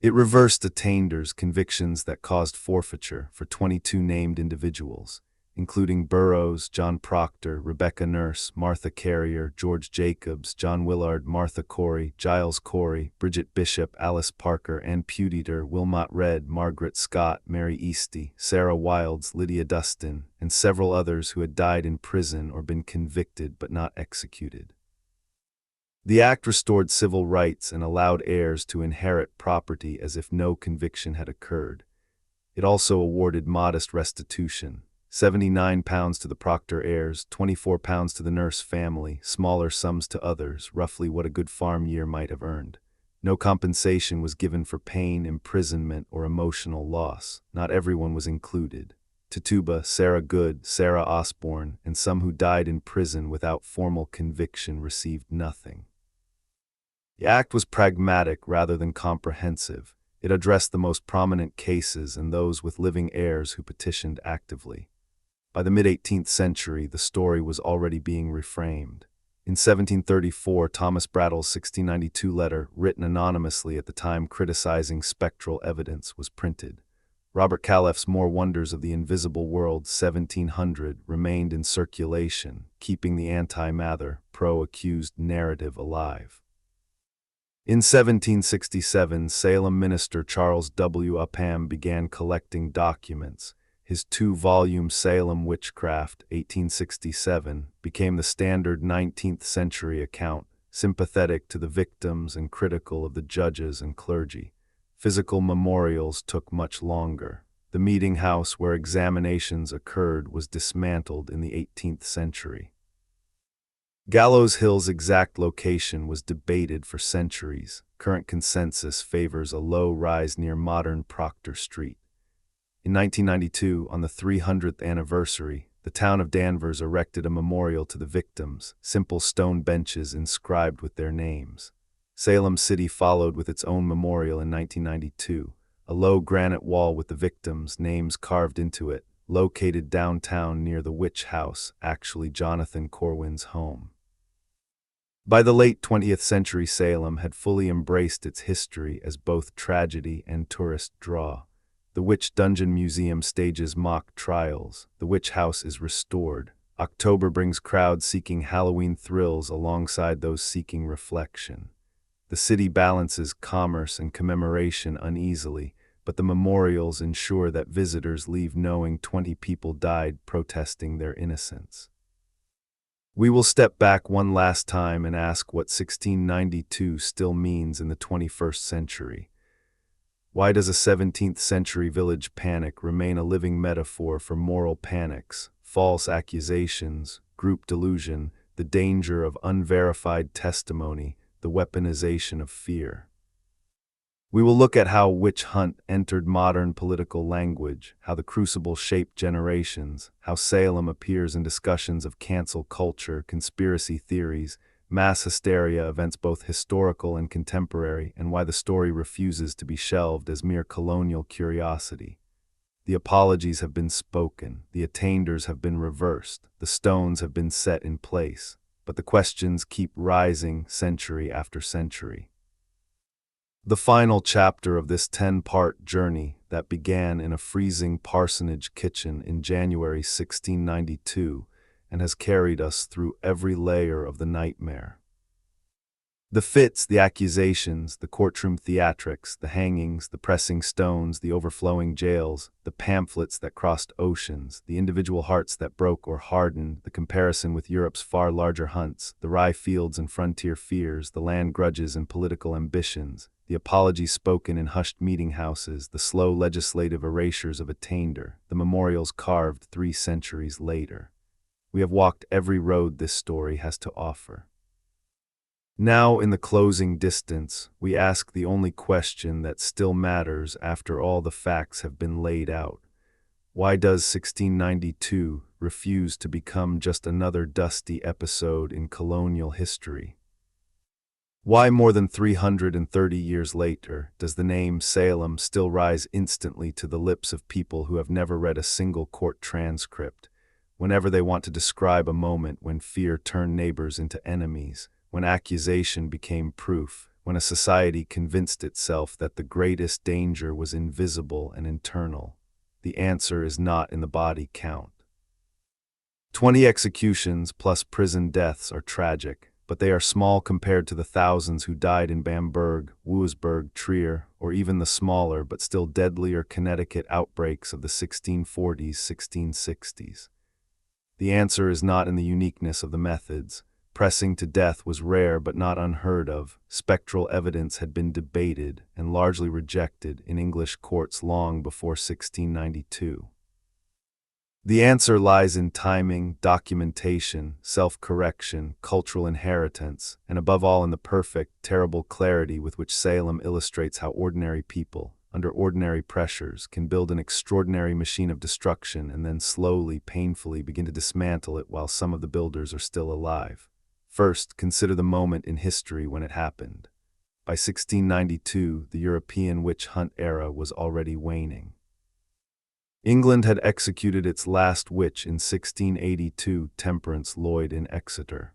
It reversed attainders' convictions that caused forfeiture for 22 named individuals, including Burroughs, John Proctor, Rebecca Nurse, Martha Carrier, George Jacobs, John Willard, Martha Corey, Giles Corey, Bridget Bishop, Alice Parker, Ann Pudeator, Wilmot Red, Margaret Scott, Mary Easty, Sarah Wilds, Lydia Dustin, and several others who had died in prison or been convicted but not executed. The act restored civil rights and allowed heirs to inherit property as if no conviction had occurred. It also awarded modest restitution, £79 to the Proctor heirs, £24 to the Nurse family, smaller sums to others, roughly what a good farm year might have earned. No compensation was given for pain, imprisonment, or emotional loss. Not everyone was included. Tituba, Sarah Good, Sarah Osborne, and some who died in prison without formal conviction received nothing. The act was pragmatic rather than comprehensive. It addressed the most prominent cases and those with living heirs who petitioned actively. By the mid-18th century, the story was already being reframed. In 1734, Thomas Brattle's 1692 letter, written anonymously at the time criticizing spectral evidence, was printed. Robert Calef's More Wonders of the Invisible World, 1700, remained in circulation, keeping the anti-Mather, pro-accused narrative alive. In 1767, Salem minister Charles W. Upham began collecting documents. His two-volume Salem Witchcraft, 1867, became the standard 19th-century account, sympathetic to the victims and critical of the judges and clergy. Physical memorials took much longer. The meeting house where examinations occurred was dismantled in the 18th century. Gallows Hill's exact location was debated for centuries. Current consensus favors a low rise near modern Proctor Street. In 1992, on the 300th anniversary, the town of Danvers erected a memorial to the victims, simple stone benches inscribed with their names. Salem City followed with its own memorial in 1992, a low granite wall with the victims' names carved into it, located downtown near the Witch House, actually Jonathan Corwin's home. By the late 20th century, Salem had fully embraced its history as both tragedy and tourist draw. The Witch Dungeon Museum stages mock trials. The Witch House is restored. October brings crowds seeking Halloween thrills alongside those seeking reflection. The city balances commerce and commemoration uneasily, but the memorials ensure that visitors leave knowing 20 people died protesting their innocence. We will step back one last time and ask what 1692 still means in the 21st century. Why does a 17th-century village panic remain a living metaphor for moral panics, false accusations, group delusion, the danger of unverified testimony, the weaponization of fear? We will look at how witch hunt entered modern political language, how the crucible shaped generations, how Salem appears in discussions of cancel culture, conspiracy theories, mass hysteria events both historical and contemporary, and why the story refuses to be shelved as mere colonial curiosity. The apologies have been spoken, the attainders have been reversed, the stones have been set in place, but the questions keep rising century after century. The final chapter of this 10-part journey that began in a freezing parsonage kitchen in January 1692 and has carried us through every layer of the nightmare. The fits, the accusations, the courtroom theatrics, the hangings, the pressing stones, the overflowing jails, the pamphlets that crossed oceans, the individual hearts that broke or hardened, the comparison with Europe's far larger hunts, the rye fields and frontier fears, the land grudges and political ambitions, the apologies spoken in hushed meeting houses, the slow legislative erasures of attainder, the memorials carved 3 centuries later. We have walked every road this story has to offer. Now, in the closing distance, we ask the only question that still matters after all the facts have been laid out. Why does 1692 refuse to become just another dusty episode in colonial history? Why, more than 330 years later, does the name Salem still rise instantly to the lips of people who have never read a single court transcript, whenever they want to describe a moment when fear turned neighbors into enemies, when accusation became proof, when a society convinced itself that the greatest danger was invisible and internal? The answer is not in the body count. 20 executions plus prison deaths are tragic, but they are small compared to the thousands who died in Bamberg, Wurzburg, Trier, or even the smaller but still deadlier Connecticut outbreaks of the 1640s, 1660s. The answer is not in the uniqueness of the methods. Pressing to death was rare but not unheard of. Spectral evidence had been debated and largely rejected in English courts long before 1692. The answer lies in timing, documentation, self-correction, cultural inheritance, and above all in the perfect, terrible clarity with which Salem illustrates how ordinary people, under ordinary pressures, can build an extraordinary machine of destruction and then slowly, painfully begin to dismantle it while some of the builders are still alive. First, consider the moment in history when it happened. By 1692, the European witch hunt era was already waning. England had executed its last witch in 1682, Temperance Lloyd in Exeter.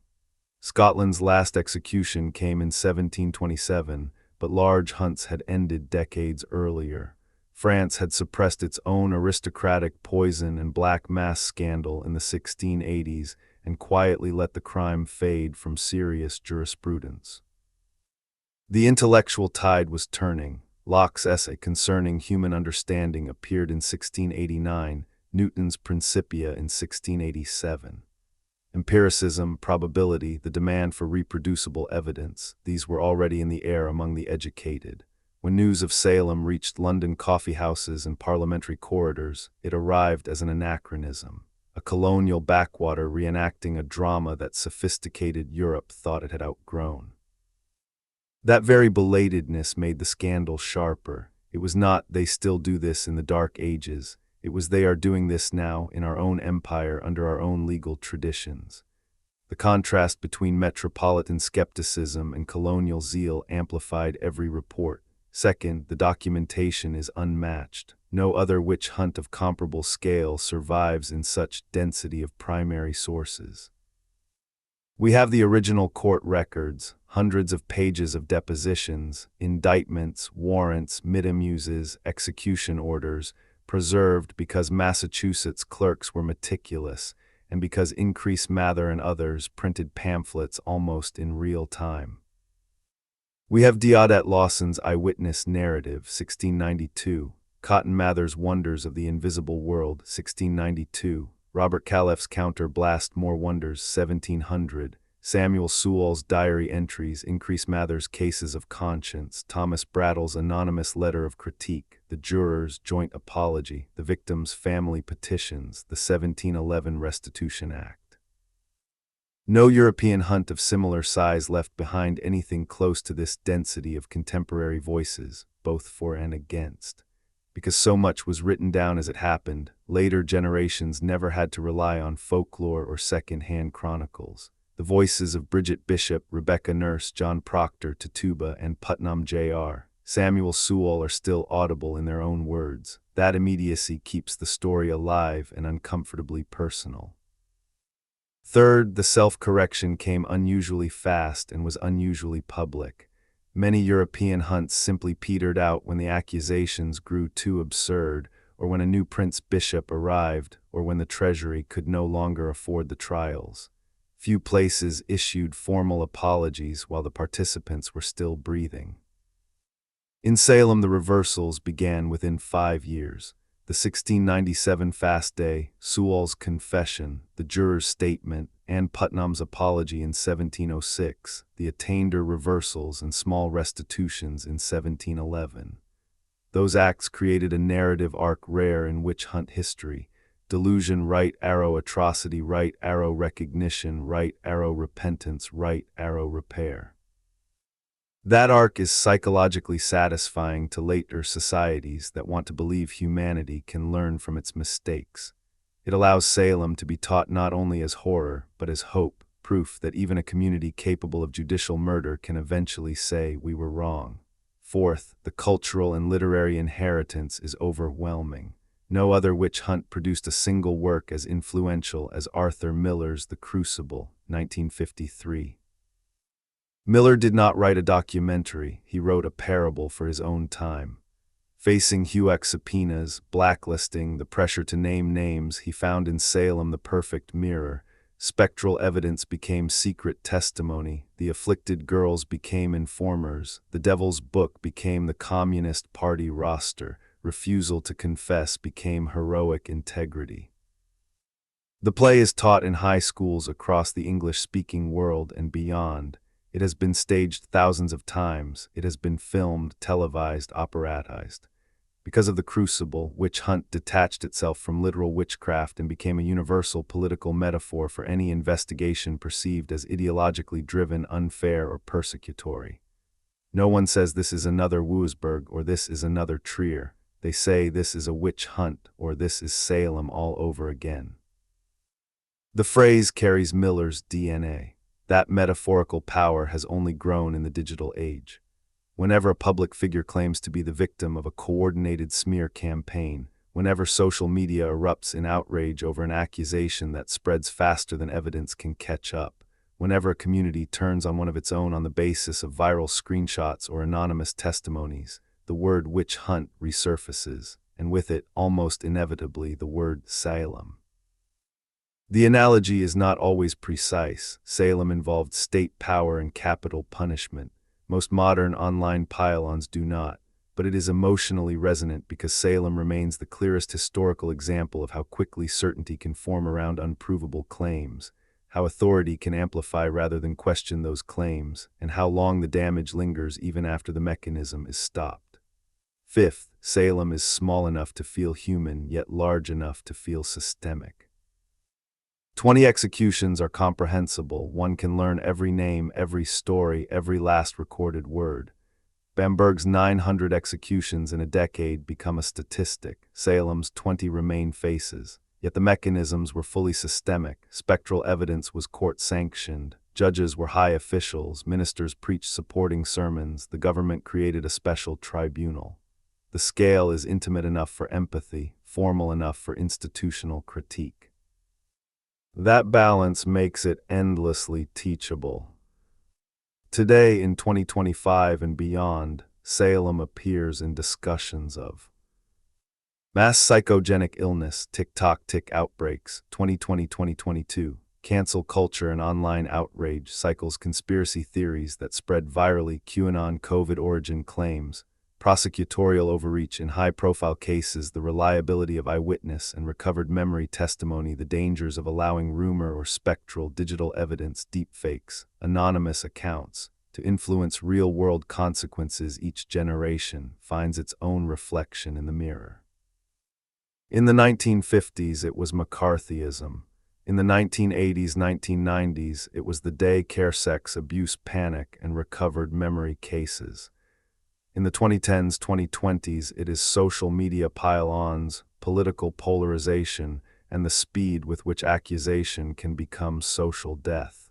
Scotland's last execution came in 1727, but large hunts had ended decades earlier. France had suppressed its own aristocratic poison and black mass scandal in the 1680s and quietly let the crime fade from serious jurisprudence. The intellectual tide was turning. Locke's essay concerning human understanding appeared in 1689, Newton's Principia in 1687. Empiricism, probability, the demand for reproducible evidence, these were already in the air among the educated. When news of Salem reached London coffeehouses and parliamentary corridors, it arrived as an anachronism, a colonial backwater reenacting a drama that sophisticated Europe thought it had outgrown. That very belatedness made the scandal sharper. It was not "they still do this in the Dark Ages," it was "they are doing this now in our own empire under our own legal traditions." The contrast between metropolitan skepticism and colonial zeal amplified every report. Second, the documentation is unmatched. No other witch hunt of comparable scale survives in such density of primary sources. We have the original court records, hundreds of pages of depositions, indictments, warrants, midamuses, execution orders, preserved because Massachusetts clerks were meticulous and because Increase Mather and others printed pamphlets almost in real time. We have Deodat Lawson's eyewitness narrative, 1692, Cotton Mather's Wonders of the Invisible World, 1692, Robert Calef's Counter Blast More Wonders, 1700, Samuel Sewall's diary entries, Increase Mather's Cases of Conscience, Thomas Brattle's anonymous letter of critique, the jurors' joint apology, the victims' family petitions, the 1711 Restitution Act. No European hunt of similar size left behind anything close to this density of contemporary voices, both for and against. Because so much was written down as it happened, later generations never had to rely on folklore or second-hand chronicles. The voices of Bridget Bishop, Rebecca Nurse, John Proctor, Tituba, and Putnam Jr., Samuel Sewall are still audible in their own words. That immediacy keeps the story alive and uncomfortably personal. Third, the self-correction came unusually fast and was unusually public. Many European hunts simply petered out when the accusations grew too absurd, or when a new prince bishop arrived, or when the treasury could no longer afford the trials. Few places issued formal apologies while the participants were still breathing. In Salem, the reversals began within 5 years. The 1697 fast day, Sewall's confession, the juror's statement, and Putnam's apology in 1706, the attainder reversals and small restitutions in 1711. Those acts created a narrative arc rare in witch hunt history: delusion, right arrow; atrocity, right arrow; recognition, right arrow; repentance, right arrow; repair. That arc is psychologically satisfying to later societies that want to believe humanity can learn from its mistakes. It allows Salem to be taught not only as horror, but as hope, proof that even a community capable of judicial murder can eventually say we were wrong. Fourth, the cultural and literary inheritance is overwhelming. No other witch hunt produced a single work as influential as Arthur Miller's The Crucible, 1953. Miller did not write a documentary, he wrote a parable for his own time. Facing HUAC subpoenas, blacklisting, the pressure to name names, he found in Salem the perfect mirror. Spectral evidence became secret testimony, the afflicted girls became informers, the Devil's Book became the Communist Party roster, refusal to confess became heroic integrity. The play is taught in high schools across the English-speaking world and beyond. It has been staged thousands of times. It has been filmed, televised, operatized. Because of The Crucible, witch hunt detached itself from literal witchcraft and became a universal political metaphor for any investigation perceived as ideologically driven, unfair, or persecutory. No one says this is another Wurzburg or this is another Trier. They say this is a witch hunt or this is Salem all over again. The phrase carries Miller's DNA. That metaphorical power has only grown in the digital age. Whenever a public figure claims to be the victim of a coordinated smear campaign, whenever social media erupts in outrage over an accusation that spreads faster than evidence can catch up, whenever a community turns on one of its own on the basis of viral screenshots or anonymous testimonies, the word witch hunt resurfaces, and with it, almost inevitably, the word Salem. The analogy is not always precise. Salem involved state power and capital punishment. Most modern online pile-ons do not, but it is emotionally resonant because Salem remains the clearest historical example of how quickly certainty can form around unprovable claims, how authority can amplify rather than question those claims, and how long the damage lingers even after the mechanism is stopped. Fifth, Salem is small enough to feel human, yet large enough to feel systemic. 20 executions are comprehensible. One can learn every name, every story, every last recorded word. Bamberg's 900 executions in a decade become a statistic. Salem's 20 remain faces. Yet the mechanisms were fully systemic. Spectral evidence was court-sanctioned. Judges were high officials. Ministers preached supporting sermons. The government created a special tribunal. The scale is intimate enough for empathy, formal enough for institutional critique. That balance makes it endlessly teachable. Today, in 2025 and beyond, Salem appears in discussions of mass psychogenic illness, TikTok tick outbreaks, 2020-2022, cancel culture and online outrage, cycles conspiracy theories that spread virally, QAnon COVID origin claims, prosecutorial overreach in high-profile cases, the reliability of eyewitness and recovered memory testimony, the dangers of allowing rumor or spectral digital evidence, deepfakes, anonymous accounts, to influence real-world consequences. Each generation finds its own reflection in the mirror. In the 1950s, it was McCarthyism. In the 1980s, 1990s, it was the daycare sex abuse panic and recovered memory cases. In the 2010s, 2020s, it is social media pile-ons, political polarization, and the speed with which accusation can become social death.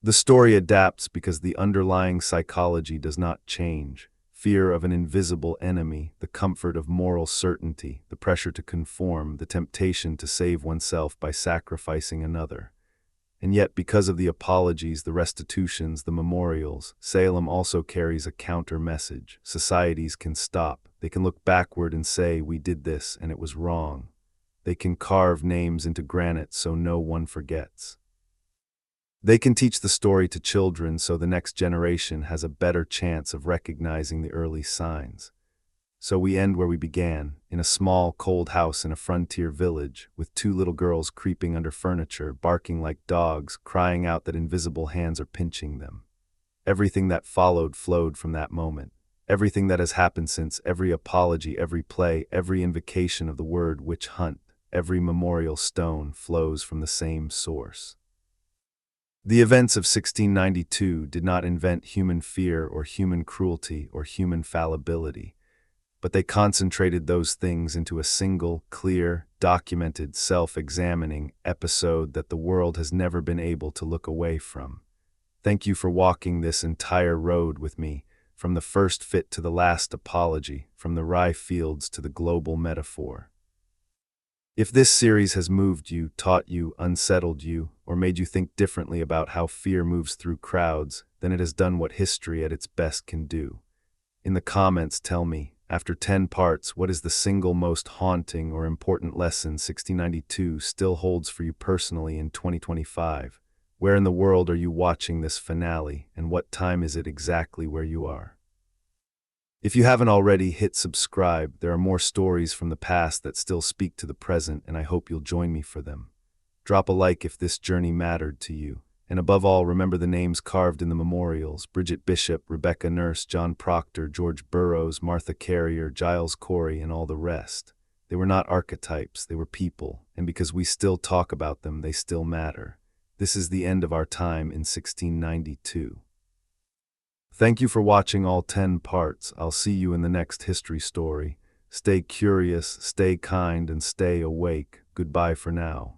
The story adapts because the underlying psychology does not change. Fear of an invisible enemy, the comfort of moral certainty, the pressure to conform, the temptation to save oneself by sacrificing another. And yet, because of the apologies, the restitutions, the memorials, Salem also carries a counter-message. Societies can stop. They can look backward and say, we did this and it was wrong. They can carve names into granite so no one forgets. They can teach the story to children so the next generation has a better chance of recognizing the early signs. So we end where we began, in a small, cold house in a frontier village, with two little girls creeping under furniture, barking like dogs, crying out that invisible hands are pinching them. Everything that followed flowed from that moment. Everything that has happened since, every apology, every play, every invocation of the word witch hunt, every memorial stone flows from the same source. The events of 1692 did not invent human fear or human cruelty or human fallibility, but they concentrated those things into a single, clear, documented, self-examining episode that the world has never been able to look away from. Thank you for walking this entire road with me, from the first fit to the last apology, from the rye fields to the global metaphor. If this series has moved you, taught you, unsettled you, or made you think differently about how fear moves through crowds, then it has done what history at its best can do. In the comments, tell me, after 10 parts, what is the single most haunting or important lesson 1692 still holds for you personally in 2025? Where in the world are you watching this finale, and what time is it exactly where you are? If you haven't already, hit subscribe. There are more stories from the past that still speak to the present, and I hope you'll join me for them. Drop a like if this journey mattered to you. And above all, remember the names carved in the memorials: Bridget Bishop, Rebecca Nurse, John Proctor, George Burroughs, Martha Carrier, Giles Corey, and all the rest. They were not archetypes, they were people, and because we still talk about them, they still matter. This is the end of our time in 1692. Thank you for watching all 10 parts. I'll see you in the next history story. Stay curious, stay kind, and stay awake. Goodbye for now.